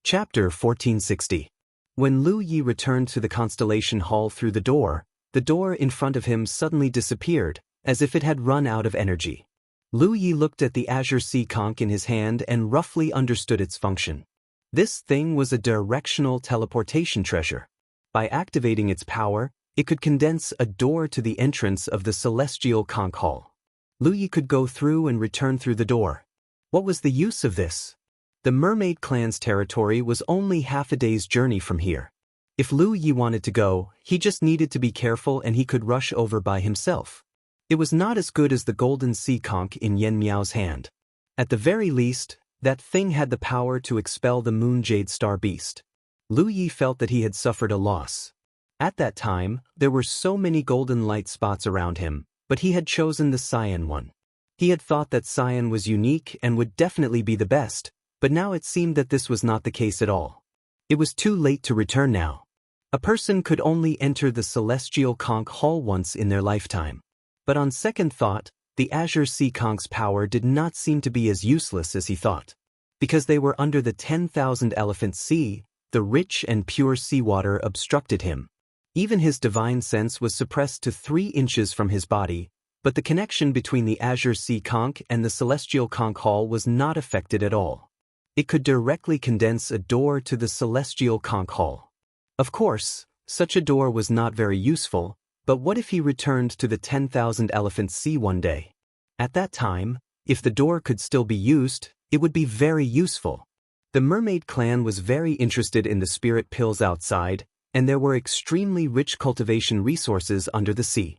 Chapter 1460. When Lu Yi returned to the Constellation Hall through the door in front of him suddenly disappeared, as if it had run out of energy. Lu Yi looked at the azure sea conch in his hand and roughly understood its function. This thing was a directional teleportation treasure. By activating its power, it could condense a door to the entrance of the celestial conch hall. Lu Yi could go through and return through the door. What was the use of this? The mermaid clan's territory was only half a day's journey from here. If Lu Yi wanted to go, he just needed to be careful and he could rush over by himself. It was not as good as the golden sea conch in Yen Miao's hand. At the very least, that thing had the power to expel the moon jade star beast. Lu Yi felt that he had suffered a loss. At that time, there were so many golden light spots around him, but he had chosen the cyan one. He had thought that cyan was unique and would definitely be the best, but now it seemed that this was not the case at all. It was too late to return now. A person could only enter the celestial conch hall once in their lifetime. But on second thought, the azure sea conch's power did not seem to be as useless as he thought. Because they were under the 10,000 elephant sea, the rich and pure seawater obstructed him. Even his divine sense was suppressed to 3 inches from his body, but the connection between the azure sea conch and the celestial conch hall was not affected at all. It could directly condense a door to the celestial conch hall. Of course, such a door was not very useful, but what if he returned to the 10,000 elephant sea one day? At that time, if the door could still be used, it would be very useful. The mermaid clan was very interested in the spirit pills outside, and there were extremely rich cultivation resources under the sea.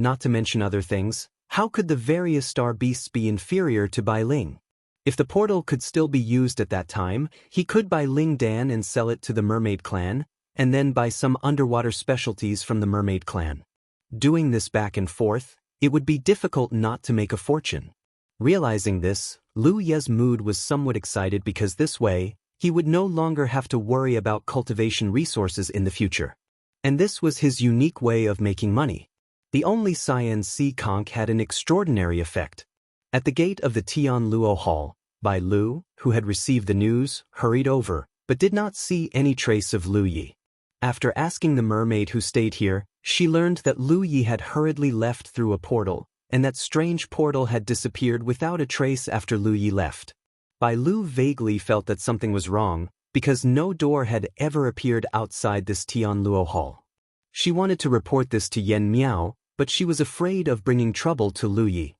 Not to mention other things, how could the various star beasts be inferior to Bai Ling? If the portal could still be used at that time, he could buy Ling Dan and sell it to the mermaid clan, and then buy some underwater specialties from the mermaid clan. Doing this back and forth, it would be difficult not to make a fortune. Realizing this, Lu Ye's mood was somewhat excited because this way, he would no longer have to worry about cultivation resources in the future. And this was his unique way of making money. The only cyan sea conch had an extraordinary effect. At the gate of the Tian Luo Hall, Bai Lu, who had received the news, hurried over, but did not see any trace of Lu Yi. After asking the mermaid who stayed here, she learned that Lu Yi had hurriedly left through a portal, and that strange portal had disappeared without a trace after Lu Yi left. Bai Lu vaguely felt that something was wrong, because no door had ever appeared outside this Tian Luo Hall. She wanted to report this to Yen Miao, but she was afraid of bringing trouble to Lu Yi.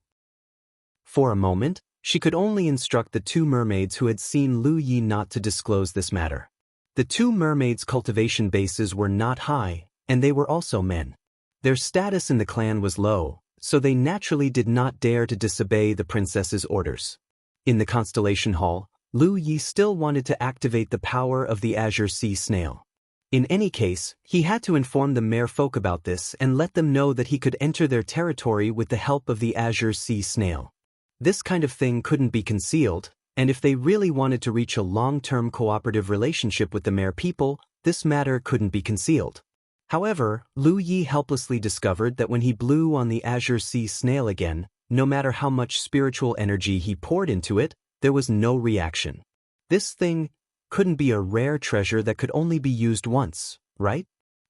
For a moment, she could only instruct the 2 mermaids who had seen Lu Yi not to disclose this matter. The 2 mermaids' cultivation bases were not high, and they were also men. Their status in the clan was low, so they naturally did not dare to disobey the princess's orders. In the Constellation Hall, Lu Yi still wanted to activate the power of the azure sea snail. In any case, he had to inform the merfolk about this and let them know that he could enter their territory with the help of the azure sea snail. This kind of thing couldn't be concealed, and if they really wanted to reach a long-term cooperative relationship with the mere people, this matter couldn't be concealed. However, Lu Yi helplessly discovered that when he blew on the azure sea snail again, no matter how much spiritual energy he poured into it, there was no reaction. This thing couldn't be a rare treasure that could only be used once, right?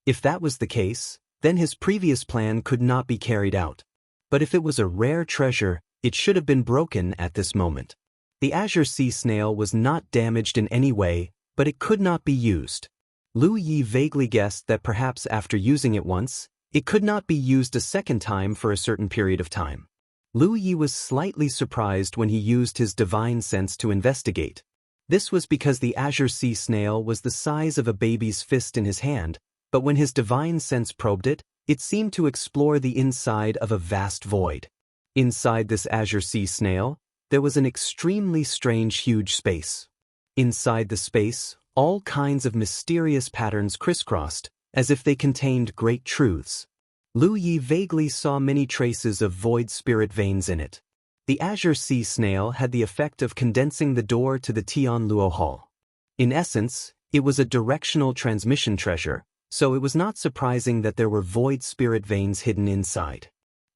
If that was the case, then his previous plan could not be carried out. But if it was a rare treasure, it should have been broken at this moment. The azure sea snail was not damaged in any way, but it could not be used. Lu Yi vaguely guessed that perhaps after using it once, it could not be used a second time for a certain period of time. Lu Yi was slightly surprised when he used his divine sense to investigate. This was because the azure sea snail was the size of a baby's fist in his hand, but when his divine sense probed it, it seemed to explore the inside of a vast void. Inside this azure sea snail, there was an extremely strange huge space. Inside the space, all kinds of mysterious patterns crisscrossed, as if they contained great truths. Lu Yi vaguely saw many traces of void spirit veins in it. The azure sea snail had the effect of condensing the door to the Tian Luo Hall. In essence, it was a directional transmission treasure, so it was not surprising that there were void spirit veins hidden inside.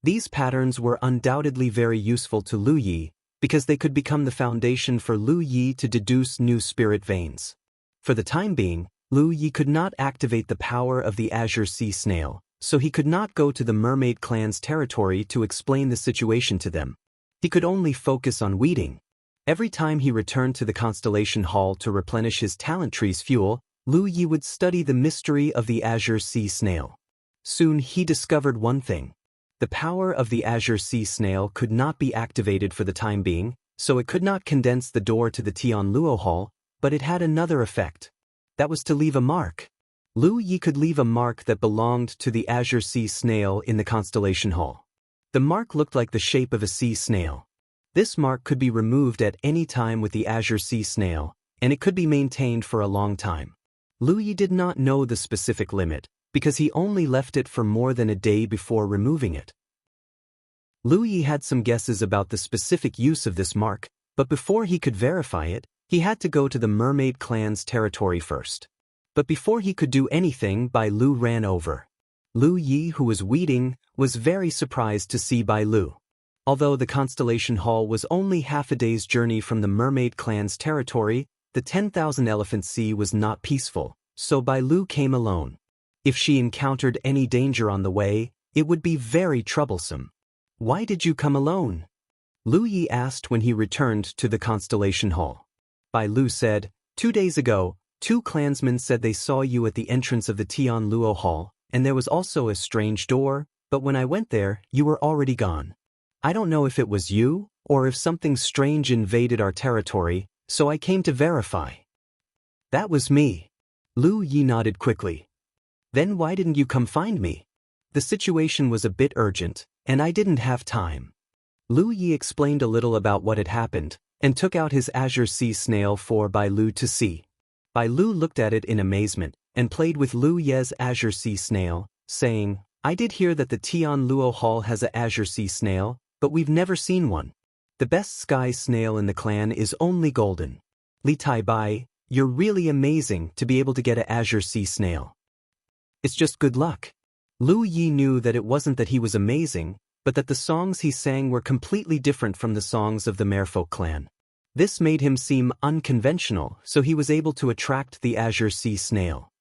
These patterns were undoubtedly very useful to Lu Yi, because they could become the foundation for Lu Yi to deduce new spirit veins. For the time being, Lu Yi could not activate the power of the Azure Sea Snail, so he could not go to the Mermaid Clan's territory to explain the situation to them. He could only focus on weeding. Every time he returned to the Constellation Hall to replenish his talent tree's fuel, Lu Yi would study the mystery of the Azure Sea Snail. Soon he discovered one thing. The power of the Azure Sea Snail could not be activated for the time being, so it could not condense the door to the Tianluo Hall, but it had another effect. That was to leave a mark. Lu Yi could leave a mark that belonged to the Azure Sea Snail in the Constellation Hall. The mark looked like the shape of a sea snail. This mark could be removed at any time with the Azure Sea Snail, and it could be maintained for a long time. Lu Yi did not know the specific limit, because he only left it for more than a day before removing it. Lu Yi had some guesses about the specific use of this mark, but before he could verify it, he had to go to the Mermaid Clan's territory first. But before he could do anything, Bai Lu ran over. Lu Yi, who was weeding, was very surprised to see Bai Lu. Although the Constellation Hall was only half a day's journey from the Mermaid Clan's territory, the 10,000 Elephant Sea was not peaceful, so Bai Lu came alone. If she encountered any danger on the way, it would be very troublesome. "Why did you come alone?" Lu Yi asked when he returned to the Constellation Hall. Bai Lu said, 2 days ago, 2 clansmen said they saw you at the entrance of the Tianluo Hall, and there was also a strange door, but when I went there, you were already gone. I don't know if it was you, or if something strange invaded our territory, so I came to verify." "That was me." Lu Yi nodded quickly. "Then why didn't you come find me?" "The situation was a bit urgent, and I didn't have time." Lu Yi explained a little about what had happened, and took out his Azure Sea Snail for Bai Lu to see. Bai Lu looked at it in amazement, and played with Lu Ye's Azure Sea Snail, saying, "I did hear that the Tianluo Hall has a Azure Sea Snail, but we've never seen one. The best sky snail in the clan is only golden. Li Tai Bai, you're really amazing to be able to get a Azure Sea Snail. It's just good luck." Lu Yi knew that it wasn't that he was amazing, but that the songs he sang were completely different from the songs of the Merfolk clan. This made him seem unconventional, so he was able to attract the Azure Sea Snail.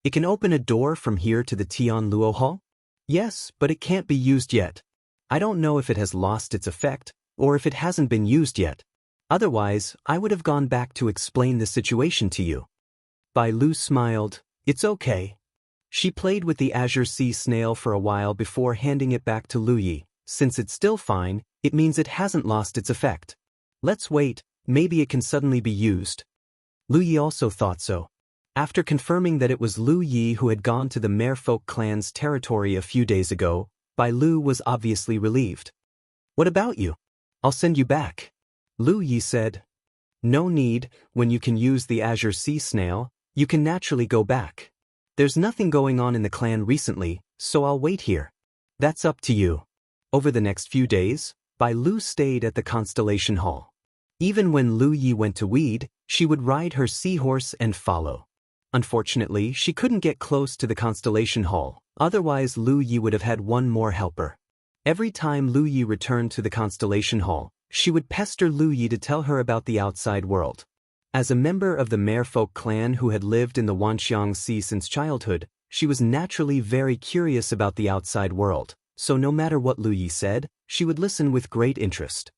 "It can open a door from here to the Tianluo Hall?" "Yes, but it can't be used yet. I don't know if it has lost its effect, or if it hasn't been used yet. Otherwise, I would have gone back to explain the situation to you." Bai Lu smiled. "It's okay." She played with the Azure Sea Snail for a while before handing it back to Lu Yi. "Since it's still fine, it means it hasn't lost its effect. Let's wait, maybe it can suddenly be used." Lu Yi also thought so. After confirming that it was Lu Yi who had gone to the Merfolk clan's territory a few days ago, Bai Lu was obviously relieved. "What about you? I'll send you back." Lu Yi said. "No need, when you can use the Azure Sea Snail, you can naturally go back. There's nothing going on in the clan recently, so I'll wait here." "That's up to you." Over the next few days, Bai Lu stayed at the Constellation Hall. Even when Lu Yi went to weed, she would ride her seahorse and follow. Unfortunately, she couldn't get close to the Constellation Hall, otherwise Lu Yi would have had one more helper. Every time Lu Yi returned to the Constellation Hall, she would pester Lu Yi to tell her about the outside world. As a member of the Merfolk clan who had lived in the Wanxiang Sea since childhood, she was naturally very curious about the outside world, so no matter what Lu Yi said, she would listen with great interest.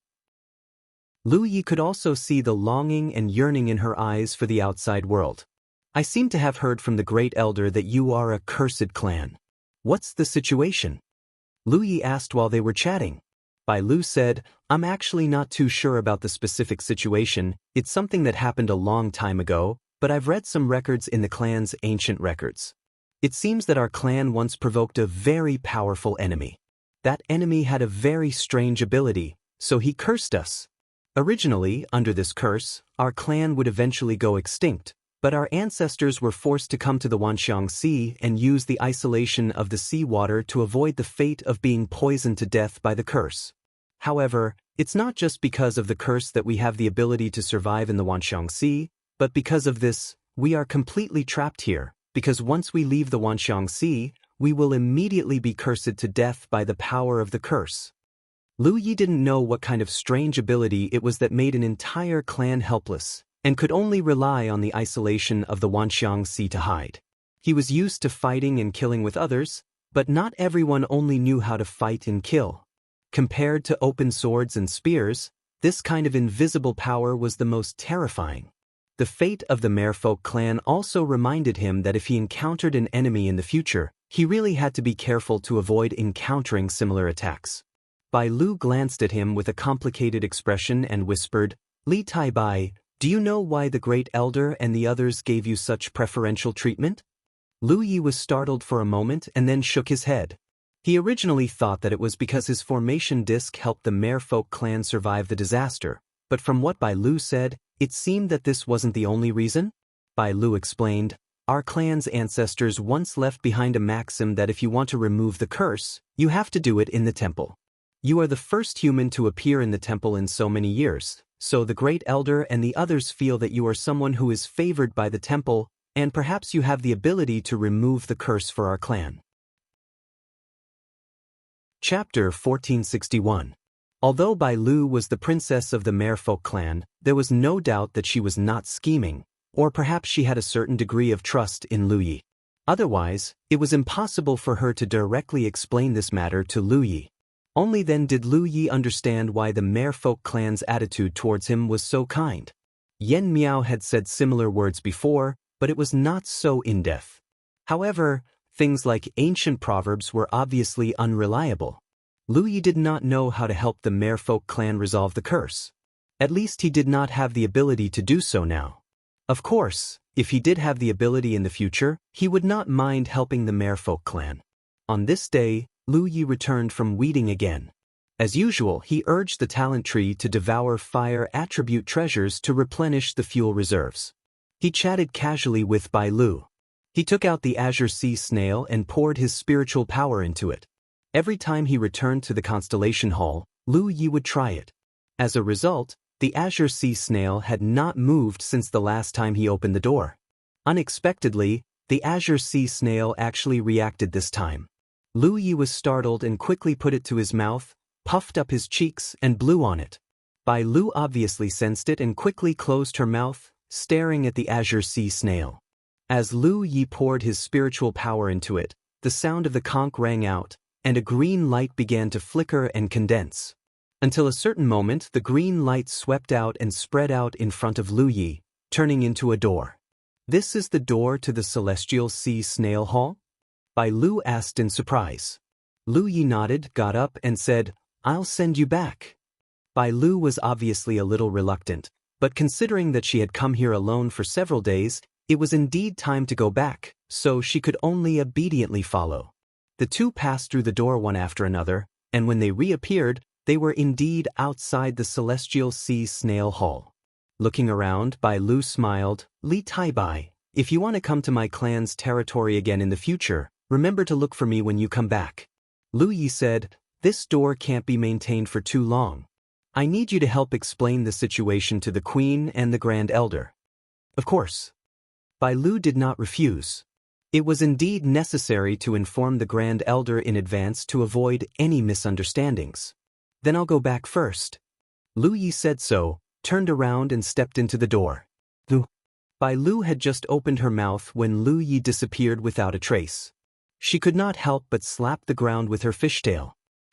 Lu Yi could also see the longing and yearning in her eyes for the outside world. "I seem to have heard from the Great Elder that you are a cursed clan. What's the situation?" Lu Yi asked while they were chatting. Bai Lu said, "I'm actually not too sure about the specific situation, it's something that happened a long time ago, but I've read some records in the clan's ancient records. It seems that our clan once provoked a very powerful enemy. That enemy had a very strange ability, so he cursed us. Originally, under this curse, our clan would eventually go extinct, but our ancestors were forced to come to the Wanxiang Sea and use the isolation of the seawater to avoid the fate of being poisoned to death by the curse. However, it's not just because of the curse that we have the ability to survive in the Wanxiang Sea, but because of this, we are completely trapped here, because once we leave the Wanxiang Sea, we will immediately be cursed to death by the power of the curse." Lu Yi didn't know what kind of strange ability it was that made an entire clan helpless, and could only rely on the isolation of the Wanxiang Sea to hide. He was used to fighting and killing with others, but not everyone only knew how to fight and kill. Compared to open swords and spears, this kind of invisible power was the most terrifying. The fate of the Merfolk clan also reminded him that if he encountered an enemy in the future, he really had to be careful to avoid encountering similar attacks. Bai Lu glanced at him with a complicated expression and whispered, "Li Tai Bai, do you know why the Great Elder and the others gave you such preferential treatment?" Lu Yi was startled for a moment and then shook his head. He originally thought that it was because his formation disc helped the Merfolk clan survive the disaster, but from what Bai Lu said, it seemed that this wasn't the only reason. Bai Lu explained, "Our clan's ancestors once left behind a maxim that if you want to remove the curse, you have to do it in the temple. You are the first human to appear in the temple in so many years, so the Great Elder and the others feel that you are someone who is favored by the temple, and perhaps you have the ability to remove the curse for our clan." Chapter 1461. Although Bai Lu was the princess of the Merfolk clan, there was no doubt that she was not scheming, or perhaps she had a certain degree of trust in Lu Yi. Otherwise, it was impossible for her to directly explain this matter to Lu Yi. Only then did Lu Yi understand why the Merfolk clan's attitude towards him was so kind. Yen Miao had said similar words before, but it was not so in-depth. However, things like ancient proverbs were obviously unreliable. Lu Yi did not know how to help the Merfolk clan resolve the curse. At least he did not have the ability to do so now. Of course, if he did have the ability in the future, he would not mind helping the Merfolk clan. On this day, Lu Yi returned from weeding again. As usual, he urged the talent tree to devour fire attribute treasures to replenish the fuel reserves. He chatted casually with Bai Lu. He took out the Azure Sea Snail and poured his spiritual power into it. Every time he returned to the Constellation Hall, Lu Yi would try it. As a result, the Azure Sea Snail had not moved since the last time he opened the door. Unexpectedly, the Azure Sea Snail actually reacted this time. Lu Yi was startled and quickly put it to his mouth, puffed up his cheeks and blew on it. Bai Lu obviously sensed it and quickly closed her mouth, staring at the Azure Sea Snail. As Lu Yi poured his spiritual power into it, the sound of the conch rang out, and a green light began to flicker and condense. Until a certain moment, the green light swept out and spread out in front of Lu Yi, turning into a door. "This is the door to the Celestial Sea Snail Hall?" Bai Lu asked in surprise. Lu Yi nodded, got up, and said, "I'll send you back." Bai Lu was obviously a little reluctant, but considering that she had come here alone for several days, it was indeed time to go back, so she could only obediently follow. The two passed through the door one after another, and when they reappeared, they were indeed outside the Celestial Sea Snail Hall. Looking around, Bai Lu smiled, "Li Tai Bai, if you want to come to my clan's territory again in the future, remember to look for me when you come back." Lu Yi said, "This door can't be maintained for too long. I need you to help explain the situation to the Queen and the Grand Elder." Of course. Bai Lu did not refuse. It was indeed necessary to inform the Grand Elder in advance to avoid any misunderstandings. "Then I'll go back first." Lu Yi said so, turned around and stepped into the door. Bai Lu had just opened her mouth when Lu Yi disappeared without a trace. She could not help but slap the ground with her fishtail.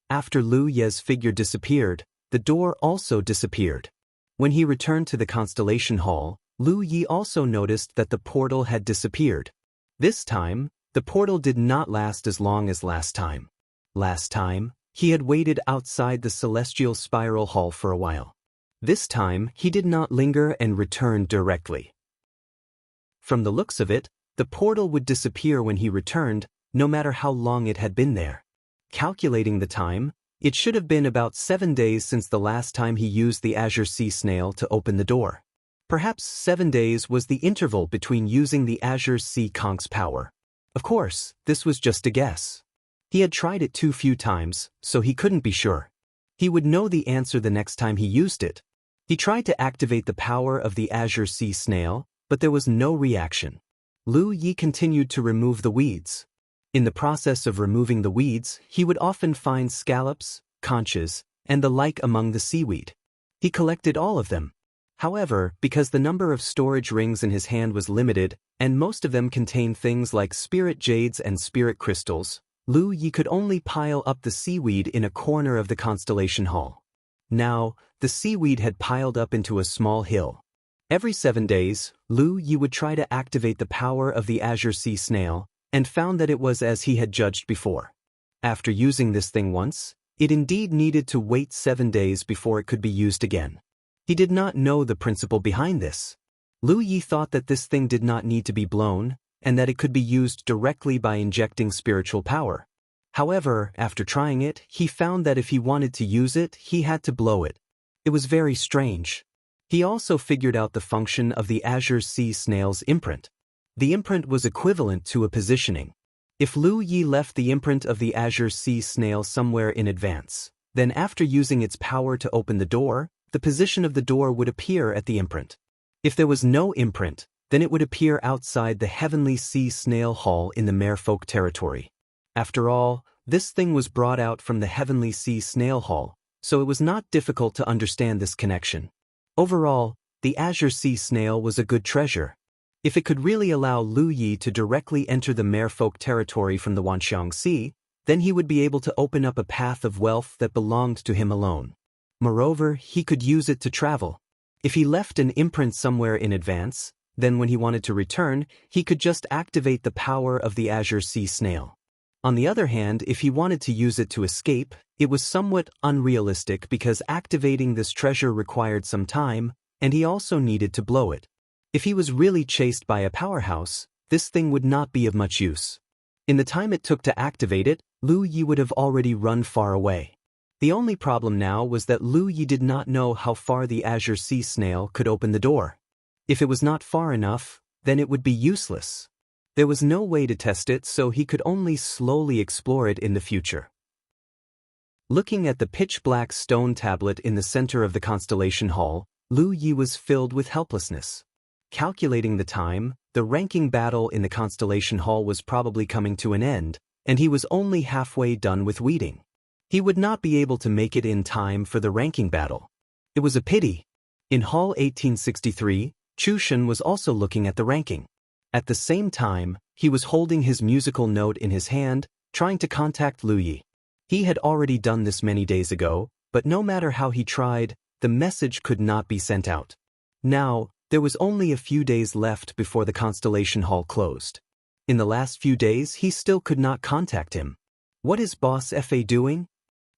After Lu Ye's figure disappeared, the door also disappeared. When he returned to the Constellation Hall, Lu Yi also noticed that the portal had disappeared. This time, the portal did not last as long as last time. Last time, he had waited outside the Celestial Spiral Hall for a while. This time, he did not linger and returned directly. From the looks of it, the portal would disappear when he returned, no matter how long it had been there. Calculating the time, it should have been about 7 days since the last time he used the Azure Sea Snail to open the door. Perhaps 7 days was the interval between using the Azure Sea Conch's power. Of course, this was just a guess. He had tried it too few times, so he couldn't be sure. He would know the answer the next time he used it. He tried to activate the power of the Azure Sea Snail, but there was no reaction. Lu Yi continued to remove the weeds. In the process of removing the weeds, he would often find scallops, conches, and the like among the seaweed. He collected all of them. However, because the number of storage rings in his hand was limited, and most of them contained things like spirit jades and spirit crystals, Lu Yi could only pile up the seaweed in a corner of the constellation hall. Now, the seaweed had piled up into a small hill. Every 7 days, Lu Yi would try to activate the power of the azure sea snail, and found that it was as he had judged before. After using this thing once, it indeed needed to wait 7 days before it could be used again. He did not know the principle behind this. Lu Yi thought that this thing did not need to be blown, and that it could be used directly by injecting spiritual power. However, after trying it, he found that if he wanted to use it, he had to blow it. It was very strange. He also figured out the function of the azure sea snail's imprint. The imprint was equivalent to a positioning. If Lu Yi left the imprint of the azure sea snail somewhere in advance, then after using its power to open the door, the position of the door would appear at the imprint. If there was no imprint, then it would appear outside the heavenly sea snail hall in the merfolk territory. After all, this thing was brought out from the heavenly sea snail hall, so it was not difficult to understand this connection. Overall, the azure sea snail was a good treasure. If it could really allow Lu Yi to directly enter the merfolk territory from the Wanxiang Sea, then he would be able to open up a path of wealth that belonged to him alone. Moreover, he could use it to travel. If he left an imprint somewhere in advance, then when he wanted to return, he could just activate the power of the azure sea snail. On the other hand, if he wanted to use it to escape, it was somewhat unrealistic because activating this treasure required some time, and he also needed to blow it. If he was really chased by a powerhouse, this thing would not be of much use. In the time it took to activate it, Lu Yi would have already run far away. The only problem now was that Lu Yi did not know how far the azure sea snail could open the door. If it was not far enough, then it would be useless. There was no way to test it, so he could only slowly explore it in the future. Looking at the pitch-black stone tablet in the center of the constellation hall, Lu Yi was filled with helplessness. Calculating the time, the ranking battle in the constellation hall was probably coming to an end, and he was only halfway done with weeding. He would not be able to make it in time for the ranking battle. It was a pity. In Hall 1863, Chu Shen was also looking at the ranking. At the same time, he was holding his musical note in his hand, trying to contact Lu Yi. He had already done this many days ago, but no matter how he tried, the message could not be sent out. Now, there was only a few days left before the constellation hall closed. In the last few days, he still could not contact him. What is Boss Fa doing?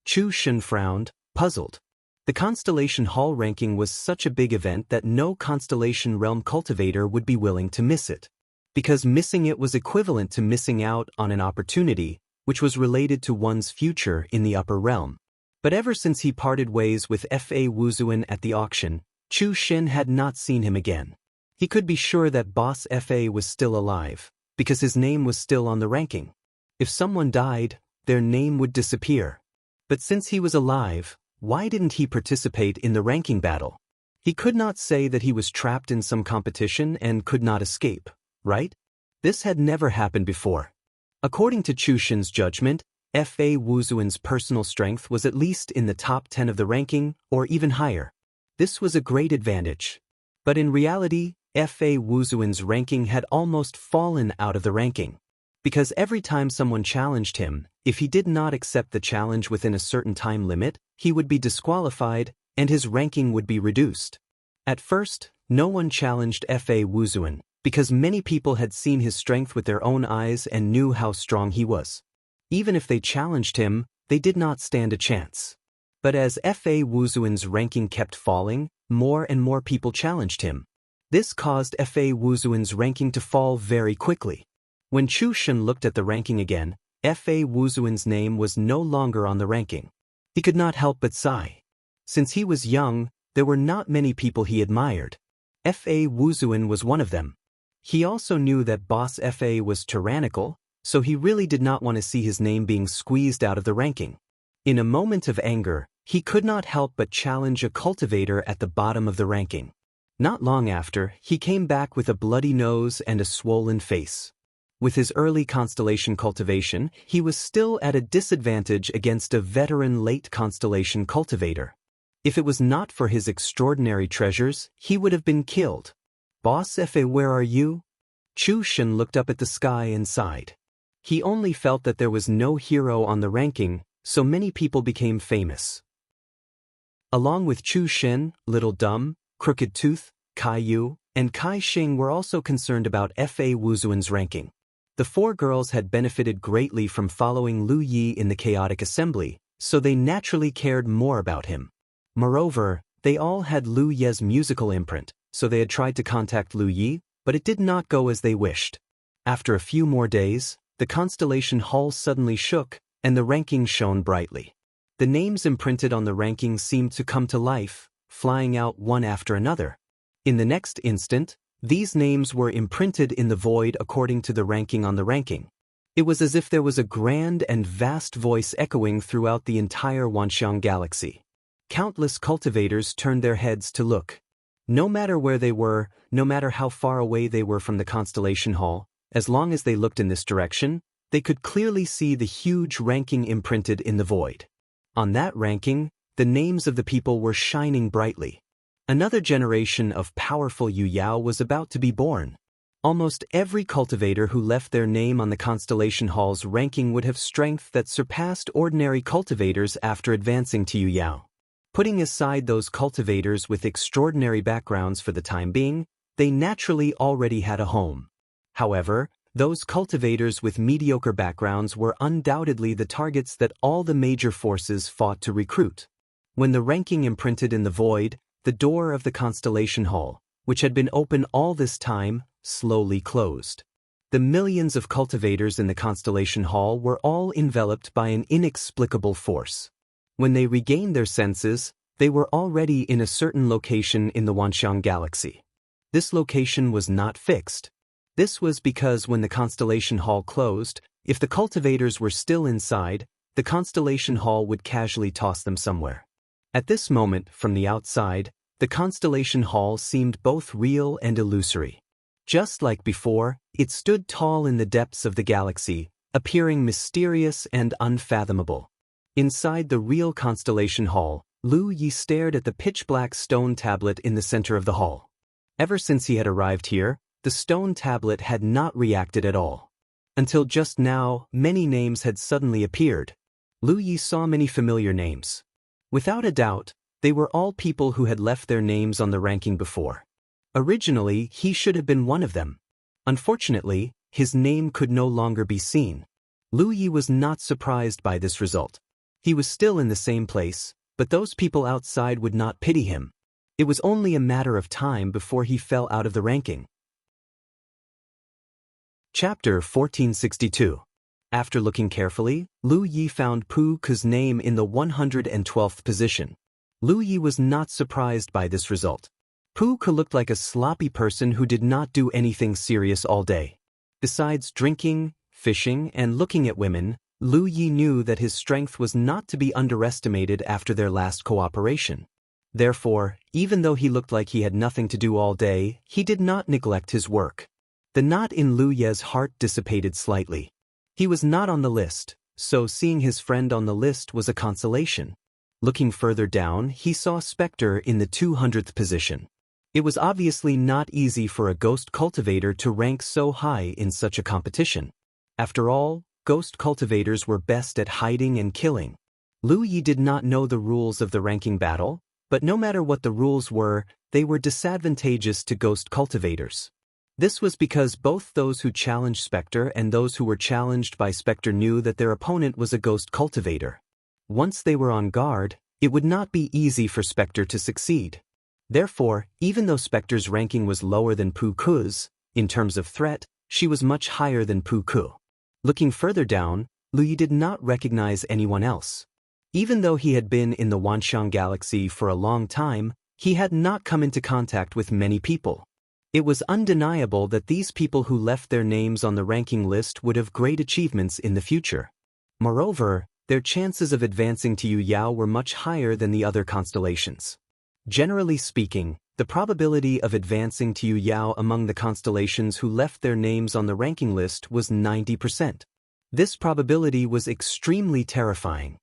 Chu Shen frowned, puzzled. The constellation hall ranking was such a big event that no constellation realm cultivator would be willing to miss it. Because missing it was equivalent to missing out on an opportunity, which was related to one's future in the upper realm. But ever since he parted ways with Fa Wuzuan at the auction, Chu Shen had not seen him again. He could be sure that Boss Fa was still alive, because his name was still on the ranking. If someone died, their name would disappear. But since he was alive, why didn't he participate in the ranking battle? He could not say that he was trapped in some competition and could not escape, right? This had never happened before. According to Chu Shen's judgment, Fa Wuzuan's personal strength was at least in the top 10 of the ranking, or even higher. This was a great advantage. But in reality, Fa Wuzuan's ranking had almost fallen out of the ranking. Because every time someone challenged him, if he did not accept the challenge within a certain time limit, he would be disqualified, and his ranking would be reduced. At first, no one challenged Fa Wuzuan, because many people had seen his strength with their own eyes and knew how strong he was. Even if they challenged him, they did not stand a chance. But as Fa Wuzuan's ranking kept falling, more and more people challenged him. This caused Fa Wuzuan's ranking to fall very quickly. When Chu Shen looked at the ranking again, Fa Wuzuan's name was no longer on the ranking. He could not help but sigh. Since he was young, there were not many people he admired. Fa Wuzuan was one of them. He also knew that Boss Fa was tyrannical, so he really did not want to see his name being squeezed out of the ranking. In a moment of anger, he could not help but challenge a cultivator at the bottom of the ranking. Not long after, he came back with a bloody nose and a swollen face. With his early constellation cultivation, he was still at a disadvantage against a veteran late constellation cultivator. If it was not for his extraordinary treasures, he would have been killed. Boss Fa, where are you? Chu Shen looked up at the sky and sighed. He only felt that there was no hero on the ranking, so many people became famous. Along with Chu Shen, Little Dumb, Crooked Tooth, Kai Yu, and Kai Xing were also concerned about Fa Wuzuan's ranking. The four girls had benefited greatly from following Lu Yi in the chaotic assembly, so they naturally cared more about him. Moreover, they all had Lu Ye's musical imprint, so they had tried to contact Lu Yi, but it did not go as they wished. After a few more days, the constellation hall suddenly shook, and the rankings shone brightly. The names imprinted on the rankings seemed to come to life, flying out one after another. In the next instant, these names were imprinted in the void according to the ranking on the ranking. It was as if there was a grand and vast voice echoing throughout the entire Wanxiang galaxy. Countless cultivators turned their heads to look. No matter where they were, no matter how far away they were from the constellation hall, as long as they looked in this direction, they could clearly see the huge ranking imprinted in the void. On that ranking, the names of the people were shining brightly. Another generation of powerful Yu Yao was about to be born. Almost every cultivator who left their name on the Constellation Hall's ranking would have strength that surpassed ordinary cultivators after advancing to Yu Yao. Putting aside those cultivators with extraordinary backgrounds for the time being, they naturally already had a home. However, those cultivators with mediocre backgrounds were undoubtedly the targets that all the major forces fought to recruit. When the ranking imprinted in the void, the door of the Constellation Hall, which had been open all this time, slowly closed. The millions of cultivators in the Constellation Hall were all enveloped by an inexplicable force. When they regained their senses, they were already in a certain location in the Wanxiang galaxy. This location was not fixed. This was because when the Constellation Hall closed, if the cultivators were still inside, the Constellation Hall would casually toss them somewhere. At this moment, from the outside, the Constellation Hall seemed both real and illusory. Just like before, it stood tall in the depths of the galaxy, appearing mysterious and unfathomable. Inside the real Constellation Hall, Lu Yi stared at the pitch-black stone tablet in the center of the hall. Ever since he had arrived here, the stone tablet had not reacted at all. Until just now, many names had suddenly appeared. Lu Yi saw many familiar names. Without a doubt, they were all people who had left their names on the ranking before. Originally, he should have been one of them. Unfortunately, his name could no longer be seen. Lu Yi was not surprised by this result. He was still in the same place, but those people outside would not pity him. It was only a matter of time before he fell out of the ranking. Chapter 1462. After looking carefully, Lu Yi found Pu Ke's name in the 112th position. Lu Yi was not surprised by this result. Pu Ke looked like a sloppy person who did not do anything serious all day. Besides drinking, fishing, and looking at women, Lu Yi knew that his strength was not to be underestimated after their last cooperation. Therefore, even though he looked like he had nothing to do all day, he did not neglect his work. The knot in Lu Ye's heart dissipated slightly. He was not on the list, so seeing his friend on the list was a consolation. Looking further down, he saw Spectre in the 200th position. It was obviously not easy for a ghost cultivator to rank so high in such a competition. After all, ghost cultivators were best at hiding and killing. Lu Yi did not know the rules of the ranking battle, but no matter what the rules were, they were disadvantageous to ghost cultivators. This was because both those who challenged Spectre and those who were challenged by Spectre knew that their opponent was a ghost cultivator. Once they were on guard, it would not be easy for Spectre to succeed. Therefore, even though Spectre's ranking was lower than Pu Ke's, in terms of threat, she was much higher than Pu Ke. Looking further down, Lu Yi did not recognize anyone else. Even though he had been in the Wanxiang galaxy for a long time, he had not come into contact with many people. It was undeniable that these people who left their names on the ranking list would have great achievements in the future. Moreover, their chances of advancing to Yu Yao were much higher than the other constellations. Generally speaking, the probability of advancing to Yu Yao among the constellations who left their names on the ranking list was 90%. This probability was extremely terrifying.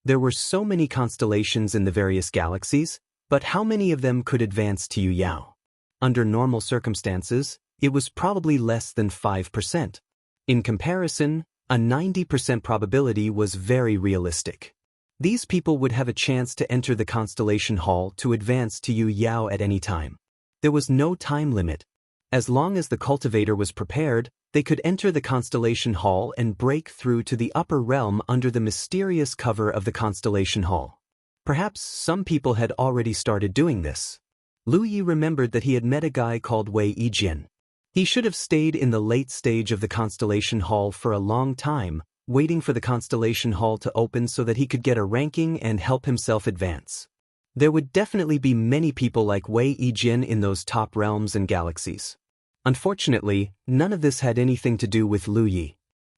There were so many constellations in the various galaxies, but how many of them could advance to Yu Yao? Under normal circumstances, it was probably less than 5%. In comparison, a 90% probability was very realistic. These people would have a chance to enter the Constellation Hall to advance to Yu Yao at any time. There was no time limit. As long as the cultivator was prepared, they could enter the Constellation Hall and break through to the upper realm under the mysterious cover of the Constellation Hall. Perhaps some people had already started doing this. Lu Yi remembered that he had met a guy called Wei Yijin. He should have stayed in the late stage of the Constellation Hall for a long time, waiting for the Constellation Hall to open so that he could get a ranking and help himself advance. There would definitely be many people like Wei Yijin in those top realms and galaxies. Unfortunately, none of this had anything to do with Lu Yi.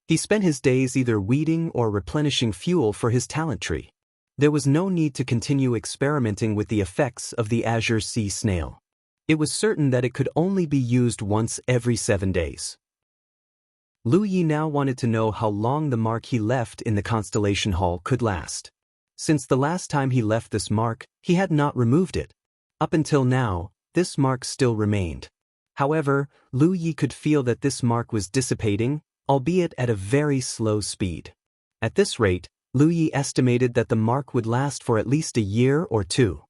He spent his days either weeding or replenishing fuel for his talent tree. There was no need to continue experimenting with the effects of the Azure Sea Snail. It was certain that it could only be used once every 7 days. Lu Yi now wanted to know how long the mark he left in the Constellation Hall could last. Since the last time he left this mark, he had not removed it. Up until now, this mark still remained. However, Lu Yi could feel that this mark was dissipating, albeit at a very slow speed. At this rate, Lu Yi estimated that the mark would last for at least a year or two.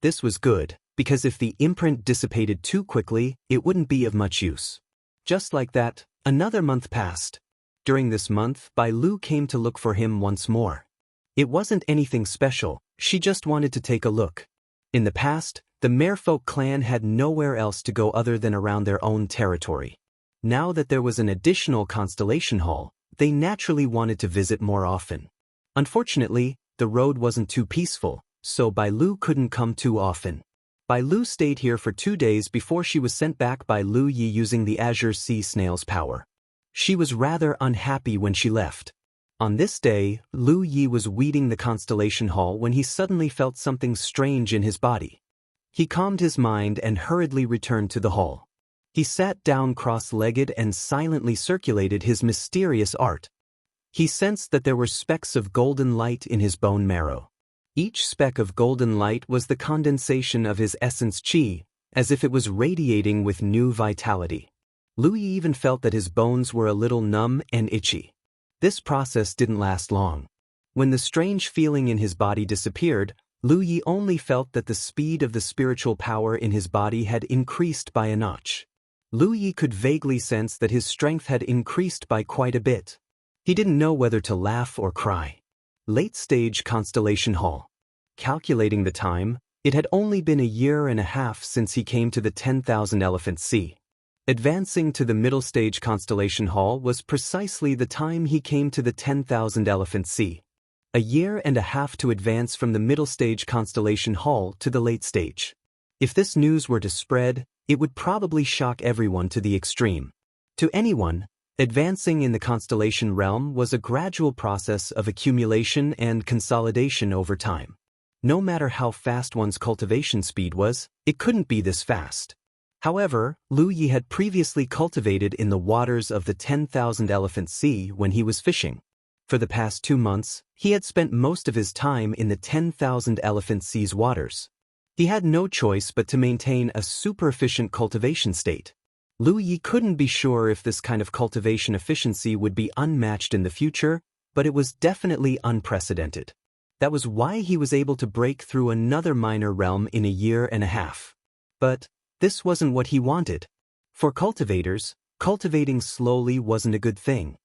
This was good, because if the imprint dissipated too quickly, it wouldn't be of much use. Just like that, another month passed. During this month, Bai Lu came to look for him once more. It wasn't anything special, she just wanted to take a look. In the past, the Merfolk clan had nowhere else to go other than around their own territory. Now that there was an additional Constellation Hall, they naturally wanted to visit more often. Unfortunately, the road wasn't too peaceful, so Bai Lu couldn't come too often. Bai Lu stayed here for 2 days before she was sent back by Lu Yi using the Azure Sea Snail's power. She was rather unhappy when she left. On this day, Lu Yi was weeding the Constellation Hall when he suddenly felt something strange in his body. He calmed his mind and hurriedly returned to the hall. He sat down cross-legged and silently circulated his mysterious art. He sensed that there were specks of golden light in his bone marrow. Each speck of golden light was the condensation of his essence qi, as if it was radiating with new vitality. Lu Yi even felt that his bones were a little numb and itchy. This process didn't last long. When the strange feeling in his body disappeared, Lu Yi only felt that the speed of the spiritual power in his body had increased by a notch. Lu Yi could vaguely sense that his strength had increased by quite a bit. He didn't know whether to laugh or cry. Late-stage Constellation Hall. Calculating the time, it had only been a year and a half since he came to the 10,000 Elephant Sea. Advancing to the middle-stage Constellation Hall was precisely the time he came to the 10,000 Elephant Sea. A year and a half to advance from the middle-stage Constellation Hall to the late stage. If this news were to spread, it would probably shock everyone to the extreme. To anyone, advancing in the constellation realm was a gradual process of accumulation and consolidation over time. No matter how fast one's cultivation speed was, it couldn't be this fast. However, Lu Yi had previously cultivated in the waters of the 10,000 Elephant Sea when he was fishing. For the past 2 months, he had spent most of his time in the 10,000 Elephant Sea's waters. He had no choice but to maintain a super-efficient cultivation state. Lu Yi couldn't be sure if this kind of cultivation efficiency would be unmatched in the future, but it was definitely unprecedented. That was why he was able to break through another minor realm in a year and a half. But this wasn't what he wanted. For cultivators, cultivating slowly wasn't a good thing.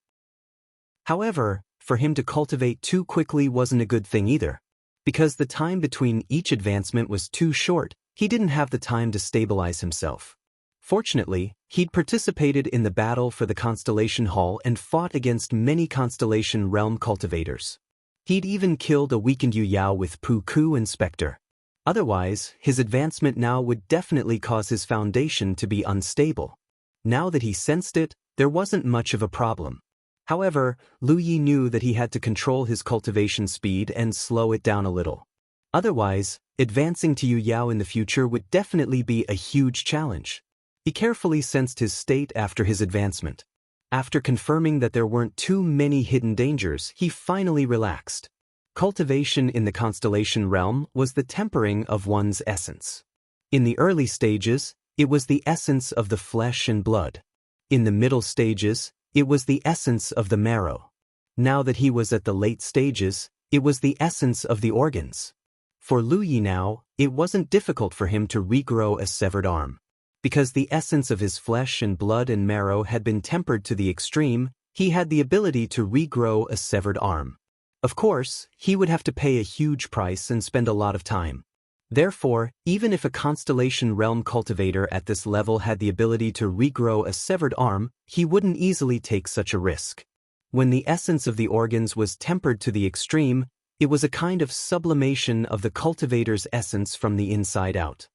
However, for him to cultivate too quickly wasn't a good thing either. Because the time between each advancement was too short, he didn't have the time to stabilize himself. Fortunately, he'd participated in the battle for the Constellation Hall and fought against many Constellation Realm cultivators. He'd even killed a weakened Yu Yao with Pu Ku and Spectre. Otherwise, his advancement now would definitely cause his foundation to be unstable. Now that he sensed it, there wasn't much of a problem. However, Lu Yi knew that he had to control his cultivation speed and slow it down a little. Otherwise, advancing to Yu Yao in the future would definitely be a huge challenge. He carefully sensed his state after his advancement. After confirming that there weren't too many hidden dangers, he finally relaxed. Cultivation in the constellation realm was the tempering of one's essence. In the early stages, it was the essence of the flesh and blood. In the middle stages, it was the essence of the marrow. Now that he was at the late stages, it was the essence of the organs. For Lu Yi now, it wasn't difficult for him to regrow a severed arm. Because the essence of his flesh and blood and marrow had been tempered to the extreme, he had the ability to regrow a severed arm. Of course, he would have to pay a huge price and spend a lot of time. Therefore, even if a constellation realm cultivator at this level had the ability to regrow a severed arm, he wouldn't easily take such a risk. When the essence of the organs was tempered to the extreme, it was a kind of sublimation of the cultivator's essence from the inside out.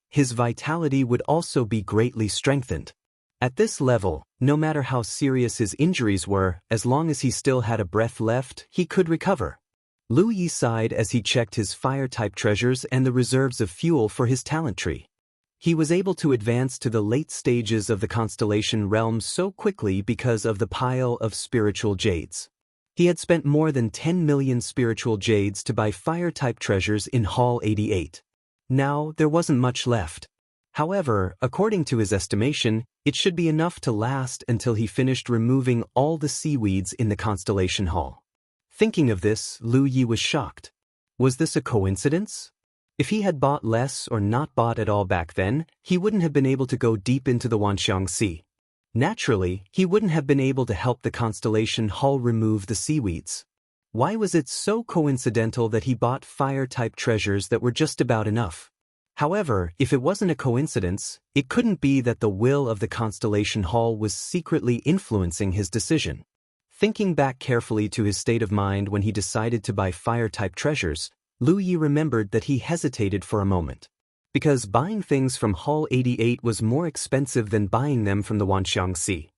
His vitality would also be greatly strengthened. At this level, no matter how serious his injuries were, as long as he still had a breath left, he could recover. Lu Yi sighed as he checked his fire-type treasures and the reserves of fuel for his talent tree. He was able to advance to the late stages of the constellation realm so quickly because of the pile of spiritual jades. He had spent more than 10 million spiritual jades to buy fire-type treasures in Hall 88. Now, there wasn't much left. However, according to his estimation, it should be enough to last until he finished removing all the seaweeds in the Constellation Hall. Thinking of this, Lu Yi was shocked. Was this a coincidence? If he had bought less or not bought at all back then, he wouldn't have been able to go deep into the Wanxiang Sea. Naturally, he wouldn't have been able to help the Constellation Hall remove the seaweeds. Why was it so coincidental that he bought fire-type treasures that were just about enough? However, if it wasn't a coincidence, it couldn't be that the will of the Constellation Hall was secretly influencing his decision. Thinking back carefully to his state of mind when he decided to buy fire-type treasures, Lu Yi remembered that he hesitated for a moment. Because buying things from Hall 88 was more expensive than buying them from the Wanxiang Sea.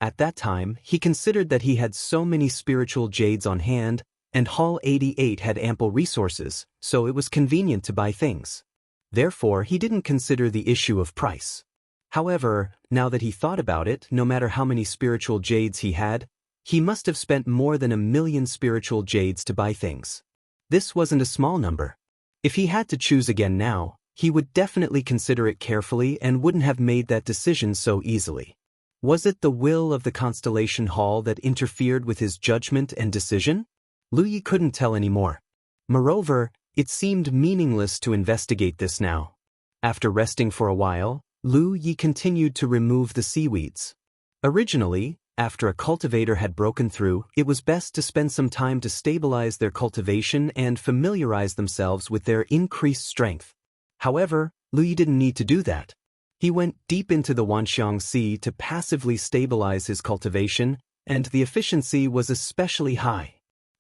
At that time, he considered that he had so many spiritual jades on hand, and Hall 88 had ample resources, so it was convenient to buy things. Therefore, he didn't consider the issue of price. However, now that he thought about it, no matter how many spiritual jades he had, he must have spent more than 1 million spiritual jades to buy things. This wasn't a small number. If he had to choose again now, he would definitely consider it carefully and wouldn't have made that decision so easily. Was it the will of the Constellation Hall that interfered with his judgment and decision? Lu Yi couldn't tell anymore. Moreover, it seemed meaningless to investigate this now. After resting for a while, Lu Yi continued to remove the seaweeds. Originally, after a cultivator had broken through, it was best to spend some time to stabilize their cultivation and familiarize themselves with their increased strength. However, Lu Yi didn't need to do that. He went deep into the Wanxiang Sea to passively stabilize his cultivation, and the efficiency was especially high.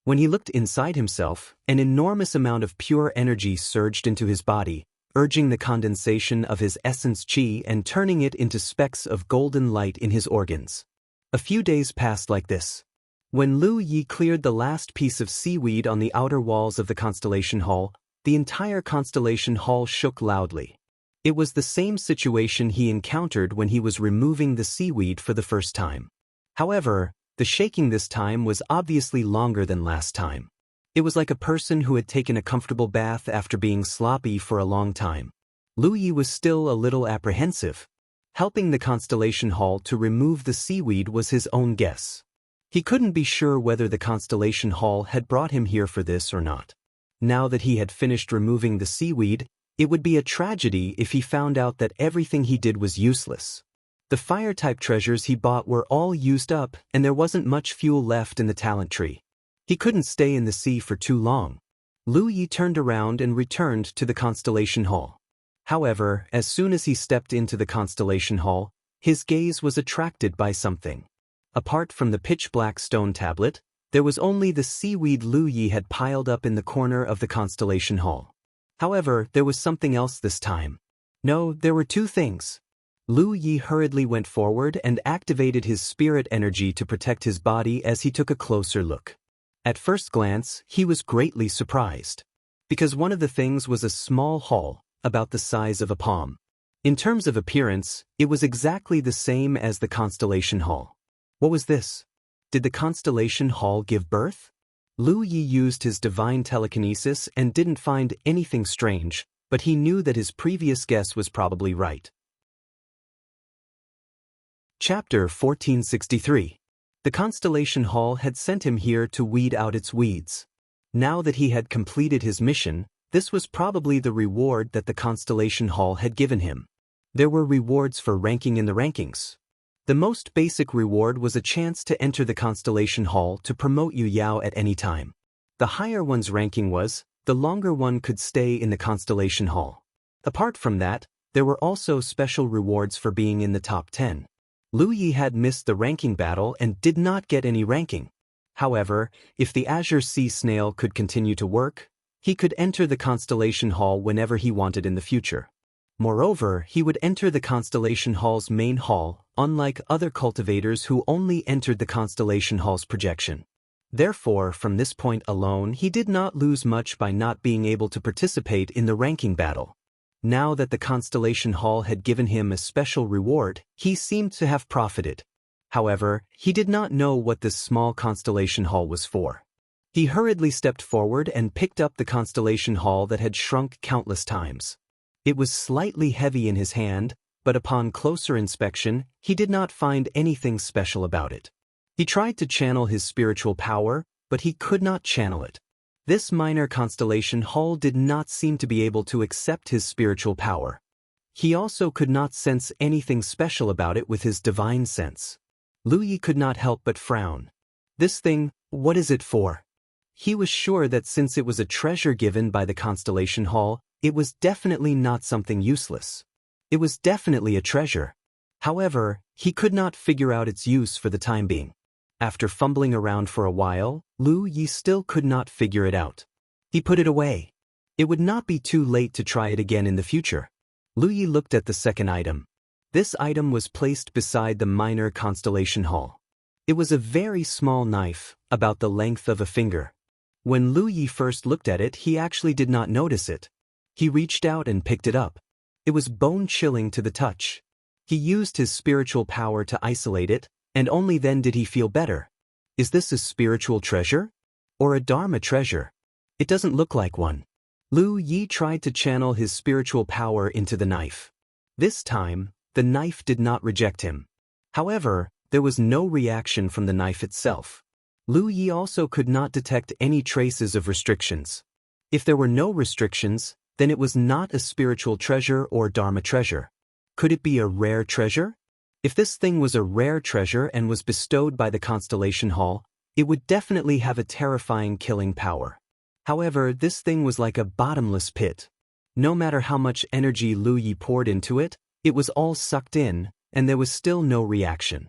When he looked inside himself, an enormous amount of pure energy surged into his body, urging the condensation of his essence qi and turning it into specks of golden light in his organs. A few days passed like this. When Lu Yi cleared the last piece of seaweed on the outer walls of the Constellation Hall, the entire Constellation Hall shook loudly. It was the same situation he encountered when he was removing the seaweed for the first time. However, the shaking this time was obviously longer than last time. It was like a person who had taken a comfortable bath after being sloppy for a long time. Lu Yi was still a little apprehensive. Helping the Constellation Hall to remove the seaweed was his own guess. He couldn't be sure whether the Constellation Hall had brought him here for this or not. Now that he had finished removing the seaweed, it would be a tragedy if he found out that everything he did was useless. The fire-type treasures he bought were all used up, and there wasn't much fuel left in the talent tree. He couldn't stay in the sea for too long. Lu Yi turned around and returned to the Constellation Hall. However, as soon as he stepped into the Constellation Hall, his gaze was attracted by something. Apart from the pitch-black stone tablet, there was only the seaweed Lu Yi had piled up in the corner of the Constellation Hall. However, there was something else this time. No, there were two things. Lu Yi hurriedly went forward and activated his spirit energy to protect his body as he took a closer look. At first glance, he was greatly surprised. Because one of the things was a small hall, about the size of a palm. In terms of appearance, it was exactly the same as the Constellation Hall. What was this? Did the Constellation Hall give birth? Lu Yi used his divine telekinesis and didn't find anything strange, but he knew that his previous guess was probably right. Chapter 1463. The Constellation Hall had sent him here to weed out its weeds. Now that he had completed his mission, this was probably the reward that the Constellation Hall had given him. There were rewards for ranking in the rankings. The most basic reward was a chance to enter the Constellation Hall to promote Yu Yao at any time. The higher one's ranking was, the longer one could stay in the Constellation Hall. Apart from that, there were also special rewards for being in the top 10. Lu Yi had missed the ranking battle and did not get any ranking. However, if the Azure Sea Snail could continue to work, he could enter the Constellation Hall whenever he wanted in the future. Moreover, he would enter the Constellation Hall's main hall, unlike other cultivators who only entered the Constellation Hall's projection. Therefore, from this point alone, he did not lose much by not being able to participate in the ranking battle. Now that the Constellation Hall had given him a special reward, he seemed to have profited. However, he did not know what this small Constellation Hall was for. He hurriedly stepped forward and picked up the Constellation Hall that had shrunk countless times. It was slightly heavy in his hand, but upon closer inspection, he did not find anything special about it. He tried to channel his spiritual power, but he could not channel it. This minor Constellation Hall did not seem to be able to accept his spiritual power. He also could not sense anything special about it with his divine sense. Lu Yi could not help but frown. This thing, what is it for? He was sure that since it was a treasure given by the Constellation Hall, it was definitely not something useless. It was definitely a treasure. However, he could not figure out its use for the time being. After fumbling around for a while, Lu Yi still could not figure it out. He put it away. It would not be too late to try it again in the future. Lu Yi looked at the second item. This item was placed beside the minor Constellation Hall. It was a very small knife, about the length of a finger. When Lu Yi first looked at it, he actually did not notice it. He reached out and picked it up. It was bone-chilling to the touch. He used his spiritual power to isolate it, and only then did he feel better. Is this a spiritual treasure? Or a Dharma treasure? It doesn't look like one. Lu Yi tried to channel his spiritual power into the knife. This time, the knife did not reject him. However, there was no reaction from the knife itself. Lu Yi also could not detect any traces of restrictions. If there were no restrictions, then it was not a spiritual treasure or Dharma treasure. Could it be a rare treasure? If this thing was a rare treasure and was bestowed by the Constellation Hall, it would definitely have a terrifying killing power. However, this thing was like a bottomless pit. No matter how much energy Lu Yi poured into it, it was all sucked in, and there was still no reaction.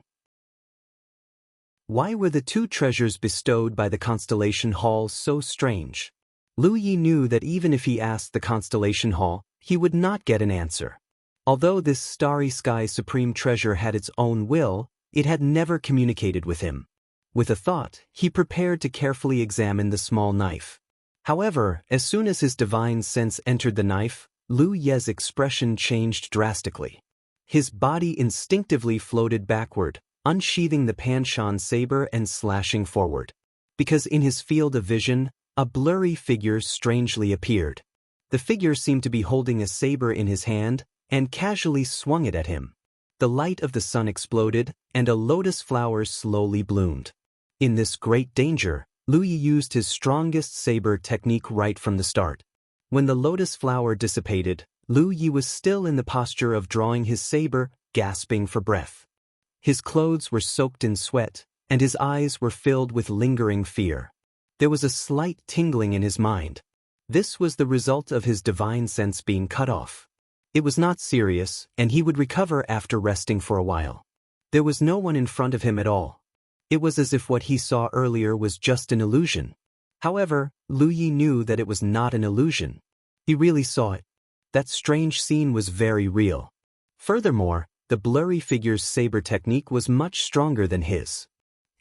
Why were the two treasures bestowed by the Constellation Hall so strange? Lu Yi knew that even if he asked the Constellation Hall, he would not get an answer. Although this Starry Sky Supreme Treasure had its own will, it had never communicated with him. With a thought, he prepared to carefully examine the small knife. However, as soon as his divine sense entered the knife, Lu Ye's expression changed drastically. His body instinctively floated backward, unsheathing the Panshan saber and slashing forward. Because in his field of vision, a blurry figure strangely appeared. The figure seemed to be holding a saber in his hand, and casually swung it at him. The light of the sun exploded, and a lotus flower slowly bloomed. In this great danger, Lu Yi used his strongest saber technique right from the start. When the lotus flower dissipated, Lu Yi was still in the posture of drawing his saber, gasping for breath. His clothes were soaked in sweat, and his eyes were filled with lingering fear. There was a slight tingling in his mind. This was the result of his divine sense being cut off. It was not serious, and he would recover after resting for a while. There was no one in front of him at all. It was as if what he saw earlier was just an illusion. However, Lu Yi knew that it was not an illusion. He really saw it. That strange scene was very real. Furthermore, the blurry figure's saber technique was much stronger than his.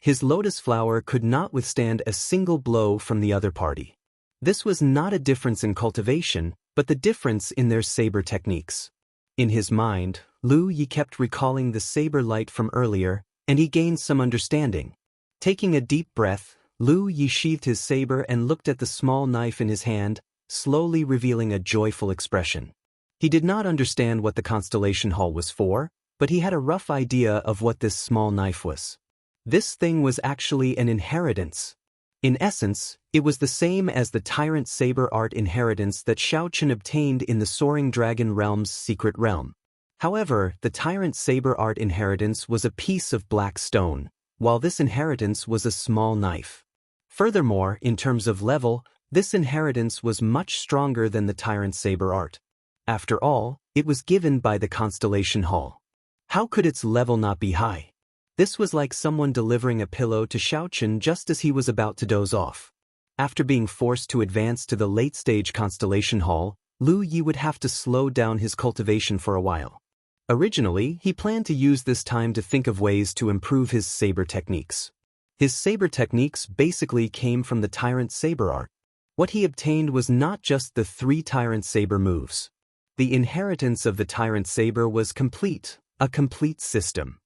His lotus flower could not withstand a single blow from the other party. This was not a difference in cultivation, but the difference in their saber techniques. In his mind, Lu Yi kept recalling the saber light from earlier, and he gained some understanding. Taking a deep breath, Lu Yi sheathed his saber and looked at the small knife in his hand, slowly revealing a joyful expression. He did not understand what the Constellation Hall was for, but he had a rough idea of what this small knife was. This thing was actually an inheritance. In essence, it was the same as the Tyrant Saber Art inheritance that Shao Chen obtained in the Soaring Dragon Realm's secret realm. However, the Tyrant Saber Art inheritance was a piece of black stone, while this inheritance was a small knife. Furthermore, in terms of level, this inheritance was much stronger than the Tyrant Saber Art. After all, it was given by the Constellation Hall. How could its level not be high? This was like someone delivering a pillow to Shao Chen just as he was about to doze off. After being forced to advance to the late-stage Constellation Hall, Lu Yi would have to slow down his cultivation for a while. Originally, he planned to use this time to think of ways to improve his saber techniques. His saber techniques basically came from the Tyrant Saber Art. What he obtained was not just the 3 Tyrant Saber moves. The inheritance of the Tyrant Saber was complete, a complete system.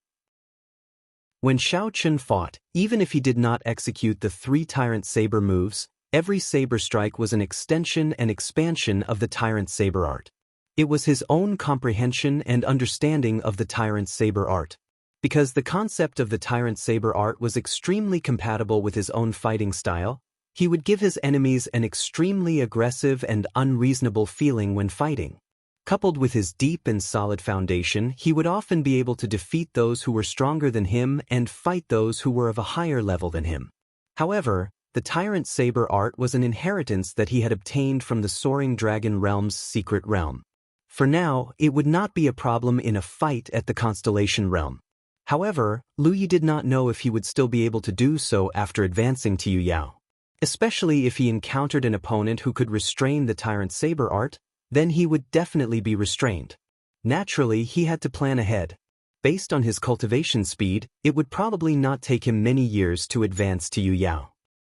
When Shao Chen fought, even if he did not execute the 3 Tyrant Saber moves, every saber strike was an extension and expansion of the Tyrant Saber Art. It was his own comprehension and understanding of the Tyrant Saber Art. Because the concept of the Tyrant Saber Art was extremely compatible with his own fighting style, he would give his enemies an extremely aggressive and unreasonable feeling when fighting. Coupled with his deep and solid foundation, he would often be able to defeat those who were stronger than him and fight those who were of a higher level than him. However, the Tyrant Saber Art was an inheritance that he had obtained from the Soaring Dragon Realm's secret realm. For now, it would not be a problem in a fight at the Constellation Realm. However, Lu Yi did not know if he would still be able to do so after advancing to Yuyao. Especially if he encountered an opponent who could restrain the Tyrant Saber Art, then he would definitely be restrained. Naturally, he had to plan ahead. Based on his cultivation speed, it would probably not take him many years to advance to Yuyao.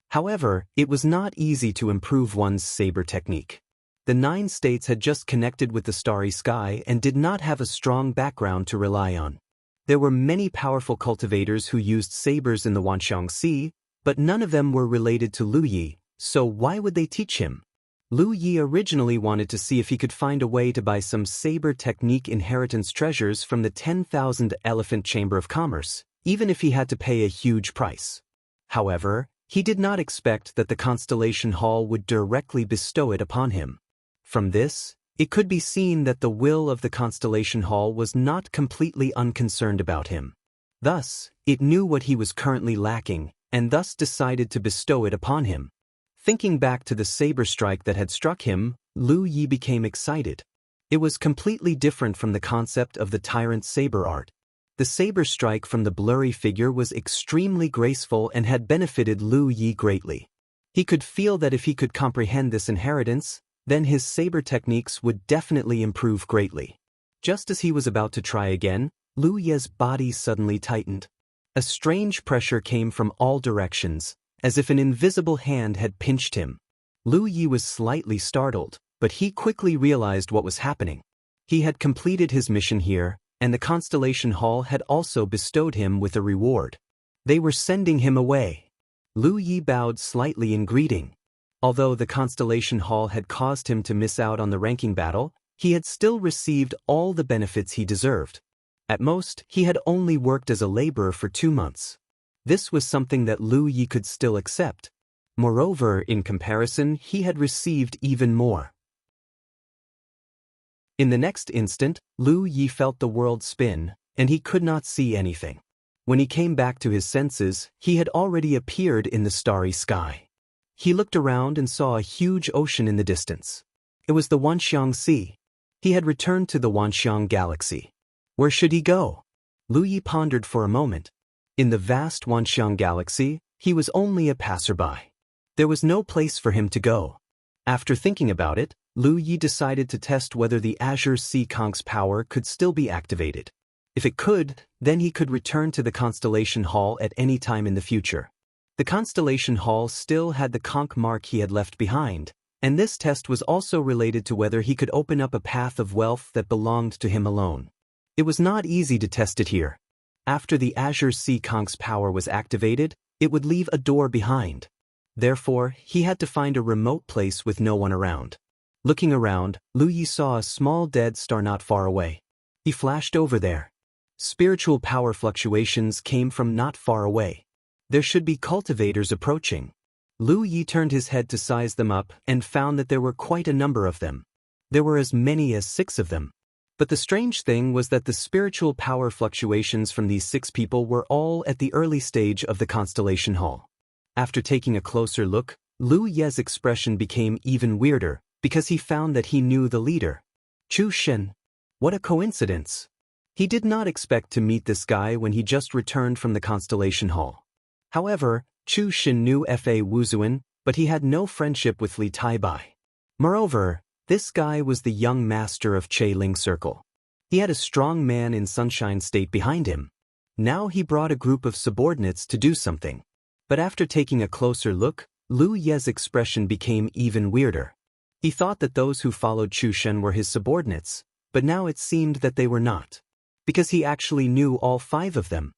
However, it was not easy to improve one's saber technique. The 9 states had just connected with the starry sky and did not have a strong background to rely on. There were many powerful cultivators who used sabers in the Wanxiang Sea, but none of them were related to Lu Yi, so why would they teach him? Lu Yi originally wanted to see if he could find a way to buy some saber technique inheritance treasures from the 10,000 Elephant Chamber of Commerce, even if he had to pay a huge price. However, he did not expect that the Constellation Hall would directly bestow it upon him. From this, it could be seen that the will of the Constellation Hall was not completely unconcerned about him. Thus, it knew what he was currently lacking, and thus decided to bestow it upon him. Thinking back to the saber strike that had struck him, Lu Yi became excited. It was completely different from the concept of the Tyrant Saber Art. The saber strike from the blurry figure was extremely graceful and had benefited Lu Yi greatly. He could feel that if he could comprehend this inheritance, then his saber techniques would definitely improve greatly. Just as he was about to try again, Lu Yi's body suddenly tightened. A strange pressure came from all directions, as if an invisible hand had pinched him. Lu Yi was slightly startled, but he quickly realized what was happening. He had completed his mission here, and the Constellation Hall had also bestowed him with a reward. They were sending him away. Lu Yi bowed slightly in greeting. Although the Constellation Hall had caused him to miss out on the ranking battle, he had still received all the benefits he deserved. At most, he had only worked as a laborer for 2 months. This was something that Lu Yi could still accept. Moreover, in comparison, he had received even more. In the next instant, Lu Yi felt the world spin, and he could not see anything. When he came back to his senses, he had already appeared in the starry sky. He looked around and saw a huge ocean in the distance. It was the Wanxiang Sea. He had returned to the Wanxiang Galaxy. Where should he go? Lu Yi pondered for a moment. In the vast Wanxiang Galaxy, he was only a passerby. There was no place for him to go. After thinking about it, Lu Yi decided to test whether the Azure Sea Conk's power could still be activated. If it could, then he could return to the Constellation Hall at any time in the future. The Constellation Hall still had the conch mark he had left behind, and this test was also related to whether he could open up a path of wealth that belonged to him alone. It was not easy to test it here. After the Azure Sea Conch's power was activated, it would leave a door behind. Therefore, he had to find a remote place with no one around. Looking around, Lu Yi saw a small dead star not far away. He flashed over there. Spiritual power fluctuations came from not far away. There should be cultivators approaching. Lu Yi turned his head to size them up and found that there were quite a number of them. There were as many as 6 of them. But the strange thing was that the spiritual power fluctuations from these 6 people were all at the early stage of the Constellation Hall. After taking a closer look, Lu Ye's expression became even weirder, because he found that he knew the leader. Chu Shen. What a coincidence. He did not expect to meet this guy when he just returned from the Constellation Hall. However, Chu Shen knew Fa Wuzuan, but he had no friendship with Li Taibai. Moreover, this guy was the young master of Che Ling Circle. He had a strong man in Sunshine State behind him. Now he brought a group of subordinates to do something. But after taking a closer look, Lu Ye's expression became even weirder. He thought that those who followed Chu Shen were his subordinates, but now it seemed that they were not. Because he actually knew all 5 of them.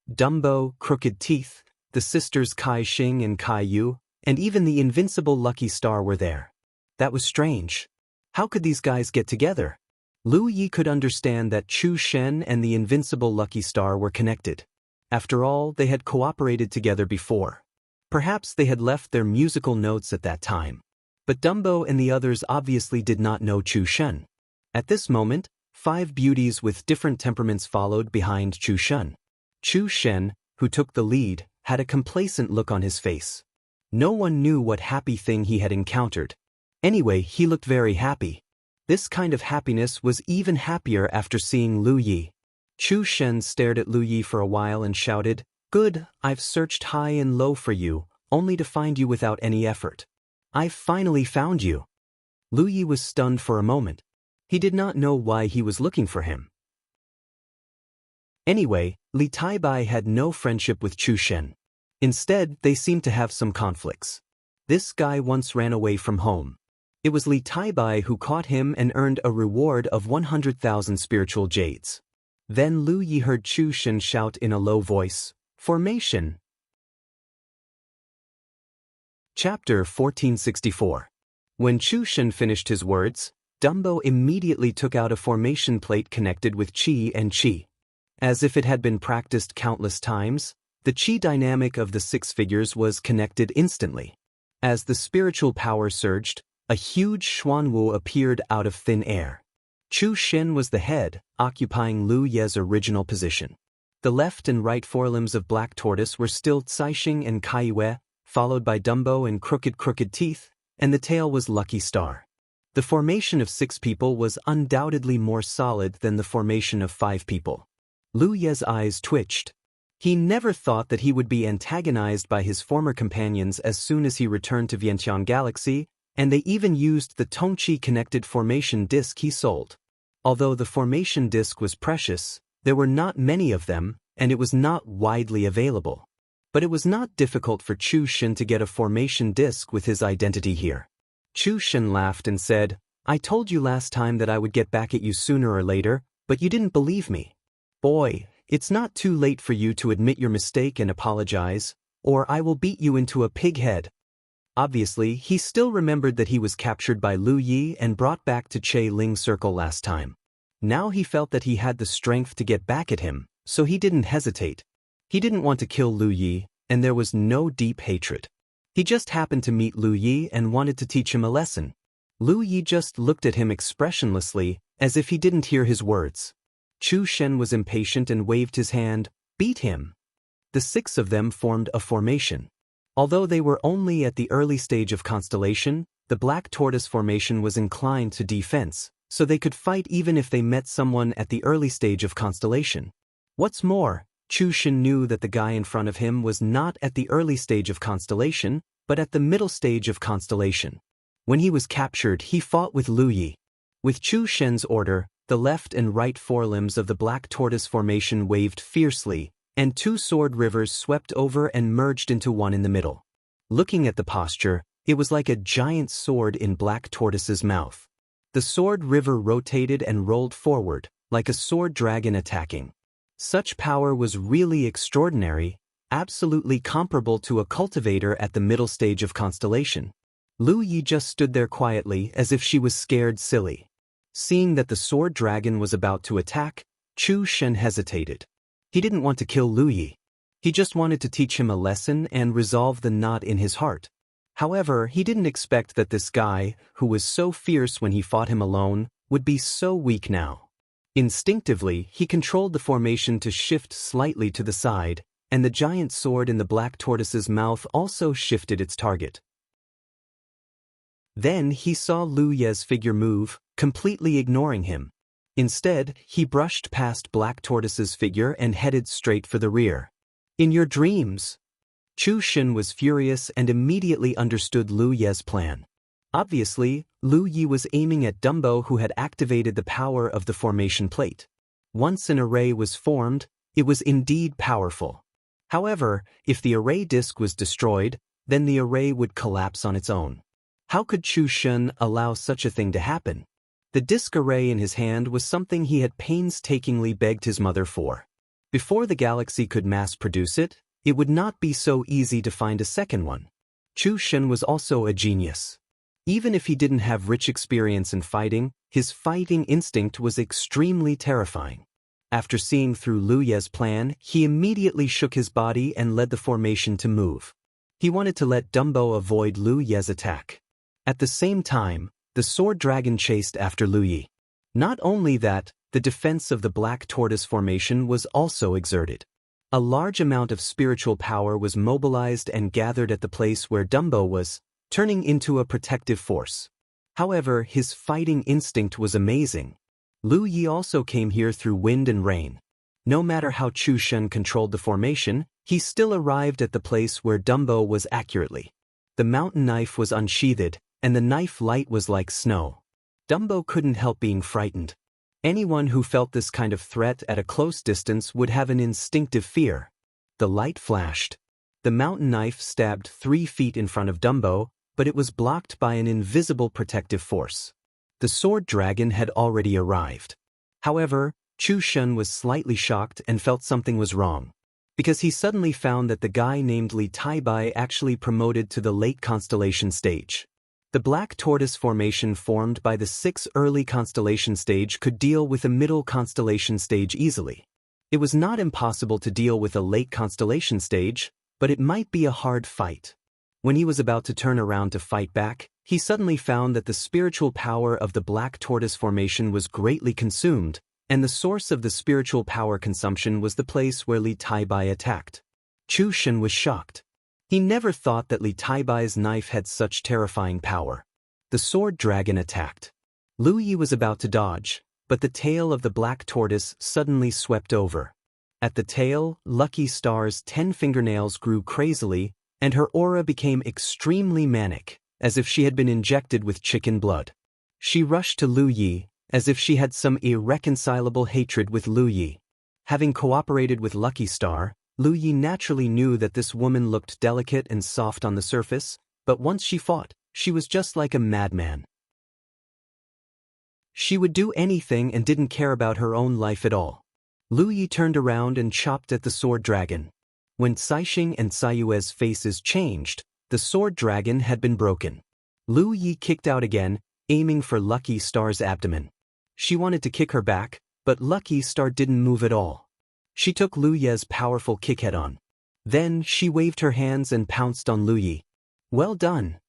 Dumbo, Crooked Teeth, the sisters Kai Xing and Kai Yu, and even the invincible Lucky Star were there. That was strange. How could these guys get together? Lu Yi could understand that Chu Shen and the invincible Lucky Star were connected. After all, they had cooperated together before. Perhaps they had left their musical notes at that time. But Dumbo and the others obviously did not know Chu Shen. At this moment, 5 beauties with different temperaments followed behind Chu Shen. Chu Shen, who took the lead, had a complacent look on his face. No one knew what happy thing he had encountered. Anyway, he looked very happy. This kind of happiness was even happier after seeing Lu Yi. Chu Shen stared at Lu Yi for a while and shouted, "Good, I've searched high and low for you, only to find you without any effort. I've finally found you." Lu Yi was stunned for a moment. He did not know why he was looking for him. Anyway, Li Taibai had no friendship with Chu Shen. Instead, they seemed to have some conflicts. This guy once ran away from home. It was Li Taibai who caught him and earned a reward of 100,000 spiritual jades. Then Lu Yi heard Chu Shen shout in a low voice, "Formation!" Chapter 1464. When Chu Shen finished his words, Dumbo immediately took out a formation plate connected with Qi and Qi. As if it had been practiced countless times, the Qi dynamic of the 6 figures was connected instantly. As the spiritual power surged, a huge Xuanwu appeared out of thin air. Chu Shen was the head, occupying Lu Ye's original position. The left and right forelimbs of Black Tortoise were still Caixing and Kaiwei, followed by Dumbo and Crooked Teeth, and the tail was Lucky Star. The formation of 6 people was undoubtedly more solid than the formation of 5 people. Lu Ye's eyes twitched. He never thought that he would be antagonized by his former companions as soon as he returned to Vientiane Galaxy, and they even used the Tongqi-connected formation disc he sold. Although the formation disc was precious, there were not many of them, and it was not widely available. But it was not difficult for Chu Shen to get a formation disc with his identity here. Chu Shen laughed and said, "I told you last time that I would get back at you sooner or later, but you didn't believe me. Boy, it's not too late for you to admit your mistake and apologize, or I will beat you into a pig head." Obviously, he still remembered that he was captured by Lu Yi and brought back to Che Ling Circle last time. Now he felt that he had the strength to get back at him, so he didn't hesitate. He didn't want to kill Lu Yi, and there was no deep hatred. He just happened to meet Lu Yi and wanted to teach him a lesson. Lu Yi just looked at him expressionlessly, as if he didn't hear his words. Chu Shen was impatient and waved his hand, "Beat him." The 6 of them formed a formation. Although they were only at the early stage of Constellation, the Black Tortoise formation was inclined to defense, so they could fight even if they met someone at the early stage of Constellation. What's more, Chu Shen knew that the guy in front of him was not at the early stage of Constellation, but at the middle stage of Constellation. When he was captured, he fought with Lu Yi. With Chu Shen's order, the left and right forelimbs of the Black Tortoise formation waved fiercely, and 2 sword rivers swept over and merged into one in the middle. Looking at the posture, it was like a giant sword in Black Tortoise's mouth. The sword river rotated and rolled forward, like a sword dragon attacking. Such power was really extraordinary, absolutely comparable to a cultivator at the middle stage of constellation. Lu Yi just stood there quietly as if she was scared silly. Seeing that the sword dragon was about to attack, Chu Shen hesitated. He didn't want to kill Lu Yi. He just wanted to teach him a lesson and resolve the knot in his heart. However, he didn't expect that this guy, who was so fierce when he fought him alone, would be so weak now. Instinctively, he controlled the formation to shift slightly to the side, and the giant sword in the black tortoise's mouth also shifted its target. Then he saw Lu Ye's figure move, completely ignoring him. Instead, he brushed past Black Tortoise's figure and headed straight for the rear. In your dreams? Chu Shen was furious and immediately understood Lu Ye's plan. Obviously, Lu Yi was aiming at Dumbo, who had activated the power of the formation plate. Once an array was formed, it was indeed powerful. However, if the array disk was destroyed, then the array would collapse on its own. How could Chu Shen allow such a thing to happen? The disk array in his hand was something he had painstakingly begged his mother for. Before the galaxy could mass-produce it, it would not be so easy to find a second one. Chu Shen was also a genius. Even if he didn't have rich experience in fighting, his fighting instinct was extremely terrifying. After seeing through Lu Ye's plan, he immediately shook his body and led the formation to move. He wanted to let Dumbo avoid Lu Ye's attack. At the same time, the sword dragon chased after Lu Yi. Not only that, the defense of the black tortoise formation was also exerted. A large amount of spiritual power was mobilized and gathered at the place where Dumbo was, turning into a protective force. However, his fighting instinct was amazing. Lu Yi also came here through wind and rain. No matter how Chu Shen controlled the formation, he still arrived at the place where Dumbo was accurately. The mountain knife was unsheathed, and the knife light was like snow. Dumbo couldn't help being frightened. Anyone who felt this kind of threat at a close distance would have an instinctive fear. The light flashed. The mountain knife stabbed 3 feet in front of Dumbo, but it was blocked by an invisible protective force. The sword dragon had already arrived. However, Chu Shen was slightly shocked and felt something was wrong, because he suddenly found that the guy named Li Taibai actually promoted to the late constellation stage. The black tortoise formation formed by the 6 early constellation stage could deal with a middle constellation stage easily. It was not impossible to deal with a late constellation stage, but it might be a hard fight. When he was about to turn around to fight back, he suddenly found that the spiritual power of the black tortoise formation was greatly consumed, and the source of the spiritual power consumption was the place where Li Taibai attacked. Chu Shen was shocked. He never thought that Li Taibai's knife had such terrifying power. The sword dragon attacked. Lu Yi was about to dodge, but the tail of the black tortoise suddenly swept over. At the tail, Lucky Star's 10 fingernails grew crazily, and her aura became extremely manic, as if she had been injected with chicken blood. She rushed to Lu Yi, as if she had some irreconcilable hatred with Lu Yi. Having cooperated with Lucky Star, Lu Yi naturally knew that this woman looked delicate and soft on the surface, but once she fought, she was just like a madman. She would do anything and didn't care about her own life at all. Lu Yi turned around and chopped at the sword dragon. When Caixing and Caiyue's faces changed, the sword dragon had been broken. Lu Yi kicked out again, aiming for Lucky Star's abdomen. She wanted to kick her back, but Lucky Star didn't move at all. She took Lu Ye's powerful kick head-on. Then she waved her hands and pounced on Lu Yi. Well done.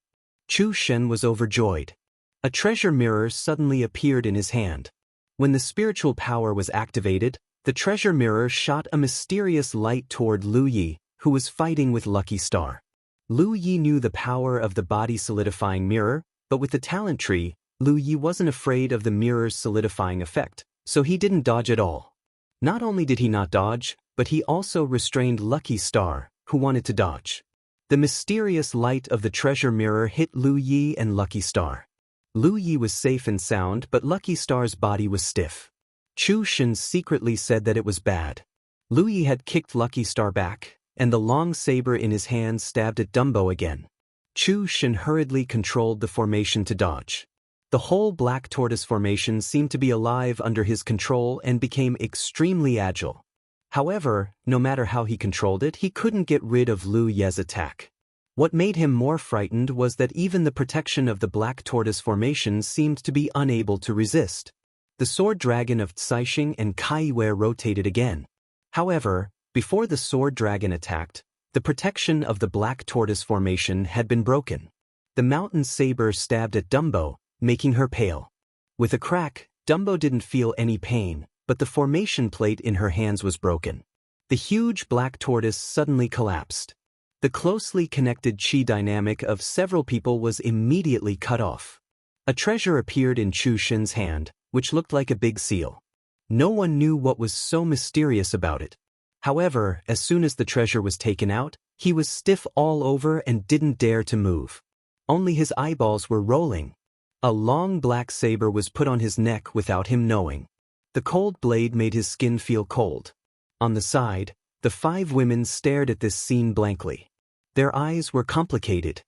Chu Shen was overjoyed. A treasure mirror suddenly appeared in his hand. When the spiritual power was activated, the treasure mirror shot a mysterious light toward Lu Yi, who was fighting with Lucky Star. Lu Yi knew the power of the body solidifying mirror, but with the talent tree, Lu Yi wasn't afraid of the mirror's solidifying effect, so he didn't dodge at all. Not only did he not dodge, but he also restrained Lucky Star, who wanted to dodge. The mysterious light of the treasure mirror hit Lu Yi and Lucky Star. Lu Yi was safe and sound, but Lucky Star's body was stiff. Chu Shen secretly said that it was bad. Lu Yi had kicked Lucky Star back, and the long saber in his hand stabbed at Dumbo again. Chu Shen hurriedly controlled the formation to dodge. The whole black tortoise formation seemed to be alive under his control and became extremely agile. However, no matter how he controlled it, he couldn't get rid of Lu Ye's attack. What made him more frightened was that even the protection of the Black Tortoise Formation seemed to be unable to resist. The Sword Dragon of Caixing and Kaiwei rotated again. However, before the Sword Dragon attacked, the protection of the Black Tortoise Formation had been broken. The mountain saber stabbed at Dumbo, making her pale. With a crack, Dumbo didn't feel any pain, but the formation plate in her hands was broken. The huge black tortoise suddenly collapsed. The closely connected chi dynamic of several people was immediately cut off. A treasure appeared in Chu Shen's hand, which looked like a big seal. No one knew what was so mysterious about it. However, as soon as the treasure was taken out, he was stiff all over and didn't dare to move. Only his eyeballs were rolling. A long black saber was put on his neck without him knowing. The cold blade made his skin feel cold. On the side, the 5 women stared at this scene blankly. Their eyes were complicated.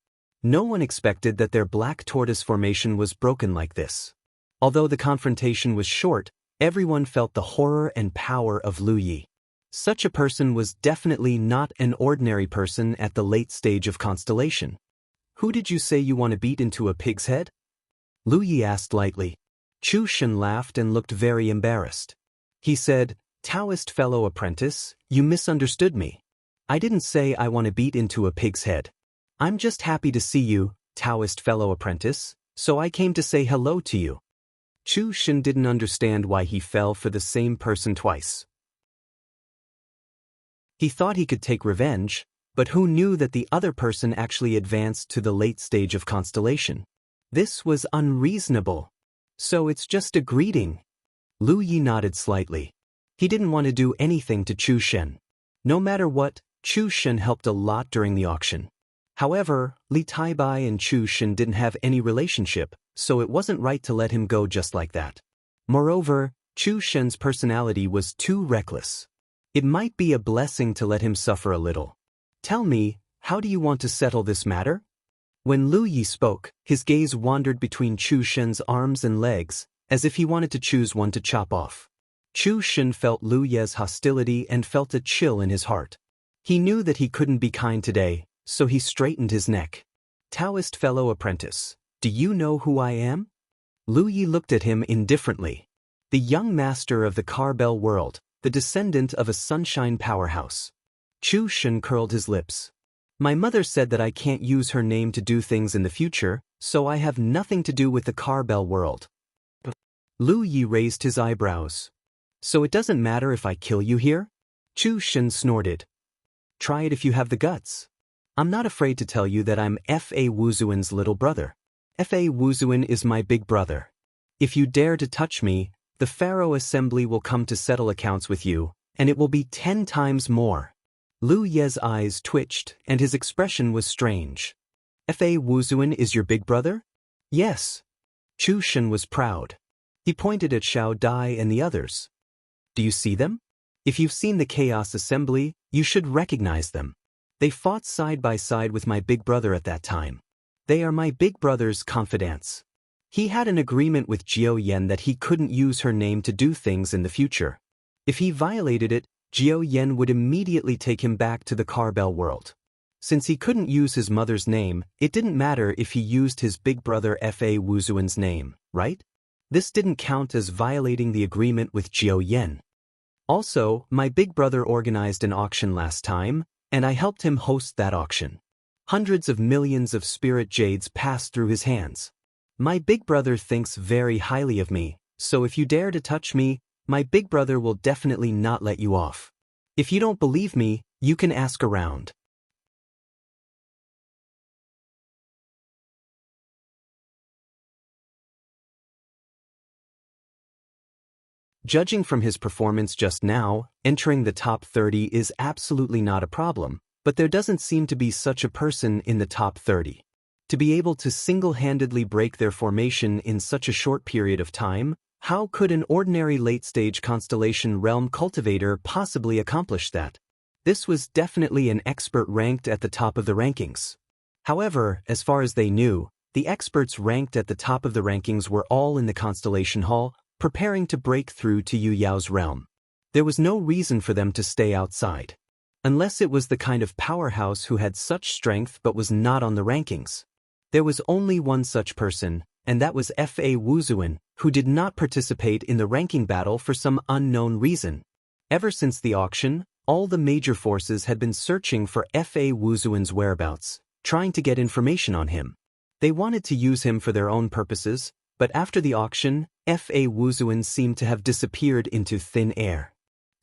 No one expected that their black tortoise formation was broken like this. Although the confrontation was short, everyone felt the horror and power of Lu Yi. Such a person was definitely not an ordinary person at the late stage of Constellation. Who did you say you want to beat into a pig's head? Lu Yi asked lightly. Chu Shen laughed and looked very embarrassed. He said, Taoist fellow apprentice, you misunderstood me. I didn't say I want to beat into a pig's head. I'm just happy to see you, Taoist fellow apprentice, so I came to say hello to you. Chu Shen didn't understand why he fell for the same person twice. He thought he could take revenge, but who knew that the other person actually advanced to the late stage of Constellation? This was unreasonable. So it's just a greeting. Lu Yi nodded slightly. He didn't want to do anything to Chu Shen. No matter what, Chu Shen helped a lot during the auction. However, Li Taibai and Chu Shen didn't have any relationship, so it wasn't right to let him go just like that. Moreover, Chu Shen's personality was too reckless. It might be a blessing to let him suffer a little. Tell me, how do you want to settle this matter? When Lu Yi spoke, his gaze wandered between Chu Shen's arms and legs, as if he wanted to choose one to chop off. Chu Shen felt Lu Ye's hostility and felt a chill in his heart. He knew that he couldn't be kind today, so he straightened his neck. Taoist fellow apprentice, do you know who I am? Lu Yi looked at him indifferently. The young master of the Carbell world, the descendant of a sunshine powerhouse. Chu Shen curled his lips. My mother said that I can't use her name to do things in the future, so I have nothing to do with the Carbell world. Lu Yi raised his eyebrows. So it doesn't matter if I kill you here? Chu Shen snorted. Try it if you have the guts. I'm not afraid to tell you that I'm F.A. Wuzuan's little brother. F.A. Wuzuan is my big brother. If you dare to touch me, the Pharaoh Assembly will come to settle accounts with you, and it will be 10 times more. Lu Ye's eyes twitched, and his expression was strange. F.A. Wuzuan is your big brother? Yes. Chu Shen was proud. He pointed at Xiao Dai and the others. Do you see them? If you've seen the Chaos Assembly, you should recognize them. They fought side by side with my big brother at that time. They are my big brother's confidants. He had an agreement with Jiao Yan that he couldn't use her name to do things in the future. If he violated it, Jiao Yan would immediately take him back to the Carbell world. Since he couldn't use his mother's name, it didn't matter if he used his big brother F.A. Wuzuan's name, right? This didn't count as violating the agreement with Jiao Yan. Also, my big brother organized an auction last time, and I helped him host that auction. Hundreds of millions of spirit jades passed through his hands. My big brother thinks very highly of me, so if you dare to touch me, my big brother will definitely not let you off. If you don't believe me, you can ask around. Judging from his performance just now, entering the top 30 is absolutely not a problem, but there doesn't seem to be such a person in the top 30. To be able to single-handedly break their formation in such a short period of time, how could an ordinary late-stage Constellation Realm cultivator possibly accomplish that? This was definitely an expert ranked at the top of the rankings. However, as far as they knew, the experts ranked at the top of the rankings were all in the Constellation Hall, preparing to break through to Yu Yao's realm. There was no reason for them to stay outside. Unless it was the kind of powerhouse who had such strength but was not on the rankings. There was only one such person, and that was Fa Wuzuan, who did not participate in the ranking battle for some unknown reason. Ever since the auction, all the major forces had been searching for Fa Wuzuan's whereabouts, trying to get information on him. They wanted to use him for their own purposes, but after the auction, Fa Wuzuan seemed to have disappeared into thin air.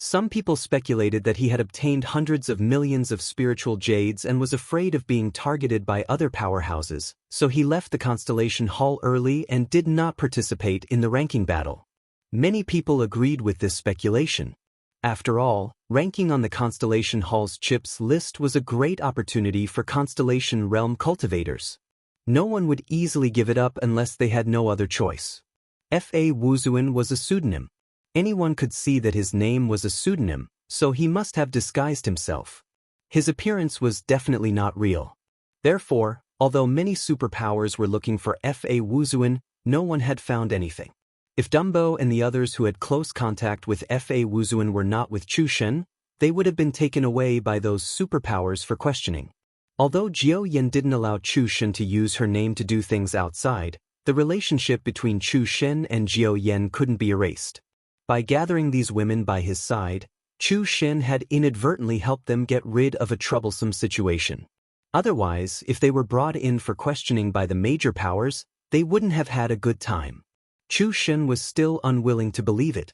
Some people speculated that he had obtained hundreds of millions of spiritual jades and was afraid of being targeted by other powerhouses, so he left the Constellation Hall early and did not participate in the ranking battle. Many people agreed with this speculation. After all, ranking on the Constellation Hall's chips list was a great opportunity for Constellation Realm cultivators. No one would easily give it up unless they had no other choice. Fa Wuzuan was a pseudonym. Anyone could see that his name was a pseudonym, so he must have disguised himself. His appearance was definitely not real. Therefore, although many superpowers were looking for Fa Wuzuan, no one had found anything. If Dumbo and the others who had close contact with Fa Wuzuan were not with Chu Shen, they would have been taken away by those superpowers for questioning. Although Jiao Yan didn't allow Chu Shen to use her name to do things outside, the relationship between Chu Shen and Jiao Yan couldn't be erased. By gathering these women by his side, Chu Shen had inadvertently helped them get rid of a troublesome situation. Otherwise, if they were brought in for questioning by the major powers, they wouldn't have had a good time. Chu Shen was still unwilling to believe it.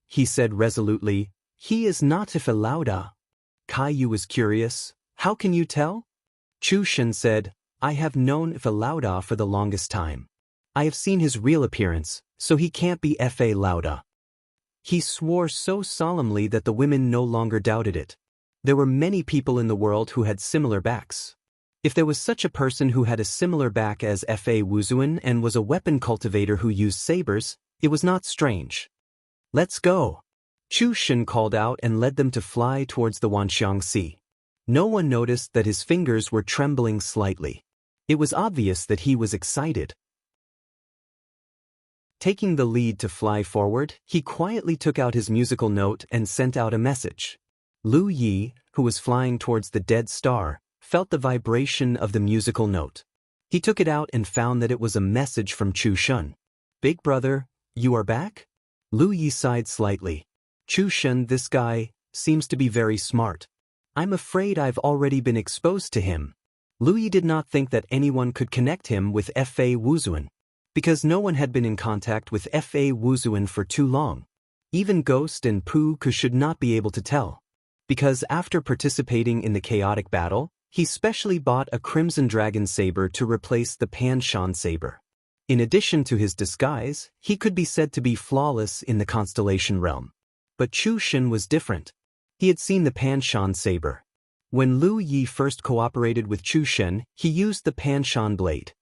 He said resolutely, "He is not Ifa Lauda." Caillou was curious, "How can you tell?" Chu Shen said, "I have known Ifa Lauda for the longest time. I have seen his real appearance, so he can't be Fa Lauda." He swore so solemnly that the women no longer doubted it. There were many people in the world who had similar backs. If there was such a person who had a similar back as Fa Wuzuan and was a weapon cultivator who used sabers, it was not strange. "Let's go!" Chu Shen called out and led them to fly towards the Wanxiang Sea. No one noticed that his fingers were trembling slightly. It was obvious that he was excited. Taking the lead to fly forward, he quietly took out his musical note and sent out a message. Lu Yi, who was flying towards the dead star, felt the vibration of the musical note. He took it out and found that it was a message from Chu Shen. "Big brother, you are back?" Lu Yi sighed slightly. "Chu Shen, this guy, seems to be very smart. I'm afraid I've already been exposed to him." Lu Yi did not think that anyone could connect him with Fa Wuzuan, because no one had been in contact with Fa Wuzuan for too long. Even Ghost and Pooh should not be able to tell. Because after participating in the chaotic battle, he specially bought a Crimson Dragon saber to replace the Pan-Shan saber. In addition to his disguise, he could be said to be flawless in the Constellation realm. But Chu Shen was different. He had seen the Pan-Shan saber. When Lu Yi first cooperated with Chu Shen, he used the Pan-Shan blade.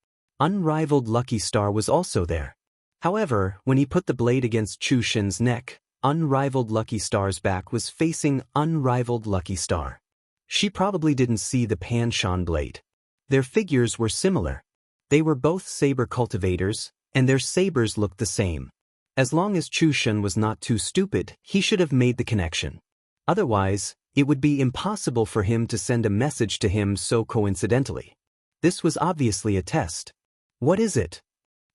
Unrivaled Lucky Star was also there. However, when he put the blade against Chu Shen's neck, Unrivaled Lucky Star's back was facing Unrivaled Lucky Star. She probably didn't see the Pan-Shan blade. Their figures were similar. They were both saber cultivators, and their sabers looked the same. As long as Chu Shen was not too stupid, he should have made the connection. Otherwise, it would be impossible for him to send a message to him so coincidentally. This was obviously a test. "What is it?"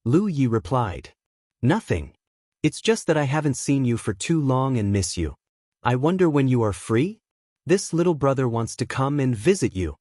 Lu Yi replied. "Nothing. It's just that I haven't seen you for too long and miss you. I wonder when you are free? This little brother wants to come and visit you.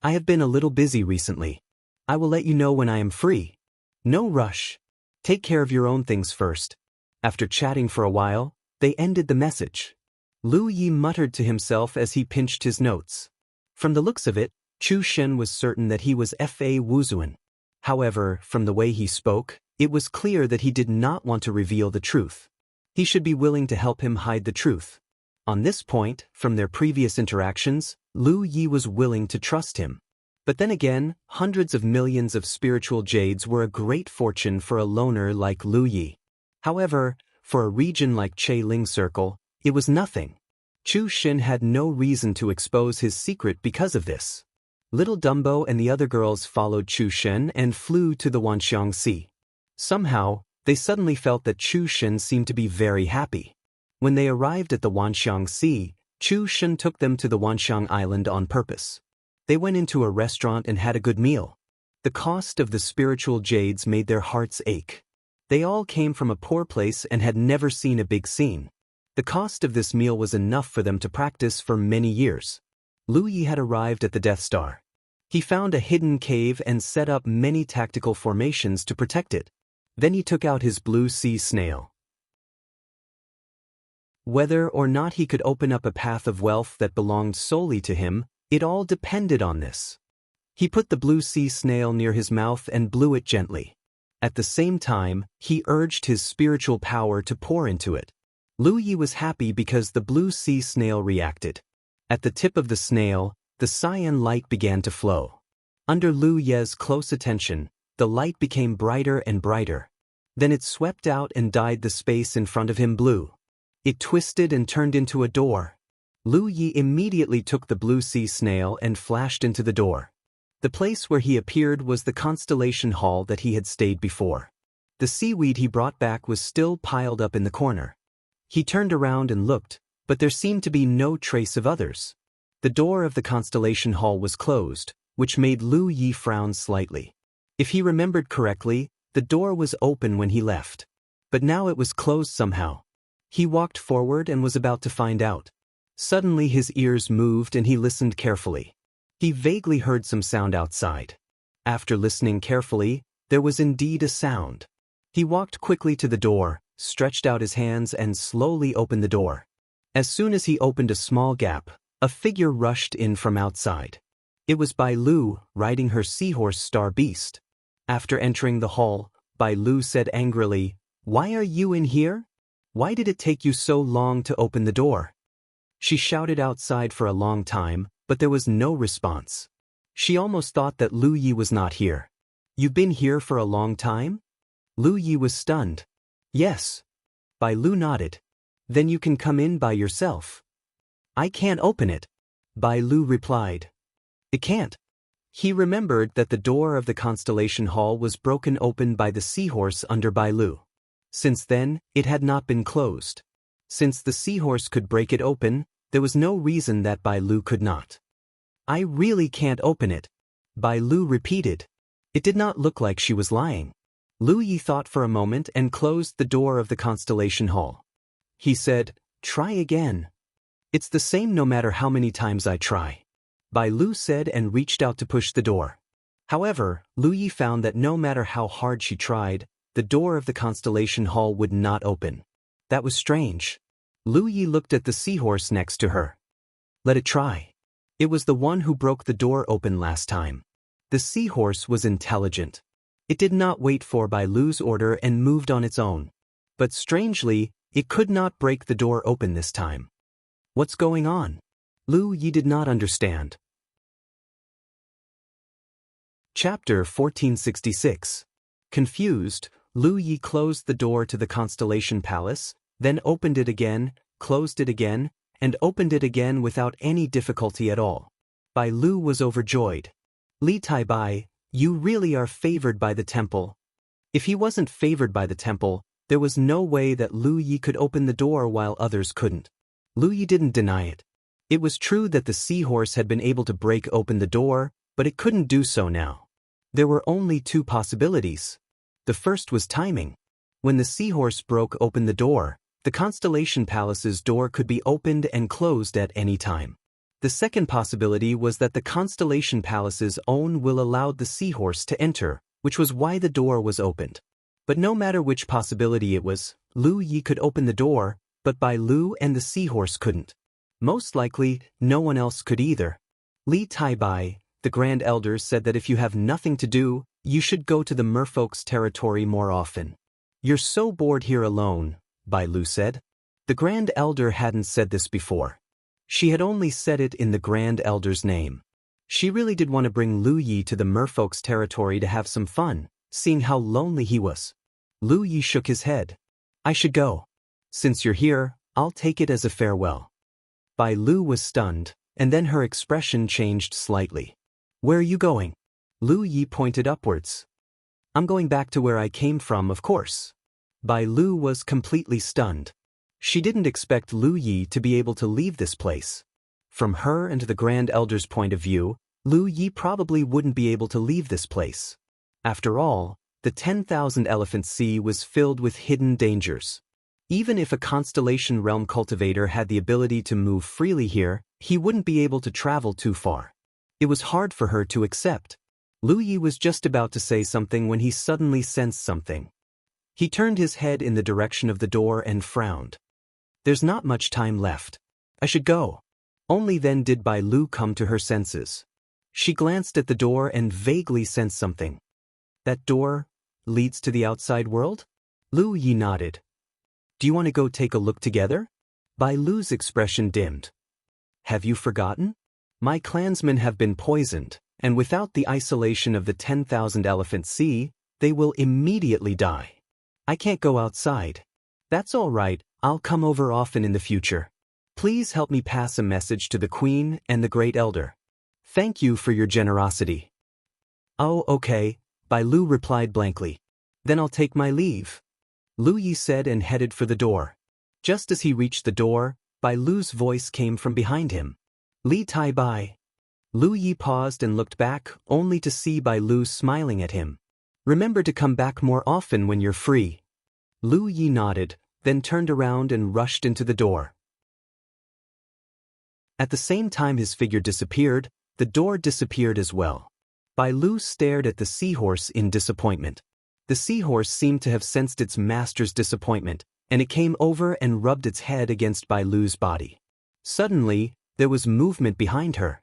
I have been a little busy recently. I will let you know when I am free. No rush. Take care of your own things first." After chatting for a while, they ended the message. Lu Yi muttered to himself as he pinched his notes. From the looks of it, Chu Shen was certain that he was Fa Wuzuan. However, from the way he spoke, it was clear that he did not want to reveal the truth. He should be willing to help him hide the truth. On this point, from their previous interactions, Lu Yi was willing to trust him. But then again, hundreds of millions of spiritual jades were a great fortune for a loner like Lu Yi. However, for a region like Che Ling Circle, it was nothing. Chu Shen had no reason to expose his secret because of this. Little Dumbo and the other girls followed Chu Shen and flew to the Wanxiang Sea. Somehow, they suddenly felt that Chu Shen seemed to be very happy. When they arrived at the Wanxiang Sea, Chu Shen took them to the Wanxiang Island on purpose. They went into a restaurant and had a good meal. The cost of the spiritual jades made their hearts ache. They all came from a poor place and had never seen a big scene. The cost of this meal was enough for them to practice for many years. Lu Yi had arrived at the Death Star. He found a hidden cave and set up many tactical formations to protect it. Then he took out his blue sea snail. Whether or not he could open up a path of wealth that belonged solely to him, it all depended on this. He put the blue sea snail near his mouth and blew it gently. At the same time, he urged his spiritual power to pour into it. Lu Yi was happy because the blue sea snail reacted. At the tip of the snail, the cyan light began to flow. Under Lu Ye's close attention, the light became brighter and brighter. Then it swept out and dyed the space in front of him blue. It twisted and turned into a door. Lu Yi immediately took the blue sea snail and flashed into the door. The place where he appeared was the constellation hall that he had stayed before. The seaweed he brought back was still piled up in the corner. He turned around and looked, but there seemed to be no trace of others. The door of the constellation hall was closed, which made Lu Yi frown slightly. If he remembered correctly, the door was open when he left. But now it was closed somehow. He walked forward and was about to find out. Suddenly his ears moved and he listened carefully. He vaguely heard some sound outside. After listening carefully, there was indeed a sound. He walked quickly to the door, stretched out his hands and slowly opened the door. As soon as he opened a small gap, a figure rushed in from outside. It was Bai Lu, riding her seahorse Star Beast. After entering the hall, Bai Lu said angrily, "Why are you in here? Why did it take you so long to open the door?" She shouted outside for a long time, but there was no response. She almost thought that Lu Yi was not here. "You've been here for a long time?" Lu Yi was stunned. "Yes." Bai Lu nodded. "Then you can come in by yourself." "I can't open it," Bai Lu replied. "It can't." He remembered that the door of the constellation hall was broken open by the seahorse under Bai Lu. Since then, it had not been closed. Since the seahorse could break it open, there was no reason that Bai Lu could not. "I really can't open it," Bai Lu repeated. It did not look like she was lying. Lu Yi thought for a moment and closed the door of the constellation hall. He said, "Try again." "It's the same no matter how many times I try," Bai Lu said and reached out to push the door. However, Lu Yi found that no matter how hard she tried, the door of the constellation hall would not open. That was strange. Lu Yi looked at the seahorse next to her. "Let it try." It was the one who broke the door open last time. The seahorse was intelligent. It did not wait for Bai Lu's order and moved on its own. But strangely, it could not break the door open this time. What's going on? Lu Yi did not understand. Chapter 1466. Confused, Lu Yi closed the door to the Constellation Palace, then opened it again, closed it again, and opened it again without any difficulty at all. Bai Lu was overjoyed. "Li Tai Bai, you really are favored by the temple." If he wasn't favored by the temple, there was no way that Lu Yi could open the door while others couldn't. Lu Yi didn't deny it. It was true that the seahorse had been able to break open the door, but it couldn't do so now. There were only two possibilities. The first was timing. When the seahorse broke open the door, the Constellation Palace's door could be opened and closed at any time. The second possibility was that the Constellation Palace's own will allowed the seahorse to enter, which was why the door was opened. But no matter which possibility it was, Lu Yi could open the door, but Bai Lu and the seahorse couldn't. Most likely, no one else could either. Li Tai Bai, the Grand Elder, said that if you have nothing to do, you should go to the merfolk's territory more often. "You're so bored here alone," Bai Lu said. The Grand Elder hadn't said this before. She had only said it in the Grand Elder's name. She really did want to bring Lu Yi to the merfolk's territory to have some fun, seeing how lonely he was. Lu Yi shook his head. "I should go. Since you're here, I'll take it as a farewell." Bai Lu was stunned, and then her expression changed slightly. "Where are you going?" Lu Yi pointed upwards. "I'm going back to where I came from, of course." Bai Lu was completely stunned. She didn't expect Lu Yi to be able to leave this place. From her and the Grand Elder's point of view, Lu Yi probably wouldn't be able to leave this place. After all, the 10,000 Elephant Sea was filled with hidden dangers. Even if a Constellation Realm cultivator had the ability to move freely here, he wouldn't be able to travel too far. It was hard for her to accept. Lu Yi was just about to say something when he suddenly sensed something. He turned his head in the direction of the door and frowned. There's not much time left. I should go. Only then did Bai Lu come to her senses. She glanced at the door and vaguely sensed something. That door leads to the outside world? Lu Yi nodded. Do you want to go take a look together? Bai Lu's expression dimmed. Have you forgotten? My clansmen have been poisoned, and without the isolation of the 10,000 Elephant Sea, they will immediately die. I can't go outside. That's all right, I'll come over often in the future. Please help me pass a message to the Queen and the Great Elder. Thank you for your generosity. Oh, okay, Bai Lu replied blankly. Then I'll take my leave. Lu Yi said and headed for the door. Just as he reached the door, Bai Lu's voice came from behind him. Li Tai Bai. Lu Yi paused and looked back, only to see Bai Lu smiling at him. Remember to come back more often when you're free. Lu Yi nodded, then turned around and rushed into the door. At the same time his figure disappeared, the door disappeared as well. Bai Lu stared at the seahorse in disappointment. The seahorse seemed to have sensed its master's disappointment, and it came over and rubbed its head against Bai Lu's body. Suddenly, there was movement behind her.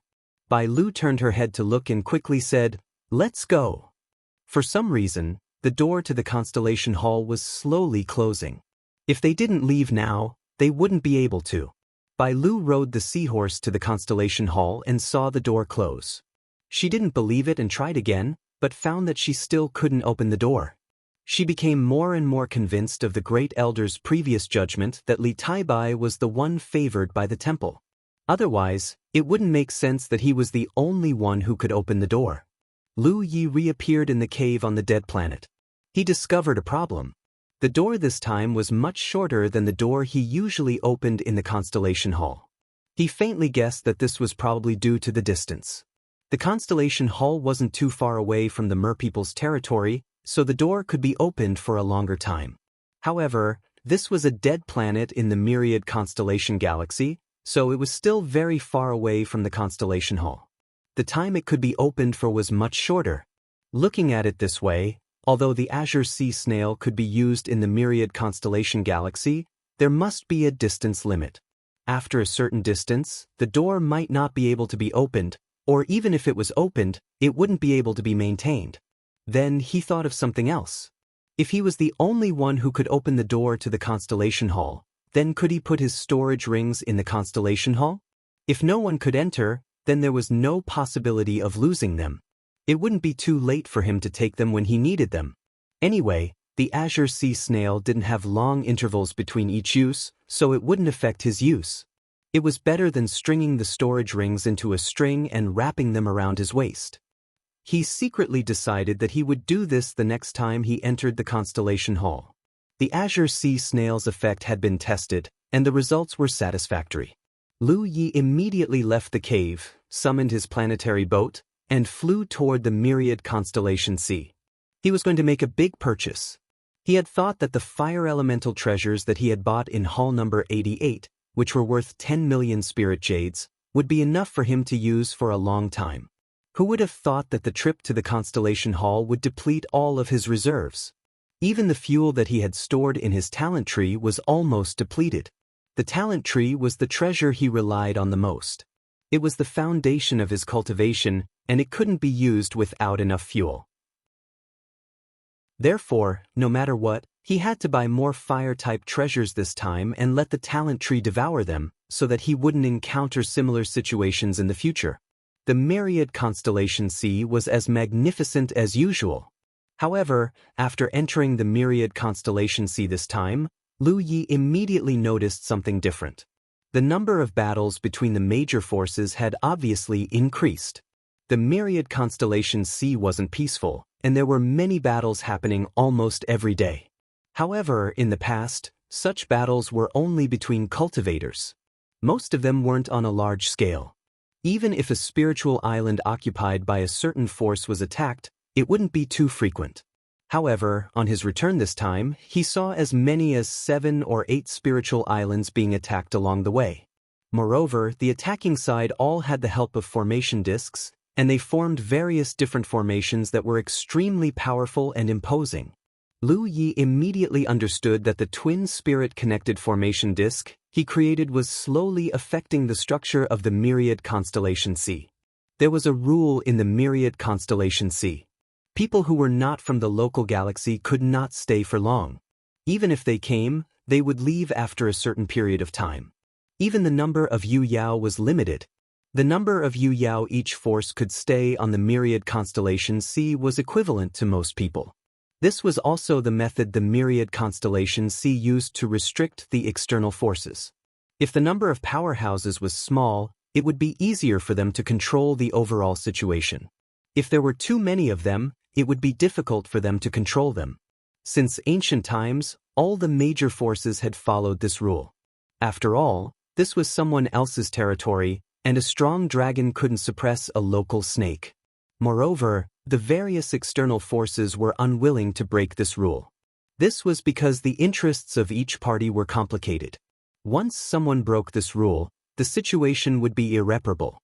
Bai Lu turned her head to look and quickly said, "Let's go." For some reason, the door to the Constellation Hall was slowly closing. If they didn't leave now, they wouldn't be able to. Bai Lu rode the seahorse to the Constellation Hall and saw the door close. She didn't believe it and tried again, but found that she still couldn't open the door. She became more and more convinced of the Great Elder's previous judgment that Li Tai Bai was the one favored by the temple. Otherwise, it wouldn't make sense that he was the only one who could open the door. Lu Yi reappeared in the cave on the dead planet. He discovered a problem. The door this time was much shorter than the door he usually opened in the Constellation Hall. He faintly guessed that this was probably due to the distance. The Constellation Hall wasn't too far away from the Merpeople's territory, so the door could be opened for a longer time. However, this was a dead planet in the Myriad Constellation Galaxy, so it was still very far away from the Constellation Hall. The time it could be opened for was much shorter. Looking at it this way, although the Azure Sea Snail could be used in the Myriad Constellation Galaxy, there must be a distance limit. After a certain distance, the door might not be able to be opened, or even if it was opened, it wouldn't be able to be maintained. Then he thought of something else. If he was the only one who could open the door to the Constellation Hall, then could he put his storage rings in the Constellation Hall? If no one could enter, then there was no possibility of losing them. It wouldn't be too late for him to take them when he needed them. Anyway, the Azure Sea Snail didn't have long intervals between each use, so it wouldn't affect his use. It was better than stringing the storage rings into a string and wrapping them around his waist. He secretly decided that he would do this the next time he entered the Constellation Hall. The Azure Sea Snail's effect had been tested, and the results were satisfactory. Lu Yi immediately left the cave, summoned his planetary boat, and flew toward the Myriad Constellation Sea. He was going to make a big purchase. He had thought that the fire elemental treasures that he had bought in Hall number 88, which were worth 10 million spirit jades, would be enough for him to use for a long time. Who would have thought that the trip to the Constellation Hall would deplete all of his reserves? Even the fuel that he had stored in his talent tree was almost depleted. The talent tree was the treasure he relied on the most. It was the foundation of his cultivation, and it couldn't be used without enough fuel. Therefore, no matter what, he had to buy more fire-type treasures this time and let the talent tree devour them, so that he wouldn't encounter similar situations in the future. The Myriad Constellation Sea was as magnificent as usual. However, after entering the Myriad Constellation Sea this time, Lu Yi immediately noticed something different. The number of battles between the major forces had obviously increased. The Myriad Constellation Sea wasn't peaceful, and there were many battles happening almost every day. However, in the past, Such battles were only between cultivators. Most of them weren't on a large scale. Even if a spiritual island occupied by a certain force was attacked, it wouldn't be too frequent. However, on his return this time, he saw as many as 7 or 8 spiritual islands being attacked along the way. Moreover, the attacking side all had the help of formation discs, and they formed various different formations that were extremely powerful and imposing. Lu Yi immediately understood that the twin spirit-connected formation disc he created was slowly affecting the structure of the myriad constellation sea. There was a rule in the myriad constellation sea. People who were not from the local galaxy could not stay for long. Even if they came, they would leave after a certain period of time. Even the number of Yu Yao was limited. The number of Yu Yao each force could stay on the myriad constellation sea was equivalent to most people. This was also the method the myriad constellation sea used to restrict the external forces. If the number of powerhouses was small, it would be easier for them to control the overall situation. If there were too many of them, it would be difficult for them to control them. Since ancient times, all the major forces had followed this rule. After all, this was someone else's territory, and a strong dragon couldn't suppress a local snake. Moreover, the various external forces were unwilling to break this rule. This was because the interests of each party were complicated. Once someone broke this rule, the situation would be irreparable.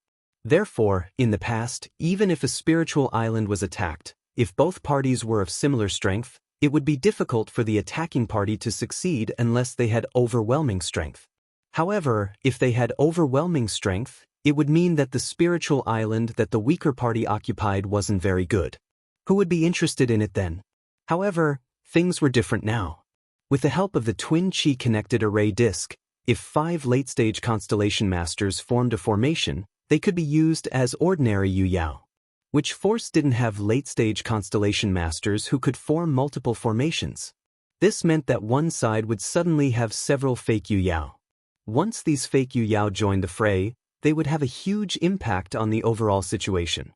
Therefore, in the past, even if a spiritual island was attacked, if both parties were of similar strength, it would be difficult for the attacking party to succeed unless they had overwhelming strength. However, if they had overwhelming strength, it would mean that the spiritual island that the weaker party occupied wasn't very good. Who would be interested in it then? However, things were different now. With the help of the twin chi-connected array disk, if 5 late-stage constellation masters formed a formation, they could be used as ordinary Yu Yao. Which force didn't have late-stage constellation masters who could form multiple formations? This meant that one side would suddenly have several fake Yu Yao. Once these fake Yu Yao joined the fray, they would have a huge impact on the overall situation.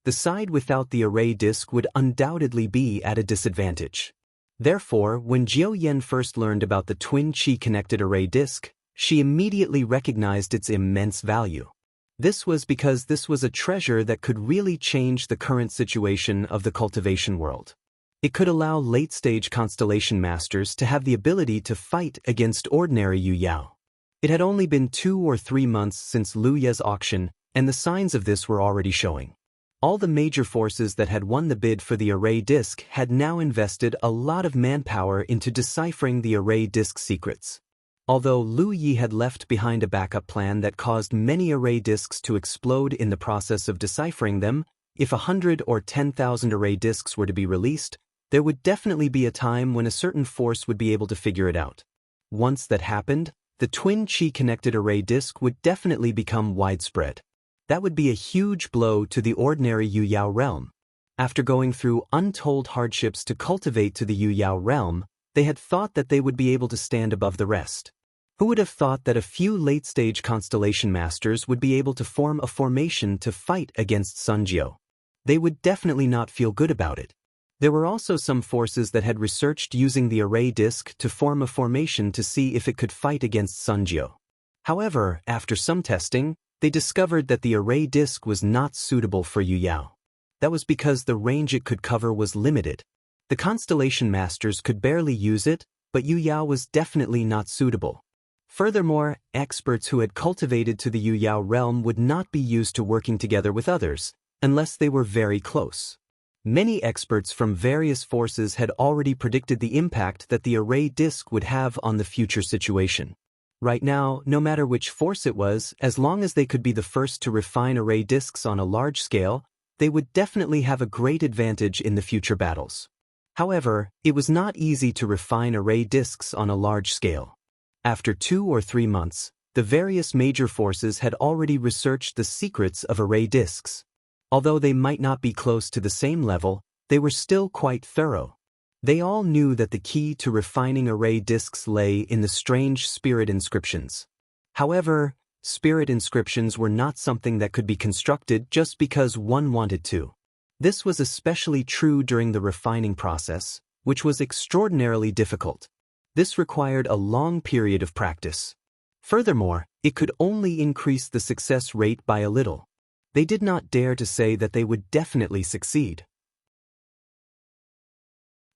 The side without the array disk would undoubtedly be at a disadvantage. Therefore, when Jiao Yan first learned about the twin chi-connected array disk, she immediately recognized its immense value. This was because this was a treasure that could really change the current situation of the cultivation world. It could allow late-stage constellation masters to have the ability to fight against ordinary Yu Yao. It had only been 2 or 3 months since Lu Ye's auction, and the signs of this were already showing. All the major forces that had won the bid for the array disk had now invested a lot of manpower into deciphering the array disk secrets. Although Lu Yi had left behind a backup plan that caused many array disks to explode in the process of deciphering them, if 100 or 10,000 array disks were to be released, there would definitely be a time when a certain force would be able to figure it out. Once that happened, the twin chi-connected array disk would definitely become widespread. That would be a huge blow to the ordinary Yu Yao realm. After going through untold hardships to cultivate to the Yu Yao realm, they had thought that they would be able to stand above the rest. Who would have thought that a few late-stage constellation masters would be able to form a formation to fight against Sun Jiao? They would definitely not feel good about it. There were also some forces that had researched using the array disk to form a formation to see if it could fight against Sun Jiao. However, after some testing, they discovered that the array disk was not suitable for Yu Yao. That was because the range it could cover was limited. The constellation masters could barely use it, but Yu Yao was definitely not suitable. Furthermore, experts who had cultivated to the Yu Yao realm would not be used to working together with others, unless they were very close. Many experts from various forces had already predicted the impact that the array disk would have on the future situation. Right now, no matter which force it was, as long as they could be the first to refine array disks on a large scale, they would definitely have a great advantage in the future battles. However, it was not easy to refine array disks on a large scale. After 2 or 3 months, the various major forces had already researched the secrets of array disks. Although they might not be close to the same level, they were still quite thorough. They all knew that the key to refining array disks lay in the strange spirit inscriptions. However, spirit inscriptions were not something that could be constructed just because one wanted to. This was especially true during the refining process, which was extraordinarily difficult. This required a long period of practice. Furthermore, it could only increase the success rate by a little. They did not dare to say that they would definitely succeed.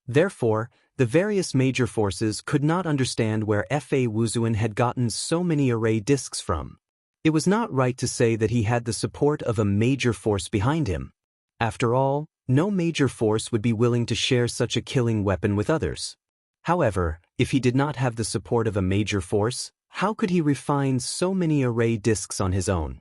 Therefore, the various major forces could not understand where Fa Wuzuan had gotten so many array discs from. It was not right to say that he had the support of a major force behind him. After all, no major force would be willing to share such a killing weapon with others. However, if he did not have the support of a major force, how could he refine so many array discs on his own?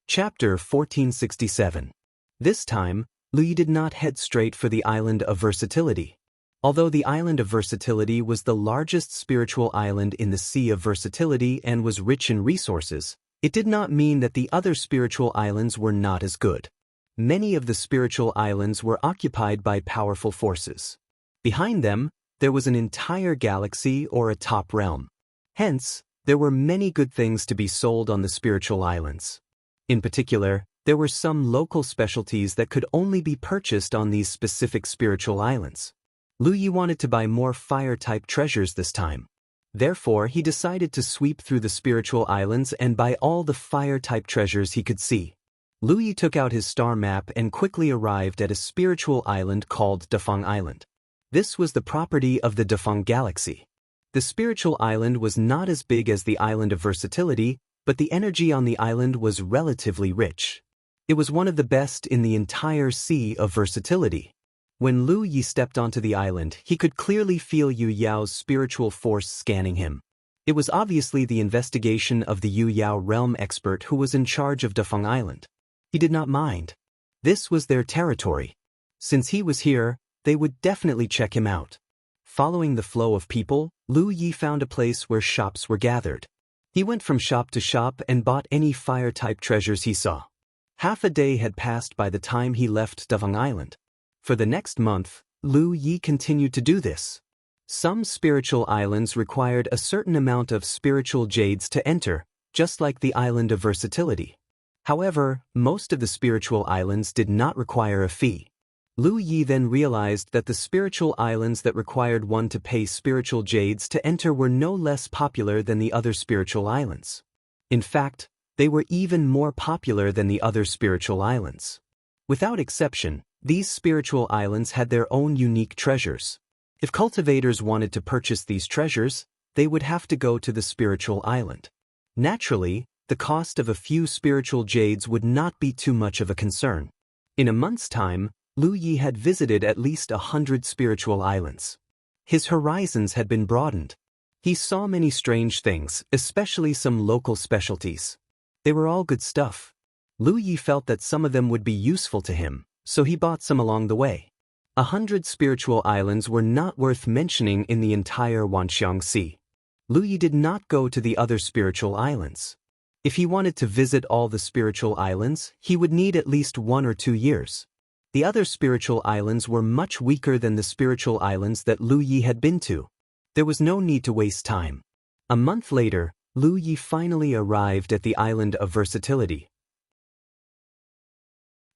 Chapter 1467. This time, Lu Yi did not head straight for the Island of Versatility. Although the Island of Versatility was the largest spiritual island in the Sea of Versatility and was rich in resources, it did not mean that the other spiritual islands were not as good. Many of the spiritual islands were occupied by powerful forces. Behind them, there was an entire galaxy or a top realm. Hence, there were many good things to be sold on the spiritual islands. In particular, there were some local specialties that could only be purchased on these specific spiritual islands. Lu Yi wanted to buy more fire-type treasures this time. Therefore, he decided to sweep through the spiritual islands and buy all the fire-type treasures he could see. Lu Yi took out his star map and quickly arrived at a spiritual island called Dafeng Island. This was the property of the Dafeng Galaxy. The spiritual island was not as big as the Island of Versatility, but the energy on the island was relatively rich. It was one of the best in the entire Sea of Versatility. When Lu Yi stepped onto the island, he could clearly feel Yu Yao's spiritual force scanning him. It was obviously the investigation of the Yu Yao realm expert who was in charge of Dafeng Island. He did not mind. This was their territory. Since he was here, they would definitely check him out. Following the flow of people, Lu Yi found a place where shops were gathered. He went from shop to shop and bought any fire-type treasures he saw. Half a day had passed by the time he left Dafeng Island. For the next month, Lu Yi continued to do this. Some spiritual islands required a certain amount of spiritual jades to enter, just like the Island of Versatility. However, most of the spiritual islands did not require a fee. Lu Yi then realized that the spiritual islands that required one to pay spiritual jades to enter were no less popular than the other spiritual islands. In fact, they were even more popular than the other spiritual islands. Without exception, these spiritual islands had their own unique treasures. If cultivators wanted to purchase these treasures, they would have to go to the spiritual island. Naturally, the cost of a few spiritual jades would not be too much of a concern. In a month's time, Lu Yi had visited at least 100 spiritual islands. His horizons had been broadened. He saw many strange things, especially some local specialties. They were all good stuff. Lu Yi felt that some of them would be useful to him, so he bought some along the way. 100 spiritual islands were not worth mentioning in the entire Wanxiang Sea. Lu Yi did not go to the other spiritual islands. If he wanted to visit all the spiritual islands, he would need at least 1 or 2 years. The other spiritual islands were much weaker than the spiritual islands that Lu Yi had been to. There was no need to waste time. A month later, Lu Yi finally arrived at the Island of Versatility.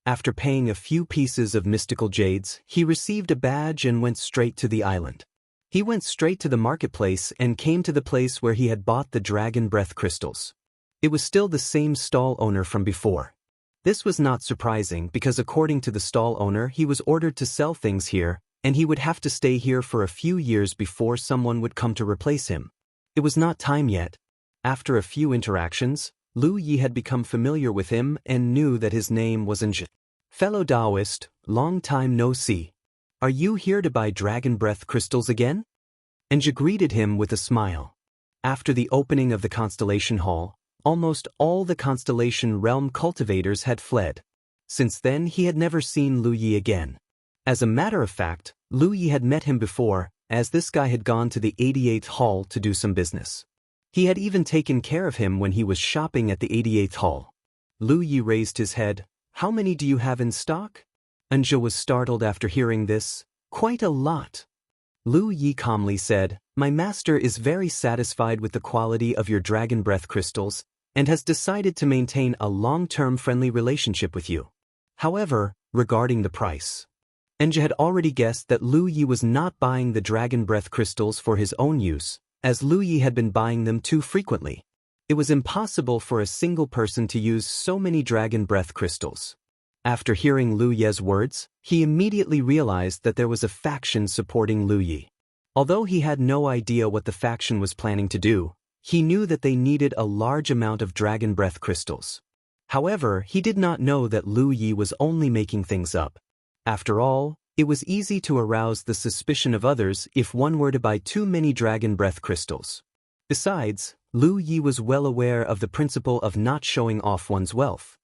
After paying a few pieces of mystical jades, he received a badge and went straight to the island. He went straight to the marketplace and came to the place where he had bought the dragon breath crystals. It was still the same stall owner from before. This was not surprising because according to the stall owner, he was ordered to sell things here, and he would have to stay here for a few years before someone would come to replace him. It was not time yet. After a few interactions, Lu Yi had become familiar with him and knew that his name was Nj. Fellow Taoist, long time no see. Are you here to buy dragon breath crystals again? Nj greeted him with a smile. After the opening of the Constellation Hall, almost all the Constellation Realm cultivators had fled. Since then he had never seen Lu Yi again. As a matter of fact, Lu Yi had met him before, as this guy had gone to the 88th Hall to do some business. He had even taken care of him when he was shopping at the 88th Hall. Lu Yi raised his head. How many do you have in stock? Nj was startled after hearing this. Quite a lot. Lu Yi calmly said, My master is very satisfied with the quality of your dragon breath crystals and has decided to maintain a long-term friendly relationship with you. However, regarding the price. Enja had already guessed that Lu Yi was not buying the dragon breath crystals for his own use, as Lu Yi had been buying them too frequently. It was impossible for a single person to use so many dragon breath crystals. After hearing Lu Ye's words, he immediately realized that there was a faction supporting Lu Yi. Although he had no idea what the faction was planning to do, he knew that they needed a large amount of dragon breath crystals. However, he did not know that Lu Yi was only making things up. After all, it was easy to arouse the suspicion of others if one were to buy too many dragon breath crystals. Besides, Lu Yi was well aware of the principle of not showing off one's wealth.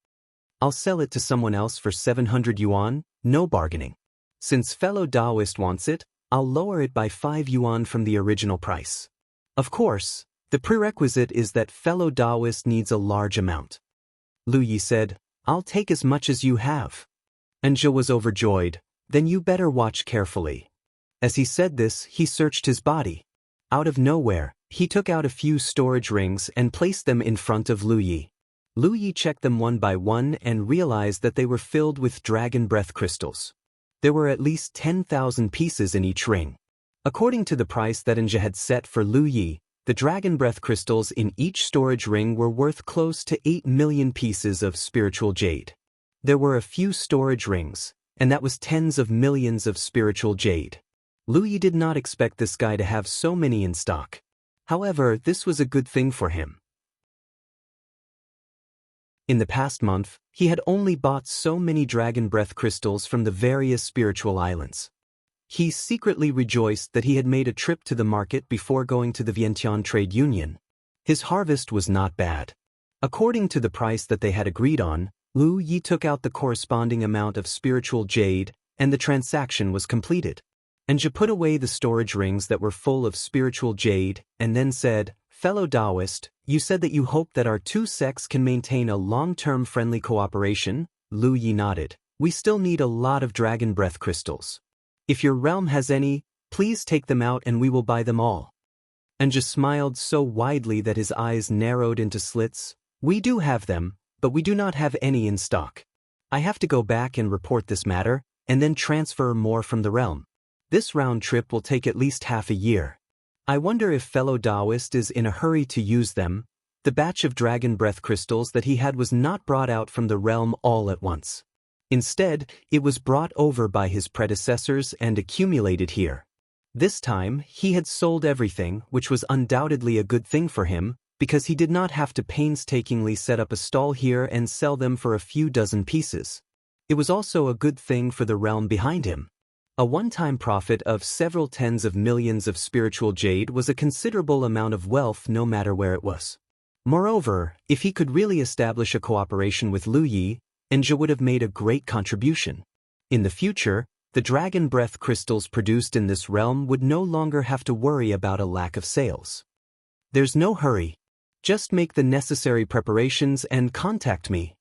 I'll sell it to someone else for 700 yuan, no bargaining. Since fellow Taoist wants it, I'll lower it by 5 yuan from the original price. Of course, the prerequisite is that fellow Taoist needs a large amount. Lu Yi said, I'll take as much as you have. Enja was overjoyed. Then you better watch carefully. As he said this, he searched his body. Out of nowhere, he took out a few storage rings and placed them in front of Lu Yi. Lu Yi checked them one by one and realized that they were filled with dragon breath crystals. There were at least 10,000 pieces in each ring. According to the price that Enja had set for Lu Yi, the dragon breath crystals in each storage ring were worth close to 8 million pieces of spiritual jade. There were a few storage rings, and that was tens of millions of spiritual jade. Lu Yi did not expect this guy to have so many in stock. However, this was a good thing for him. In the past month, he had only bought so many dragon breath crystals from the various spiritual islands. He secretly rejoiced that he had made a trip to the market before going to the Vientiane trade union. His harvest was not bad. According to the price that they had agreed on, Lu Yi took out the corresponding amount of spiritual jade, and the transaction was completed. Enja put away the storage rings that were full of spiritual jade, and then said, Fellow Taoist, you said that you hope that our two sects can maintain a long-term friendly cooperation. Lu Yi nodded. We still need a lot of dragon breath crystals. If your realm has any, please take them out and we will buy them all. Enja smiled so widely that his eyes narrowed into slits. We do have them, but we do not have any in stock. I have to go back and report this matter, and then transfer more from the realm. This round trip will take at least half a year. I wonder if fellow Taoist is in a hurry to use them. The batch of dragon breath crystals that he had was not brought out from the realm all at once. Instead, it was brought over by his predecessors and accumulated here. This time, he had sold everything, which was undoubtedly a good thing for him, because he did not have to painstakingly set up a stall here and sell them for a few dozen pieces. It was also a good thing for the realm behind him. A one-time profit of several tens of millions of spiritual jade was a considerable amount of wealth no matter where it was. Moreover, if he could really establish a cooperation with Lu Yi, Enja would have made a great contribution. In the future, the dragon breath crystals produced in this realm would no longer have to worry about a lack of sales. There's no hurry. Just make the necessary preparations and contact me.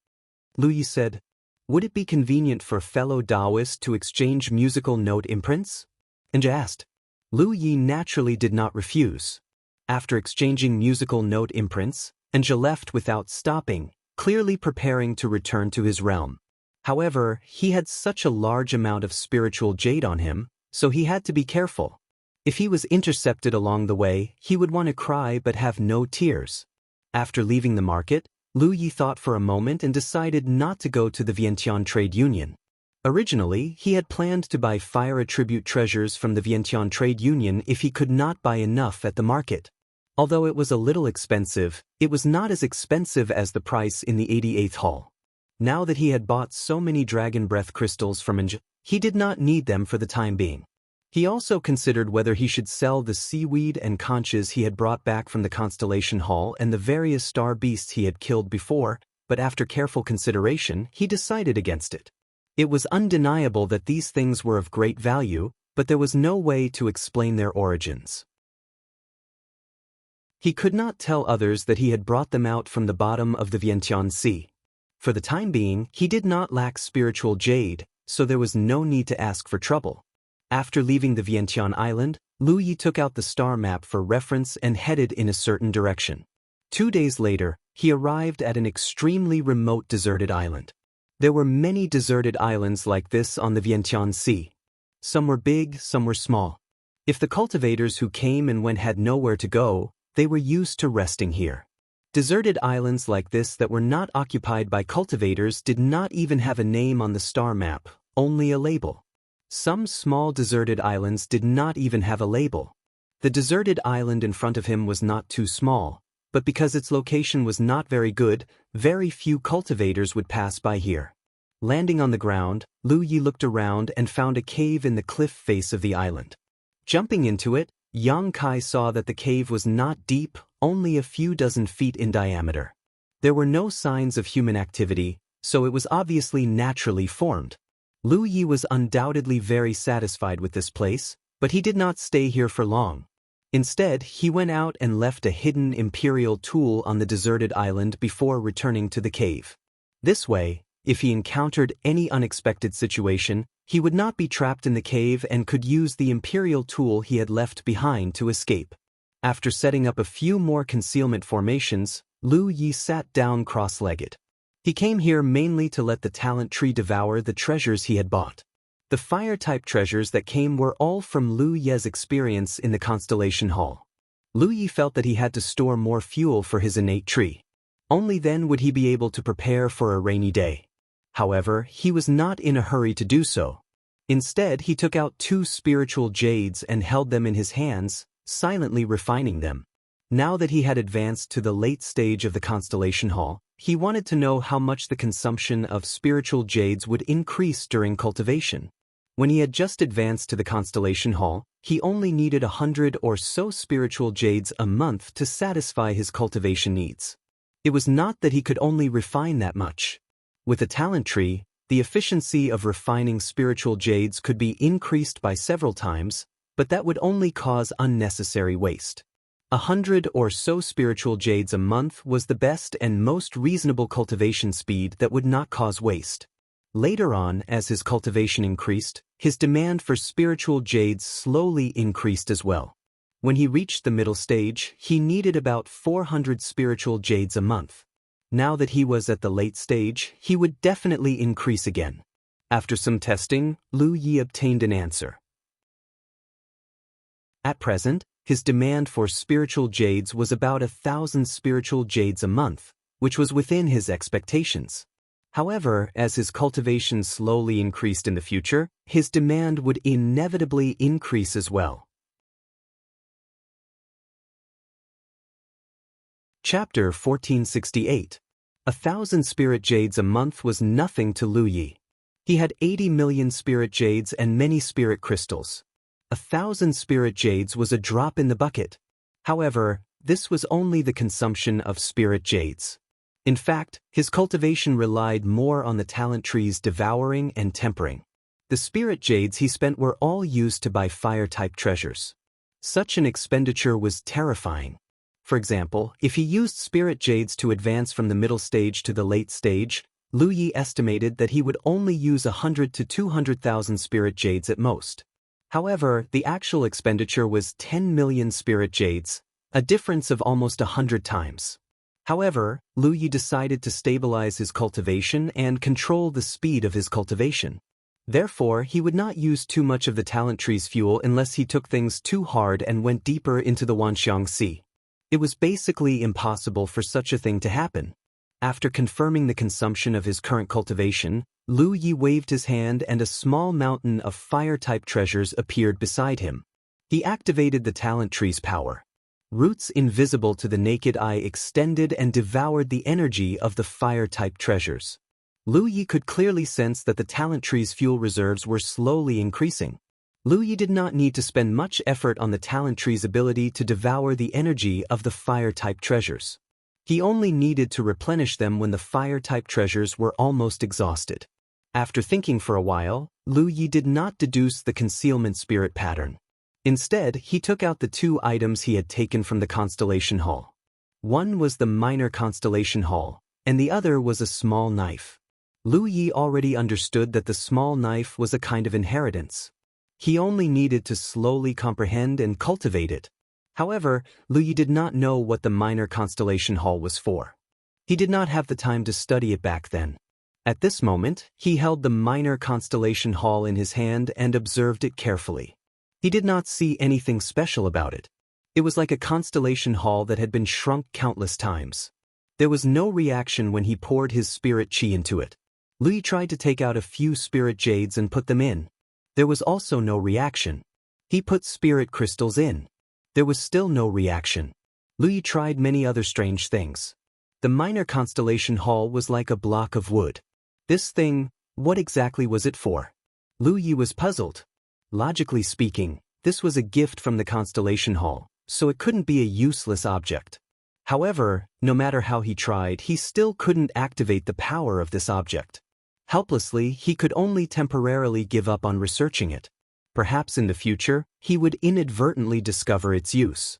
Lu Yi said. Would it be convenient for fellow Taoists to exchange musical note imprints? Enja asked. Lu Yi naturally did not refuse. After exchanging musical note imprints, Enja left without stopping, clearly preparing to return to his realm. However, he had such a large amount of spiritual jade on him, so he had to be careful. If he was intercepted along the way, he would want to cry but have no tears. After leaving the market, Lu Yi thought for a moment and decided not to go to the Vientiane trade union. Originally, he had planned to buy fire attribute treasures from the Vientiane trade union if he could not buy enough at the market. Although it was a little expensive, it was not as expensive as the price in the 88th hall. Now that he had bought so many dragon breath crystals from Enja, he did not need them for the time being. He also considered whether he should sell the seaweed and conches he had brought back from the Constellation Hall and the various star beasts he had killed before, but after careful consideration, he decided against it. It was undeniable that these things were of great value, but there was no way to explain their origins. He could not tell others that he had brought them out from the bottom of the Vientiane Sea. For the time being, he did not lack spiritual jade, so there was no need to ask for trouble. After leaving the Vientiane Island, Lu Yi took out the star map for reference and headed in a certain direction. 2 days later, he arrived at an extremely remote deserted island. There were many deserted islands like this on the Vientiane Sea. Some were big, some were small. If the cultivators who came and went had nowhere to go, they were used to resting here. Deserted islands like this that were not occupied by cultivators did not even have a name on the star map, only a label. Some small deserted islands did not even have a label. The deserted island in front of him was not too small, but because its location was not very good, very few cultivators would pass by here. Landing on the ground, Lu Yi looked around and found a cave in the cliff face of the island. Jumping into it, Yang Kai saw that the cave was not deep, only a few dozen feet in diameter. There were no signs of human activity, so it was obviously naturally formed. Lu Yi was undoubtedly very satisfied with this place, but he did not stay here for long. Instead, he went out and left a hidden imperial tool on the deserted island before returning to the cave. This way, if he encountered any unexpected situation, he would not be trapped in the cave and could use the imperial tool he had left behind to escape. After setting up a few more concealment formations, Lu Yi sat down cross-legged. He came here mainly to let the talent tree devour the treasures he had bought. The fire-type treasures that came were all from Lu Ye's experience in the Constellation Hall. Lu Yi felt that he had to store more fuel for his innate tree. Only then would he be able to prepare for a rainy day. However, he was not in a hurry to do so. Instead, he took out 2 spiritual jades and held them in his hands, silently refining them. Now that he had advanced to the late stage of the Constellation Hall, he wanted to know how much the consumption of spiritual jades would increase during cultivation. When he had just advanced to the Constellation Hall, he only needed 100 or so spiritual jades a month to satisfy his cultivation needs. It was not that he could only refine that much. With a talent tree, the efficiency of refining spiritual jades could be increased by several times, but that would only cause unnecessary waste. 100 or so spiritual jades a month was the best and most reasonable cultivation speed that would not cause waste. Later on, as his cultivation increased, his demand for spiritual jades slowly increased as well. When he reached the middle stage, he needed about 400 spiritual jades a month. Now that he was at the late stage, he would definitely increase again. After some testing, Lu Yi obtained an answer. At present, his demand for spiritual jades was about 1,000 spiritual jades a month, which was within his expectations. However, as his cultivation slowly increased in the future, his demand would inevitably increase as well. Chapter 1468. 1,000 spirit jades a month was nothing to Lu Yi. He had 80 million spirit jades and many spirit crystals. 1,000 spirit jades was a drop in the bucket. However, this was only the consumption of spirit jades. In fact, his cultivation relied more on the talent tree's devouring and tempering. The spirit jades he spent were all used to buy fire-type treasures. Such an expenditure was terrifying. For example, if he used spirit jades to advance from the middle stage to the late stage, Lu Yi estimated that he would only use 100 to 200,000 spirit jades at most. However, the actual expenditure was 10 million spirit jades, a difference of almost 100 times. However, Lu Yi decided to stabilize his cultivation and control the speed of his cultivation. Therefore, he would not use too much of the talent tree's fuel unless he took things too hard and went deeper into the Wanxiang Sea. It was basically impossible for such a thing to happen. After confirming the consumption of his current cultivation, Lu Yi waved his hand and a small mountain of fire-type treasures appeared beside him. He activated the talent tree's power. Roots invisible to the naked eye extended and devoured the energy of the fire-type treasures. Lu Yi could clearly sense that the talent tree's fuel reserves were slowly increasing. Lu Yi did not need to spend much effort on the talent tree's ability to devour the energy of the fire-type treasures. He only needed to replenish them when the fire-type treasures were almost exhausted. After thinking for a while, Lu Yi did not deduce the concealment spirit pattern. Instead, he took out the 2 items he had taken from the Constellation Hall. One was the minor Constellation Hall, and the other was a small knife. Lu Yi already understood that the small knife was a kind of inheritance. He only needed to slowly comprehend and cultivate it. However, Lu Yi did not know what the minor Constellation Hall was for. He did not have the time to study it back then. At this moment, he held the minor constellation hall in his hand and observed it carefully. He did not see anything special about it. It was like a constellation hall that had been shrunk countless times. There was no reaction when he poured his spirit chi into it. Lu tried to take out a few spirit jades and put them in. There was also no reaction. He put spirit crystals in. There was still no reaction. Lu tried many other strange things. The minor constellation hall was like a block of wood. This thing, what exactly was it for? Lu was puzzled. Logically speaking, this was a gift from the constellation hall, so it couldn't be a useless object. However, no matter how he tried, he still couldn't activate the power of this object. Helplessly, he could only temporarily give up on researching it. Perhaps in the future, he would inadvertently discover its use.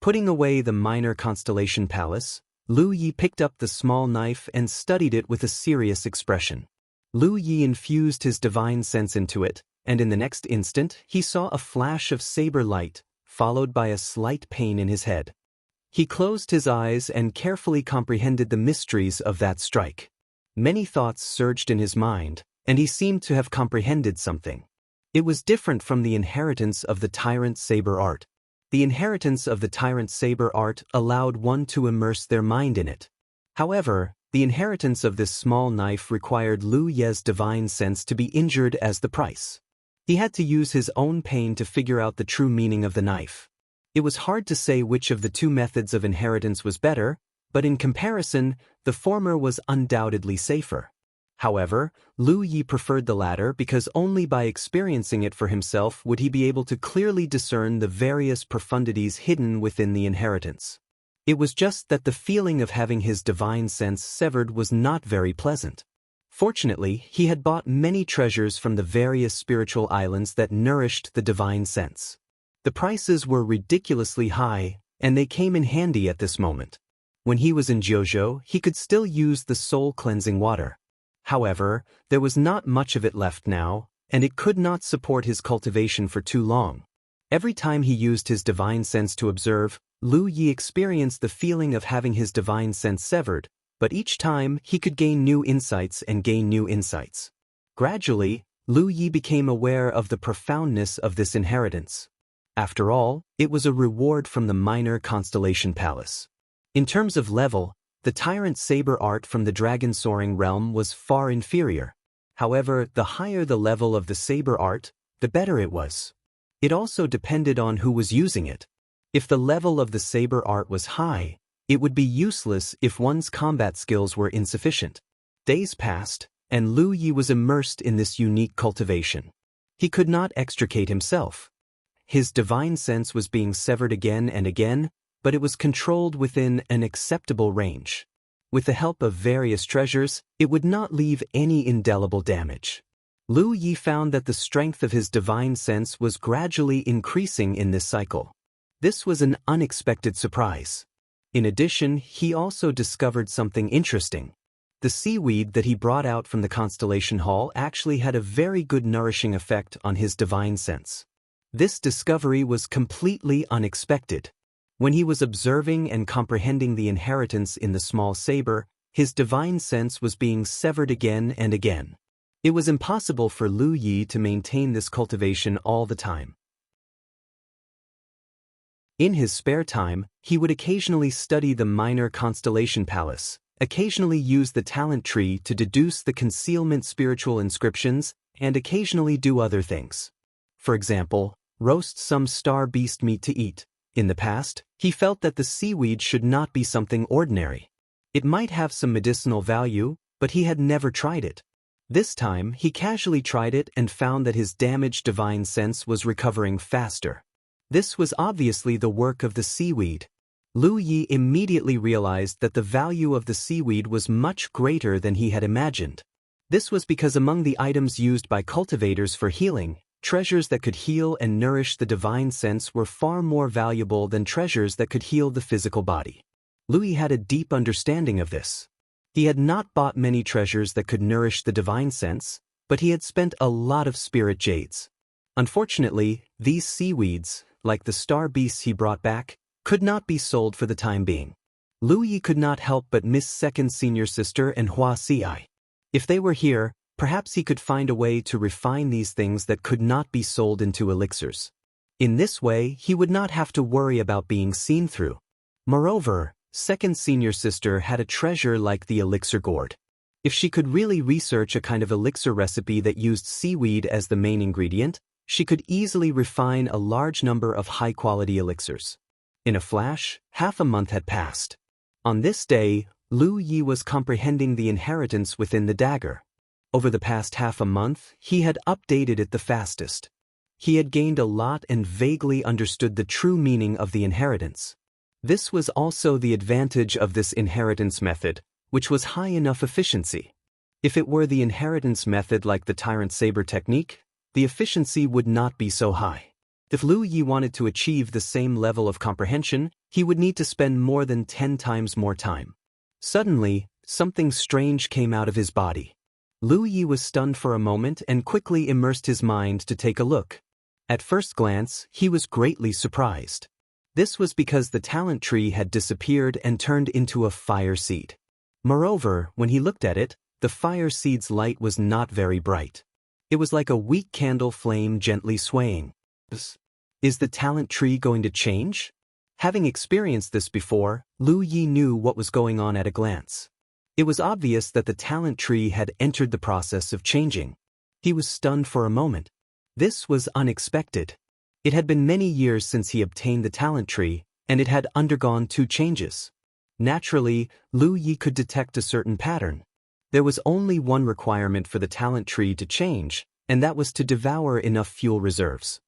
Putting away the minor constellation palace, Lu Yi picked up the small knife and studied it with a serious expression. Lu Yi infused his divine sense into it, and in the next instant, he saw a flash of saber light, followed by a slight pain in his head. He closed his eyes and carefully comprehended the mysteries of that strike. Many thoughts surged in his mind, and he seemed to have comprehended something. It was different from the inheritance of the tyrant saber art. The inheritance of the tyrant saber art allowed one to immerse their mind in it. However, the inheritance of this small knife required Lu Ye's divine sense to be injured as the price. He had to use his own pain to figure out the true meaning of the knife. It was hard to say which of the two methods of inheritance was better, but in comparison, the former was undoubtedly safer. However, Lu Yi preferred the latter because only by experiencing it for himself would he be able to clearly discern the various profundities hidden within the inheritance. It was just that the feeling of having his divine sense severed was not very pleasant. Fortunately, he had bought many treasures from the various spiritual islands that nourished the divine sense. The prices were ridiculously high, and they came in handy at this moment. When he was in Jianghu, he could still use the soul-cleansing water. However, there was not much of it left now, and it could not support his cultivation for too long. Every time he used his divine sense to observe, Lu Yi experienced the feeling of having his divine sense severed, but each time he could gain new insights and gain new insights. Gradually, Lu Yi became aware of the profoundness of this inheritance. After all, it was a reward from the minor constellation palace. In terms of level, the tyrant saber art from the dragon soaring realm was far inferior. However, the higher the level of the saber art, the better it was. It also depended on who was using it. If the level of the saber art was high, it would be useless if one's combat skills were insufficient. Days passed, and Lu Yi was immersed in this unique cultivation. He could not extricate himself. His divine sense was being severed again and again, but it was controlled within an acceptable range. With the help of various treasures, it would not leave any indelible damage. Lu Yi found that the strength of his divine sense was gradually increasing in this cycle. This was an unexpected surprise. In addition, he also discovered something interesting. The seaweed that he brought out from the Constellation Hall actually had a very good nourishing effect on his divine sense. This discovery was completely unexpected. When he was observing and comprehending the inheritance in the small saber, his divine sense was being severed again and again. It was impossible for Lu Yi to maintain this cultivation all the time. In his spare time, he would occasionally study the minor constellation palace, occasionally use the talent tree to deduce the concealment spiritual inscriptions, and occasionally do other things. For example, roast some star beast meat to eat. In the past, he felt that the seaweed should not be something ordinary. It might have some medicinal value, but he had never tried it. This time, he casually tried it and found that his damaged divine sense was recovering faster. This was obviously the work of the seaweed. Lu Yi immediately realized that the value of the seaweed was much greater than he had imagined. This was because among the items used by cultivators for healing, treasures that could heal and nourish the divine sense were far more valuable than treasures that could heal the physical body. Lu Yi had a deep understanding of this. He had not bought many treasures that could nourish the divine sense, but he had spent a lot of spirit jades. Unfortunately, these seaweeds, like the star beasts he brought back, could not be sold for the time being. Lu Yi could not help but miss second senior sister and Hua Xi. If they were here, perhaps he could find a way to refine these things that could not be sold into elixirs. In this way, he would not have to worry about being seen through. Moreover, second senior sister had a treasure like the elixir gourd. If she could really research a kind of elixir recipe that used seaweed as the main ingredient, she could easily refine a large number of high-quality elixirs. In a flash, half a month had passed. On this day, Lu Yi was comprehending the inheritance within the dagger. Over the past half a month, he had updated it the fastest. He had gained a lot and vaguely understood the true meaning of the inheritance. This was also the advantage of this inheritance method, which was high enough efficiency. If it were the inheritance method like the Tyrant Saber technique, the efficiency would not be so high. If Lu Yi wanted to achieve the same level of comprehension, he would need to spend more than 10 times more time. Suddenly, something strange came out of his body. Lu Yi was stunned for a moment and quickly immersed his mind to take a look. At first glance, he was greatly surprised. This was because the talent tree had disappeared and turned into a fire seed. Moreover, when he looked at it, the fire seed's light was not very bright. It was like a weak candle flame gently swaying. Is the talent tree going to change? Having experienced this before, Lu Yi knew what was going on at a glance. It was obvious that the talent tree had entered the process of changing. He was stunned for a moment. This was unexpected. It had been many years since he obtained the talent tree, and it had undergone 2 changes. Naturally, Lu Yi could detect a certain pattern. There was only one requirement for the talent tree to change, and that was to devour enough fuel reserves.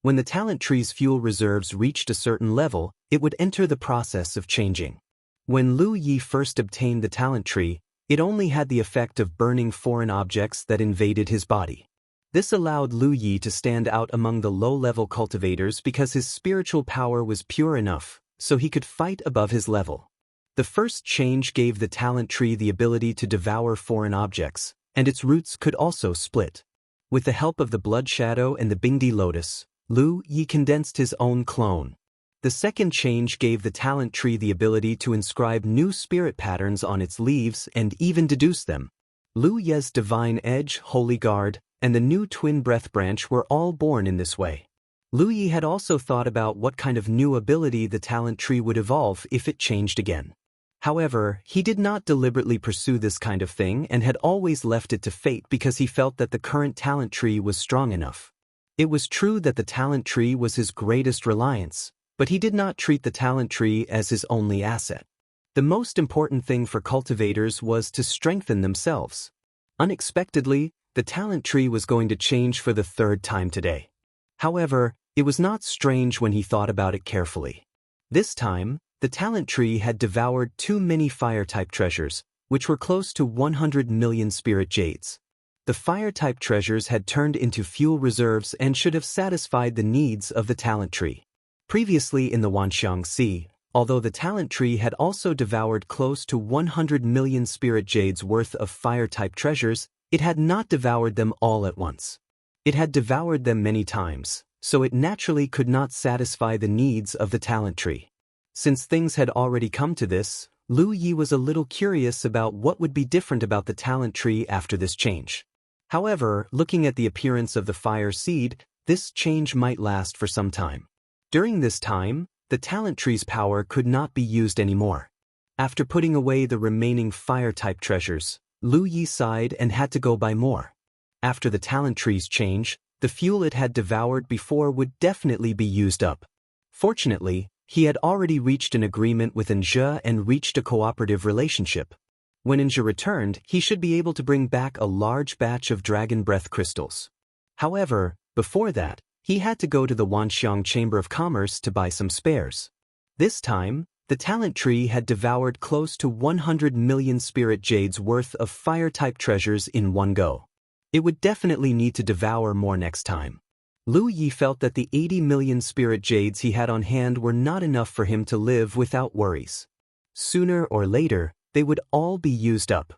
When the talent tree's fuel reserves reached a certain level, it would enter the process of changing. When Lu Yi first obtained the talent tree, it only had the effect of burning foreign objects that invaded his body. This allowed Lu Yi to stand out among the low-level cultivators because his spiritual power was pure enough, so he could fight above his level. The first change gave the talent tree the ability to devour foreign objects, and its roots could also split. With the help of the blood shadow and the Bingdi lotus, Lu Yi condensed his own clone. The second change gave the talent tree the ability to inscribe new spirit patterns on its leaves and even deduce them. Lu Ye's divine edge, holy guard, and the new twin breath branch were all born in this way. Lu Yi had also thought about what kind of new ability the talent tree would evolve if it changed again. However, he did not deliberately pursue this kind of thing and had always left it to fate because he felt that the current talent tree was strong enough. It was true that the talent tree was his greatest reliance, but he did not treat the talent tree as his only asset. The most important thing for cultivators was to strengthen themselves. Unexpectedly, the talent tree was going to change for the 3rd time today. However, it was not strange when he thought about it carefully. This time, the talent tree had devoured too many fire-type treasures, which were close to 100 million spirit jades. The fire-type treasures had turned into fuel reserves and should have satisfied the needs of the talent tree. Previously in the Wanxiang Sea, although the talent tree had also devoured close to 100 million spirit jades worth of fire-type treasures, it had not devoured them all at once. It had devoured them many times, so it naturally could not satisfy the needs of the talent tree. Since things had already come to this, Lu Yi was a little curious about what would be different about the talent tree after this change. However, looking at the appearance of the fire seed, this change might last for some time. During this time, the talent tree's power could not be used anymore. After putting away the remaining fire-type treasures, Lu Yi sighed and had to go buy more. After the talent tree's change, the fuel it had devoured before would definitely be used up. Fortunately, he had already reached an agreement with Enjia and reached a cooperative relationship. When Enjia returned, he should be able to bring back a large batch of dragon breath crystals. However, before that, he had to go to the Wanxiang Chamber of Commerce to buy some spares. This time, the talent tree had devoured close to 100 million spirit jades worth of fire-type treasures in one go. It would definitely need to devour more next time. Lu Yi felt that the 80 million spirit jades he had on hand were not enough for him to live without worries. Sooner or later, they would all be used up.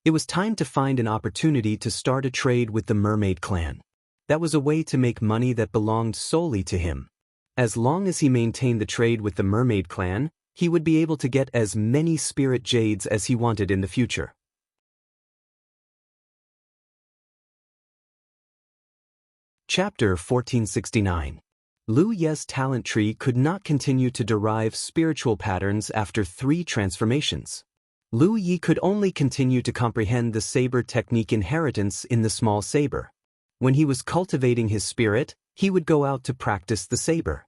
It was time to find an opportunity to start a trade with the mermaid clan. That was a way to make money that belonged solely to him. As long as he maintained the trade with the mermaid clan, he would be able to get as many spirit jades as he wanted in the future. Chapter 1469. Lu Ye's talent tree could not continue to derive spiritual patterns after 3 transformations. Lu Yi could only continue to comprehend the saber technique inheritance in the small saber. When he was cultivating his spirit, he would go out to practice the saber.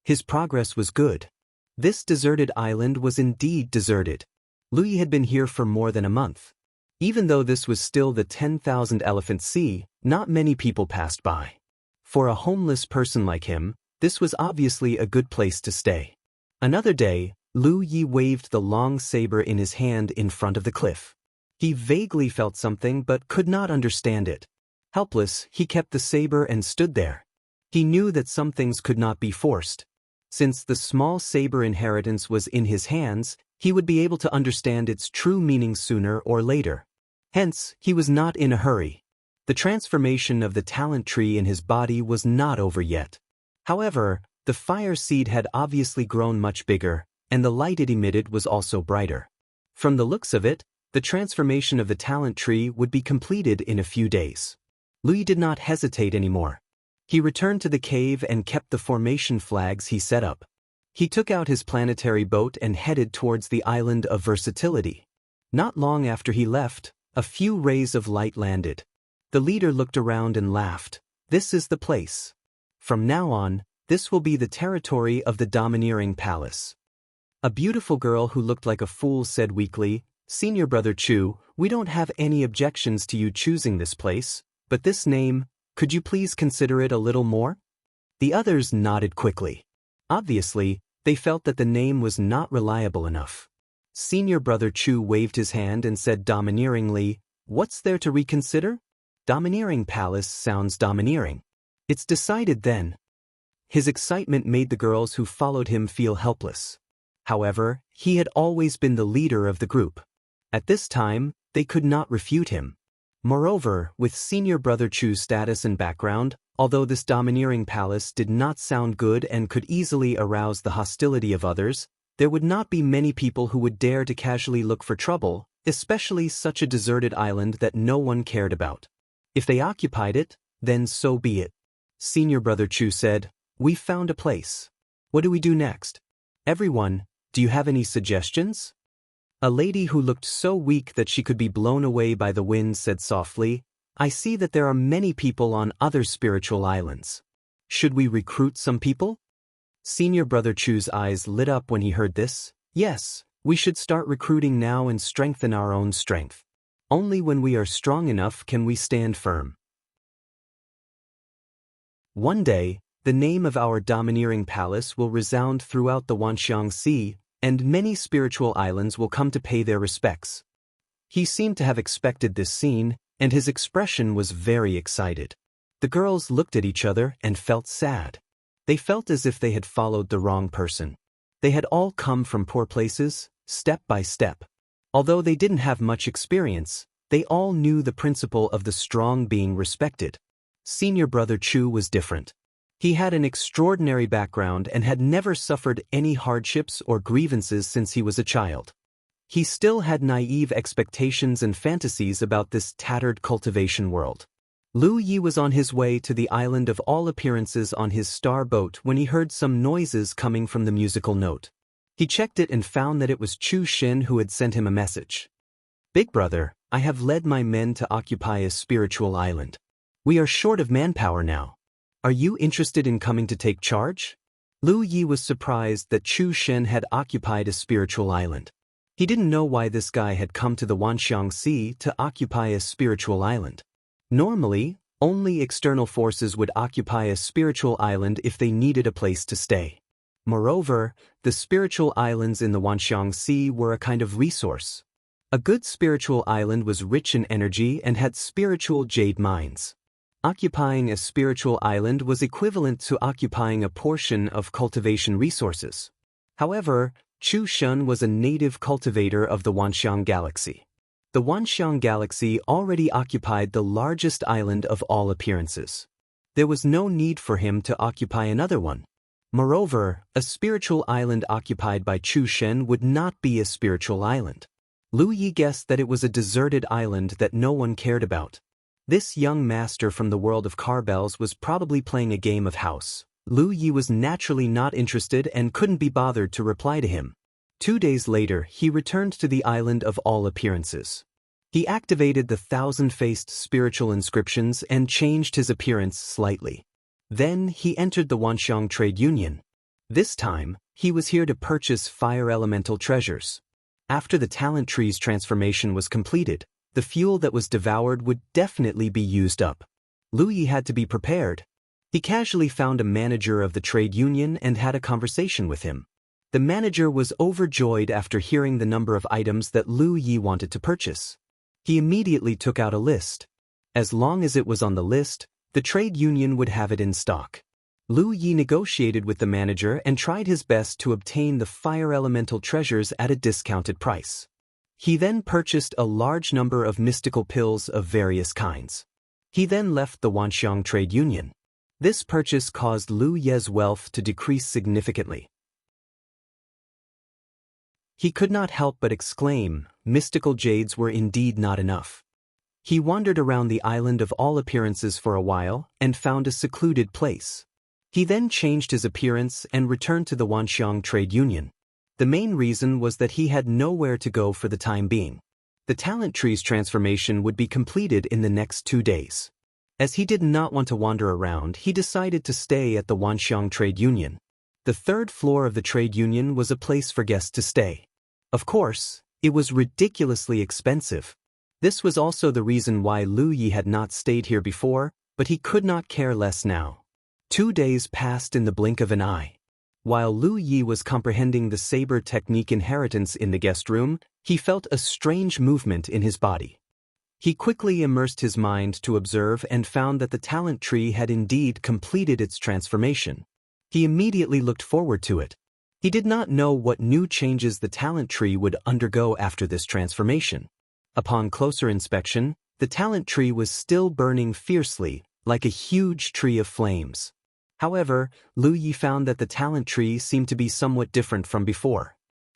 His progress was good. This deserted island was indeed deserted. Lu Yi had been here for more than a month. Even though this was still the 10,000 Elephant Sea, not many people passed by. For a homeless person like him, this was obviously a good place to stay. Another day, Lu Yi waved the long saber in his hand in front of the cliff. He vaguely felt something but could not understand it. Helpless, he kept the saber and stood there. He knew that some things could not be forced. Since the small saber inheritance was in his hands, he would be able to understand its true meaning sooner or later. Hence, he was not in a hurry. The transformation of the talent tree in his body was not over yet. However, the fire seed had obviously grown much bigger, and the light it emitted was also brighter. From the looks of it, the transformation of the talent tree would be completed in a few days. Lu Yi did not hesitate anymore. He returned to the cave and kept the formation flags he set up. He took out his planetary boat and headed towards the island of versatility. Not long after he left, a few rays of light landed. The leader looked around and laughed. This is the place. From now on, this will be the territory of the domineering palace. A beautiful girl who looked like a fool said weakly, "Senior Brother Chu, we don't have any objections to you choosing this place, but this name, could you please consider it a little more?" The others nodded quickly. Obviously, they felt that the name was not reliable enough. Senior Brother Chu waved his hand and said domineeringly, "What's there to reconsider? Domineering Palace sounds domineering. It's decided then." His excitement made the girls who followed him feel helpless. However, he had always been the leader of the group. At this time, they could not refute him. Moreover, with Senior Brother Chu's status and background, although this domineering palace did not sound good and could easily arouse the hostility of others, there would not be many people who would dare to casually look for trouble, especially such a deserted island that no one cared about. If they occupied it, then so be it. Senior Brother Chu said, "We've found a place. What do we do next? Everyone, do you have any suggestions?" A lady who looked so weak that she could be blown away by the wind said softly, "I see that there are many people on other spiritual islands. Should we recruit some people?" Senior Brother Chu's eyes lit up when he heard this. "Yes, we should start recruiting now and strengthen our own strength. Only when we are strong enough can we stand firm." One day, the name of our domineering palace will resound throughout the Wanxiang Sea, and many spiritual islands will come to pay their respects. He seemed to have expected this scene, and his expression was very excited. The girls looked at each other and felt sad. They felt as if they had followed the wrong person. They had all come from poor places, step by step. Although they didn't have much experience, they all knew the principle of the strong being respected. Senior Brother Chu was different. He had an extraordinary background and had never suffered any hardships or grievances since he was a child. He still had naive expectations and fantasies about this tattered cultivation world. Lu Yi was on his way to the island of all appearances on his star boat when he heard some noises coming from the musical note. He checked it and found that it was Chu Xin who had sent him a message. "Big brother, I have led my men to occupy a spiritual island. We are short of manpower now. Are you interested in coming to take charge?" Lu Yi was surprised that Chu Shen had occupied a spiritual island. He didn't know why this guy had come to the Wanxiang Sea to occupy a spiritual island. Normally, only external forces would occupy a spiritual island if they needed a place to stay. Moreover, the spiritual islands in the Wanxiang Sea were a kind of resource. A good spiritual island was rich in energy and had spiritual jade mines. Occupying a spiritual island was equivalent to occupying a portion of cultivation resources. However, Chu Shun was a native cultivator of the Wanxiang Galaxy. The Wanxiang Galaxy already occupied the largest island of all appearances. There was no need for him to occupy another one. Moreover, a spiritual island occupied by Chu Shen would not be a spiritual island. Lu Yi guessed that it was a deserted island that no one cared about. This young master from the world of Carbells was probably playing a game of house. Lu Yi was naturally not interested and couldn't be bothered to reply to him. 2 days later, he returned to the island of all appearances. He activated the 1,000-faced spiritual inscriptions and changed his appearance slightly. Then he entered the Wanxiang Trade Union. This time, he was here to purchase fire elemental treasures. After the talent tree's transformation was completed, the fuel that was devoured would definitely be used up. Lu Yi had to be prepared. He casually found a manager of the trade union and had a conversation with him. The manager was overjoyed after hearing the number of items that Lu Yi wanted to purchase. He immediately took out a list. As long as it was on the list, the trade union would have it in stock. Lu Yi negotiated with the manager and tried his best to obtain the fire elemental treasures at a discounted price. He then purchased a large number of mystical pills of various kinds. He then left the Wanxiang Trade Union. This purchase caused Lu Ye's wealth to decrease significantly. He could not help but exclaim, mystical jades were indeed not enough. He wandered around the island of all appearances for a while and found a secluded place. He then changed his appearance and returned to the Wanxiang Trade Union. The main reason was that he had nowhere to go for the time being. The talent tree's transformation would be completed in the next 2 days. As he did not want to wander around, he decided to stay at the Wanxiang Trade Union. The 3rd floor of the trade union was a place for guests to stay. Of course, it was ridiculously expensive. This was also the reason why Lu Yi had not stayed here before, but he could not care less now. 2 days passed in the blink of an eye. While Lu Yi was comprehending the saber technique inheritance in the guest room, he felt a strange movement in his body. He quickly immersed his mind to observe and found that the talent tree had indeed completed its transformation. He immediately looked forward to it. He did not know what new changes the talent tree would undergo after this transformation. Upon closer inspection, the talent tree was still burning fiercely, like a huge tree of flames. However, Lu Yi found that the talent tree seemed to be somewhat different from before.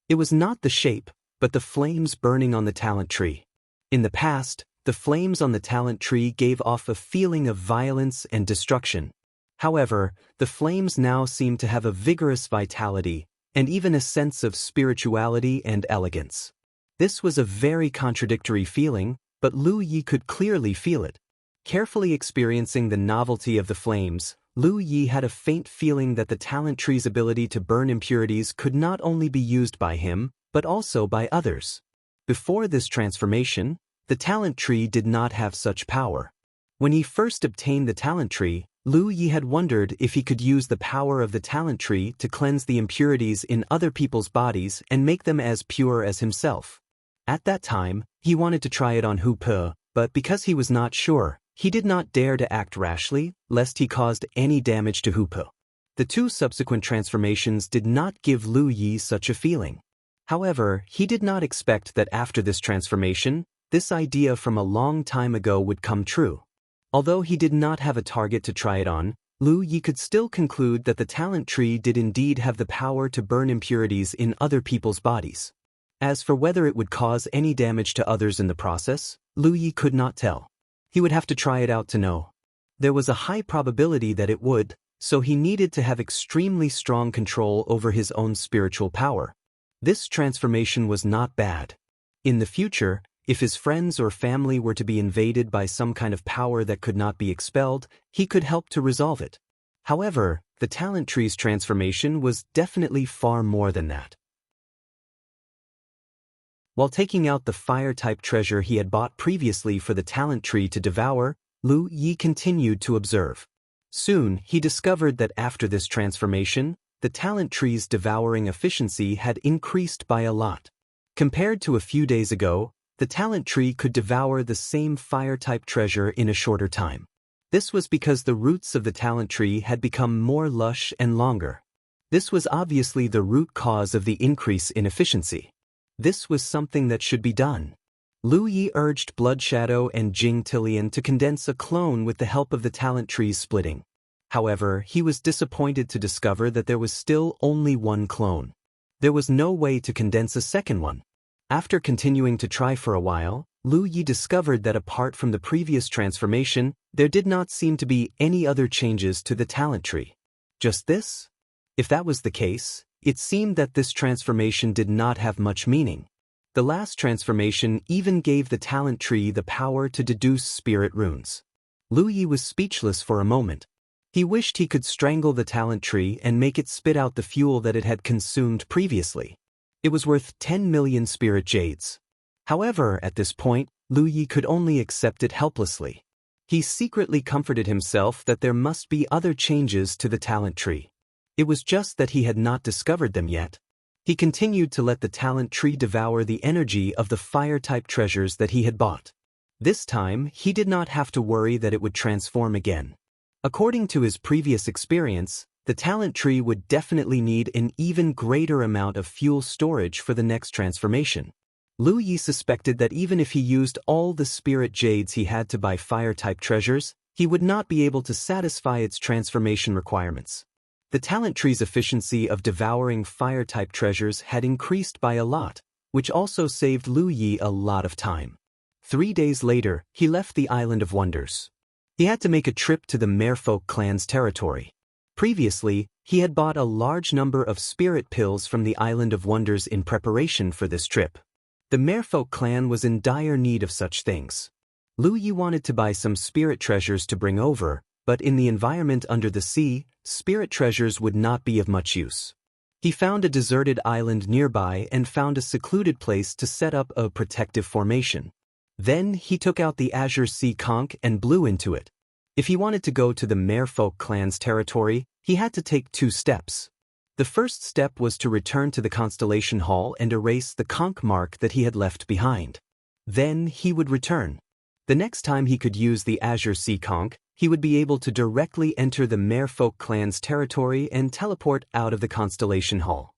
It was not the shape, but the flames burning on the talent tree. In the past, the flames on the talent tree gave off a feeling of violence and destruction. However, the flames now seemed to have a vigorous vitality and even a sense of spirituality and elegance. This was a very contradictory feeling, but Lu Yi could clearly feel it. Carefully experiencing the novelty of the flames, Lu Yi had a faint feeling that the talent tree's ability to burn impurities could not only be used by him, but also by others. Before this transformation, the talent tree did not have such power. When he first obtained the talent tree, Lu Yi had wondered if he could use the power of the talent tree to cleanse the impurities in other people's bodies and make them as pure as himself. At that time, he wanted to try it on Hu Pe, but because he was not sure, he did not dare to act rashly, lest he caused any damage to Hu Pe. The 2 subsequent transformations did not give Lu Yi such a feeling. However, he did not expect that after this transformation, this idea from a long time ago would come true. Although he did not have a target to try it on, Lu Yi could still conclude that the talent tree did indeed have the power to burn impurities in other people's bodies. As for whether it would cause any damage to others in the process, Lu Yi could not tell. He would have to try it out to know. There was a high probability that it would, so he needed to have extremely strong control over his own spiritual power. This transformation was not bad. In the future, if his friends or family were to be invaded by some kind of power that could not be expelled, he could help to resolve it. However, the talent tree's transformation was definitely far more than that. While taking out the fire-type treasure he had bought previously for the talent tree to devour, Lu Yi continued to observe. Soon, he discovered that after this transformation, the talent tree's devouring efficiency had increased by a lot. Compared to a few days ago, the talent tree could devour the same fire-type treasure in a shorter time. This was because the roots of the talent tree had become more lush and longer. This was obviously the root cause of the increase in efficiency. This was something that should be done. Lu Yi urged Blood Shadow and Jing Tillian to condense a clone with the help of the talent tree's splitting. However, he was disappointed to discover that there was still only one clone. There was no way to condense a second one. After continuing to try for a while, Lu Yi discovered that apart from the previous transformation, there did not seem to be any other changes to the talent tree. Just this? If that was the case, it seemed that this transformation did not have much meaning. The last transformation even gave the talent tree the power to deduce spirit runes. Lu Yi was speechless for a moment. He wished he could strangle the talent tree and make it spit out the fuel that it had consumed previously. It was worth 10 million spirit jades. However, at this point, Lu Yi could only accept it helplessly. He secretly comforted himself that there must be other changes to the talent tree. It was just that he had not discovered them yet. He continued to let the talent tree devour the energy of the fire-type treasures that he had bought. This time, he did not have to worry that it would transform again. According to his previous experience, the talent tree would definitely need an even greater amount of fuel storage for the next transformation. Lu Yi suspected that even if he used all the spirit jades he had to buy fire-type treasures, he would not be able to satisfy its transformation requirements. The talent tree's efficiency of devouring fire-type treasures had increased by a lot, which also saved Lu Yi a lot of time. 3 days later, he left the Island of Wonders. He had to make a trip to the Merfolk clan's territory. Previously, he had bought a large number of spirit pills from the Island of Wonders in preparation for this trip. The Merfolk clan was in dire need of such things. Lu Yi wanted to buy some spirit treasures to bring over, but in the environment under the sea, spirit treasures would not be of much use. He found a deserted island nearby and found a secluded place to set up a protective formation. Then he took out the Azure Sea conch and blew into it. If he wanted to go to the Merfolk clan's territory, he had to take 2 steps. The first step was to return to the Constellation Hall and erase the conch mark that he had left behind. Then he would return. The next time he could use the Azure Sea conch, he would be able to directly enter the Merfolk clan's territory and teleport out of the Constellation Hall.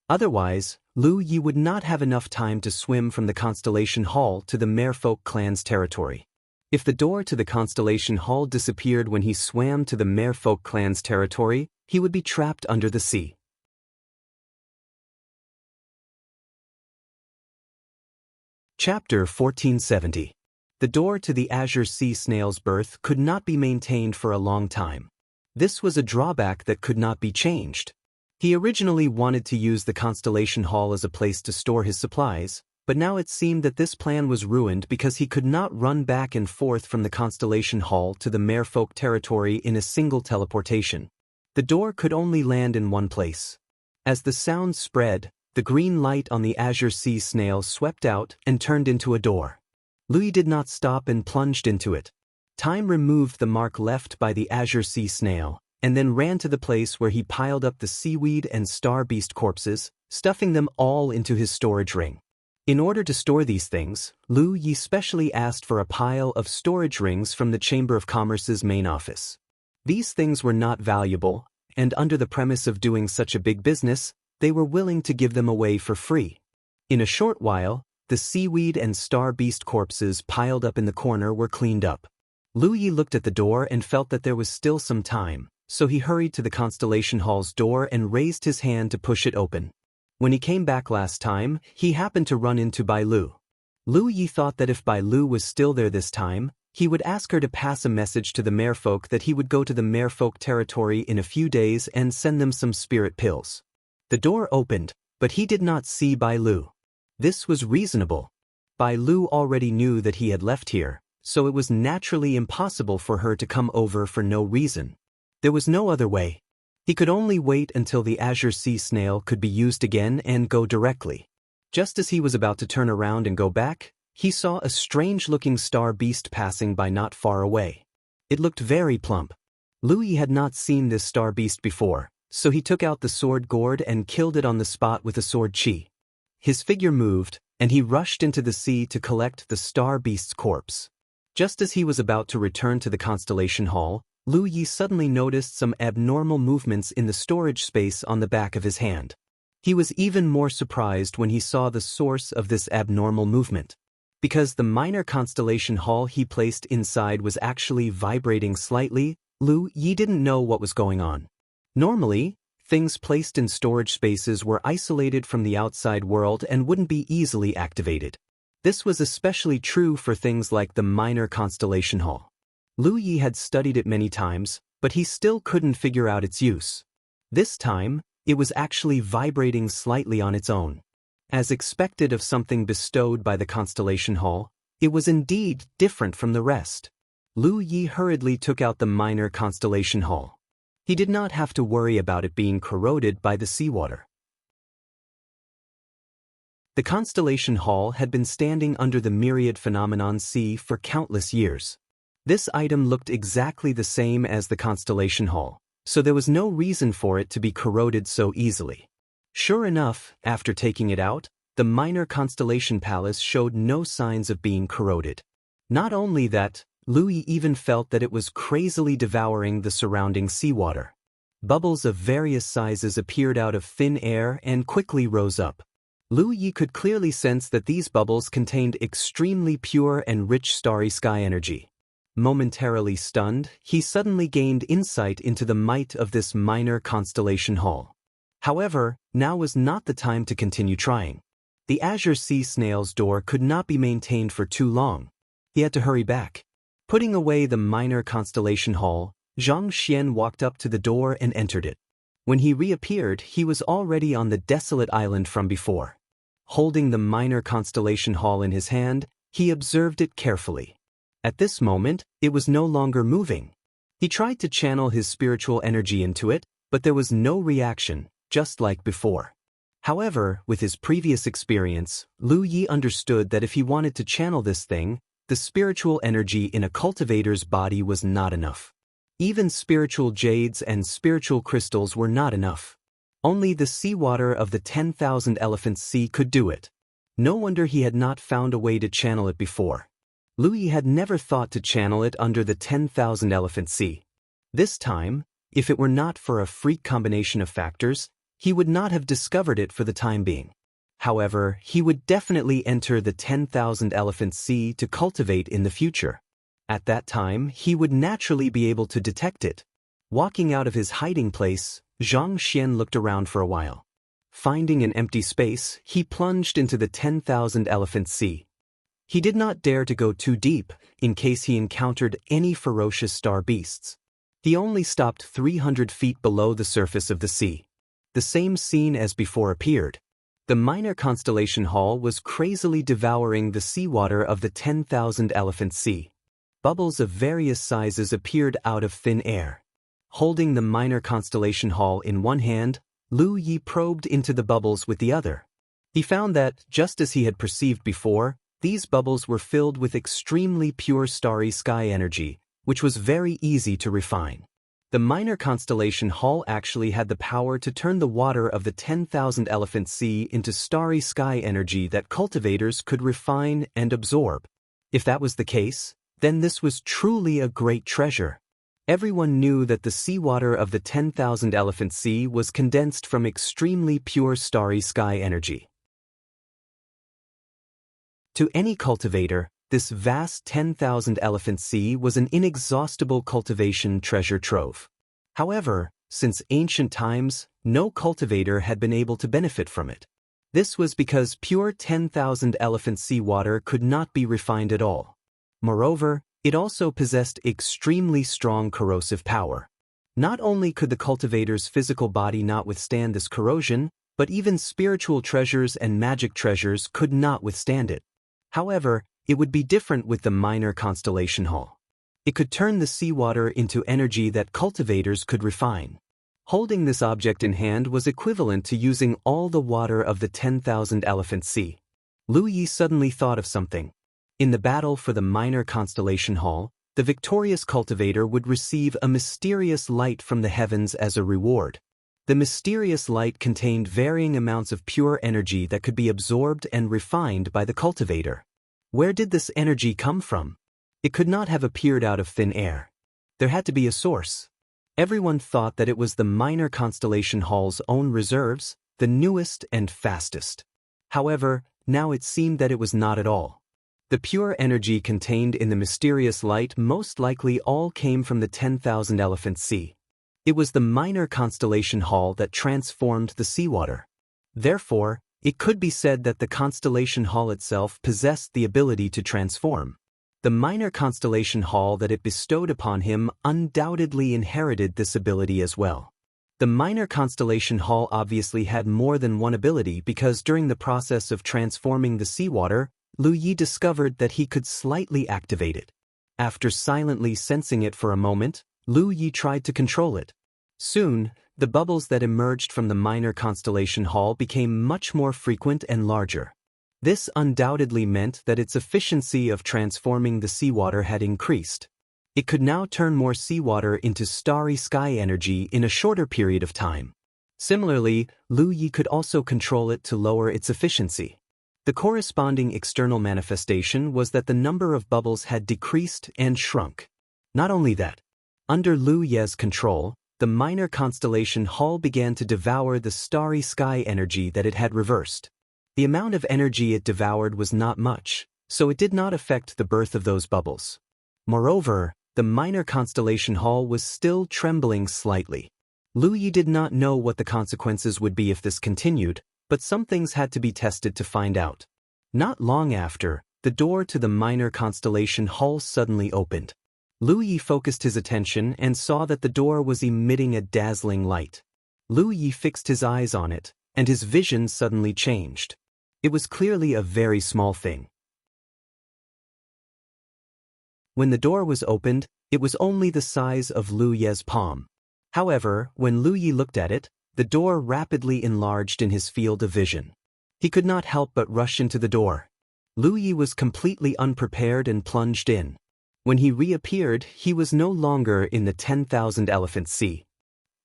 Otherwise, Lu Yi would not have enough time to swim from the Constellation Hall to the Merfolk clan's territory. If the door to the Constellation Hall disappeared when he swam to the Merfolk clan's territory, he would be trapped under the sea. Chapter 1470. The door to the Azure Sea snail's berth could not be maintained for a long time. This was a drawback that could not be changed. He originally wanted to use the Constellation Hall as a place to store his supplies, but now it seemed that this plan was ruined because he could not run back and forth from the Constellation Hall to the Merfolk territory in a single teleportation. The door could only land in one place. As the sound spread, the green light on the Azure Sea snail swept out and turned into a door. Lu Yi did not stop and plunged into it. Time removed the mark left by the Azure Sea snail, and then ran to the place where he piled up the seaweed and star beast corpses, stuffing them all into his storage ring. In order to store these things, Lu Yi specially asked for a pile of storage rings from the Chamber of Commerce's main office. These things were not valuable, and under the premise of doing such a big business, they were willing to give them away for free. In a short while, the seaweed and star beast corpses piled up in the corner were cleaned up. Lu Yi looked at the door and felt that there was still some time, so he hurried to the Constellation Hall's door and raised his hand to push it open. When he came back last time, he happened to run into Bai Lu. Lu Yi thought that if Bai Lu was still there this time, he would ask her to pass a message to the Merfolk that he would go to the Merfolk territory in a few days and send them some spirit pills. The door opened, but he did not see Bai Lu. This was reasonable. Bai Lu already knew that he had left here, so it was naturally impossible for her to come over for no reason. There was no other way. He could only wait until the Azure Sea snail could be used again and go directly. Just as he was about to turn around and go back, he saw a strange-looking star beast passing by not far away. It looked very plump. Lu Yi had not seen this star beast before, so he took out the sword gourd and killed it on the spot with a sword chi. His figure moved, and he rushed into the sea to collect the star beast's corpse. Just as he was about to return to the Constellation Hall, Lu Yi suddenly noticed some abnormal movements in the storage space on the back of his hand. He was even more surprised when he saw the source of this abnormal movement. Because the minor constellation hall he placed inside was actually vibrating slightly, Lu Yi didn't know what was going on. Normally, things placed in storage spaces were isolated from the outside world and wouldn't be easily activated. This was especially true for things like the minor constellation hall. Lu Yi had studied it many times, but he still couldn't figure out its use. This time, it was actually vibrating slightly on its own. As expected of something bestowed by the constellation hall, it was indeed different from the rest. Lu Yi hurriedly took out the minor constellation hall. He did not have to worry about it being corroded by the seawater. The constellation hall had been standing under the myriad phenomenon sea for countless years. This item looked exactly the same as the constellation hall, so there was no reason for it to be corroded so easily. Sure enough, after taking it out, the minor constellation palace showed no signs of being corroded. Not only that, Lu Yi even felt that it was crazily devouring the surrounding seawater. Bubbles of various sizes appeared out of thin air and quickly rose up. Lu Yi could clearly sense that these bubbles contained extremely pure and rich starry sky energy. Momentarily stunned, he suddenly gained insight into the might of this minor constellation hall. However, now was not the time to continue trying. The azure sea snail's door could not be maintained for too long. He had to hurry back. Putting away the minor constellation hall, Zhang Xian walked up to the door and entered it. When he reappeared, he was already on the desolate island from before. Holding the minor constellation hall in his hand, he observed it carefully. At this moment, it was no longer moving. He tried to channel his spiritual energy into it, but there was no reaction, just like before. However, with his previous experience, Lu Yi understood that if he wanted to channel this thing, the spiritual energy in a cultivator's body was not enough. Even spiritual jades and spiritual crystals were not enough. Only the seawater of the 10,000 Elephants Sea could do it. No wonder he had not found a way to channel it before. Lu Yi had never thought to channel it under the 10,000 Elephant Sea. This time, if it were not for a freak combination of factors, he would not have discovered it for the time being. However, he would definitely enter the 10,000 Elephant Sea to cultivate in the future. At that time, he would naturally be able to detect it. Walking out of his hiding place, Zhang Xian looked around for a while. Finding an empty space, he plunged into the 10,000 Elephant Sea. He did not dare to go too deep, in case he encountered any ferocious star beasts. He only stopped 300 feet below the surface of the sea. The same scene as before appeared. The minor constellation hall was crazily devouring the seawater of the 10,000 Elephant Sea. Bubbles of various sizes appeared out of thin air. Holding the minor constellation hall in one hand, Lu Yi probed into the bubbles with the other. He found that, just as he had perceived before, these bubbles were filled with extremely pure starry sky energy, which was very easy to refine. The minor constellation hall actually had the power to turn the water of the 10,000 Elephant Sea into starry sky energy that cultivators could refine and absorb. If that was the case, then this was truly a great treasure. Everyone knew that the seawater of the 10,000 Elephant Sea was condensed from extremely pure starry sky energy. To any cultivator, this vast 10,000 Elephant Sea was an inexhaustible cultivation treasure trove. However, since ancient times, no cultivator had been able to benefit from it. This was because pure 10,000 Elephant Sea water could not be refined at all. Moreover, it also possessed extremely strong corrosive power. Not only could the cultivator's physical body not withstand this corrosion, but even spiritual treasures and magic treasures could not withstand it. However, it would be different with the minor constellation hall. It could turn the seawater into energy that cultivators could refine. Holding this object in hand was equivalent to using all the water of the 10,000 Elephant Sea. Lu Yi suddenly thought of something. In the battle for the minor constellation hall, the victorious cultivator would receive a mysterious light from the heavens as a reward. The mysterious light contained varying amounts of pure energy that could be absorbed and refined by the cultivator. Where did this energy come from? It could not have appeared out of thin air. There had to be a source. Everyone thought that it was the minor constellation hall's own reserves, the newest and fastest. However, now it seemed that it was not at all. The pure energy contained in the mysterious light most likely all came from the 10,000 Elephant Sea. It was the minor constellation hall that transformed the seawater. Therefore, it could be said that the constellation hall itself possessed the ability to transform. The minor constellation hall that it bestowed upon him undoubtedly inherited this ability as well. The minor constellation hall obviously had more than one ability because during the process of transforming the seawater, Lu Yi discovered that he could slightly activate it. After silently sensing it for a moment, Lu Yi tried to control it. Soon, the bubbles that emerged from the minor constellation hall became much more frequent and larger. This undoubtedly meant that its efficiency of transforming the seawater had increased. It could now turn more seawater into starry sky energy in a shorter period of time. Similarly, Lu Yi could also control it to lower its efficiency. The corresponding external manifestation was that the number of bubbles had decreased and shrunk. Not only that, under Lu Ye's control, the minor constellation hall began to devour the starry sky energy that it had reversed. The amount of energy it devoured was not much, so it did not affect the birth of those bubbles. Moreover, the minor constellation hall was still trembling slightly. Lu Yi did not know what the consequences would be if this continued, but some things had to be tested to find out. Not long after, the door to the minor constellation hall suddenly opened. Lu Yi focused his attention and saw that the door was emitting a dazzling light. Lu Yi fixed his eyes on it, and his vision suddenly changed. It was clearly a very small thing. When the door was opened, it was only the size of Lu Ye's palm. However, when Lu Yi looked at it, the door rapidly enlarged in his field of vision. He could not help but rush into the door. Lu Yi was completely unprepared and plunged in. When he reappeared, he was no longer in the 10,000 Elephant Sea.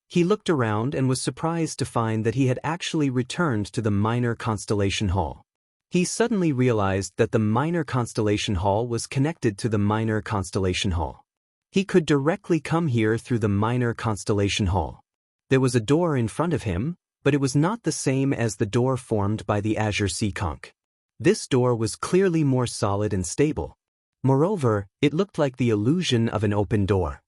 He looked around and was surprised to find that he had actually returned to the minor constellation hall. He suddenly realized that the minor constellation hall was connected to the minor constellation hall. He could directly come here through the minor constellation hall. There was a door in front of him, but it was not the same as the door formed by the Azure Sea Conch. This door was clearly more solid and stable. Moreover, it looked like the illusion of an open door.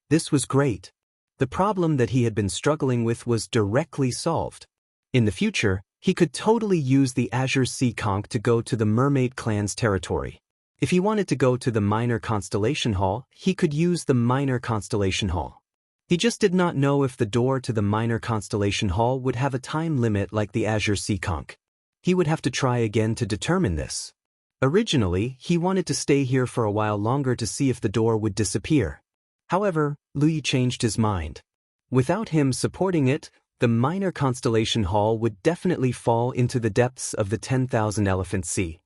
This was great. The problem that he had been struggling with was directly solved. In the future, he could totally use the Azure Sea Conch to go to the Mermaid Clan's territory. If he wanted to go to the Minor Constellation Hall, he could use the Minor Constellation Hall. He just did not know if the door to the Minor Constellation Hall would have a time limit like the Azure Sea Conch. He would have to try again to determine this. Originally, he wanted to stay here for a while longer to see if the door would disappear. However, Lu Yi changed his mind. Without him supporting it, the Minor Constellation Hall would definitely fall into the depths of the 10,000 Elephant Sea.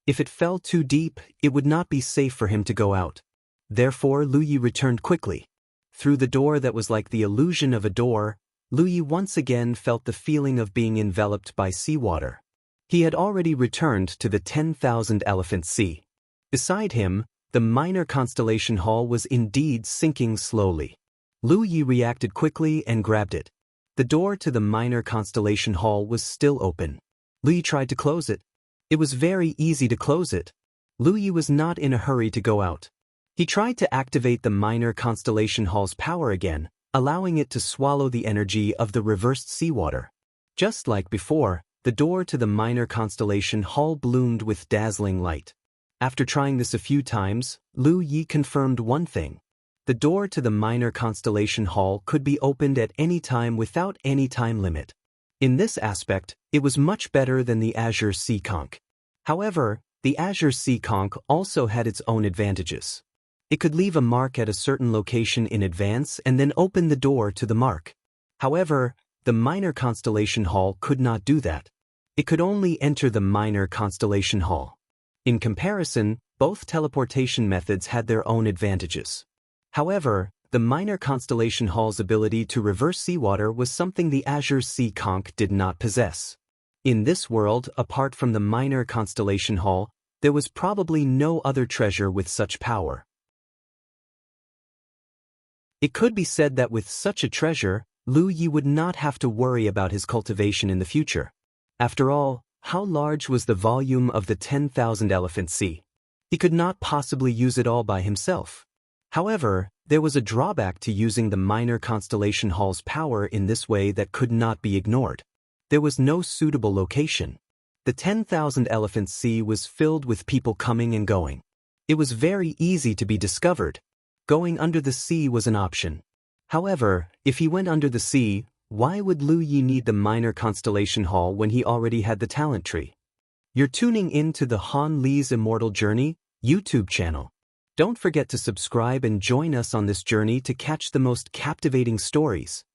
If it fell too deep, it would not be safe for him to go out. Therefore, Lu Yi returned quickly. Through the door that was like the illusion of a door, Lu Yi once again felt the feeling of being enveloped by seawater. He had already returned to the 10,000 Elephant Sea. Beside him, the Minor Constellation Hall was indeed sinking slowly. Lu Yi reacted quickly and grabbed it. The door to the Minor Constellation Hall was still open. Lu Yi tried to close it. It was very easy to close it. Lu Yi was not in a hurry to go out. He tried to activate the Minor Constellation Hall's power again, allowing it to swallow the energy of the reversed seawater. Just like before, the door to the Minor Constellation Hall bloomed with dazzling light. After trying this a few times, Lu Yi confirmed one thing. The door to the Minor Constellation Hall could be opened at any time without any time limit. In this aspect, it was much better than the Azure Sea Conch. However, the Azure Sea Conch also had its own advantages. It could leave a mark at a certain location in advance and then open the door to the mark. However, the Minor Constellation Hall could not do that. It could only enter the Minor Constellation Hall. In comparison, both teleportation methods had their own advantages. However, the Minor Constellation Hall's ability to reverse seawater was something the Azure Sea Conch did not possess. In this world, apart from the Minor Constellation Hall, there was probably no other treasure with such power. It could be said that with such a treasure, Lu Yi would not have to worry about his cultivation in the future. After all, how large was the volume of the 10,000 Elephant Sea? He could not possibly use it all by himself. However, there was a drawback to using the minor constellation hall's power in this way that could not be ignored. There was no suitable location. The 10,000 Elephants Sea was filled with people coming and going. It was very easy to be discovered. Going under the sea was an option. However, if he went under the sea, why would Lu Yi need the minor constellation hall when he already had the talent tree? You're tuning in to the Han Li's Immortal Journey YouTube channel. Don't forget to subscribe and join us on this journey to catch the most captivating stories.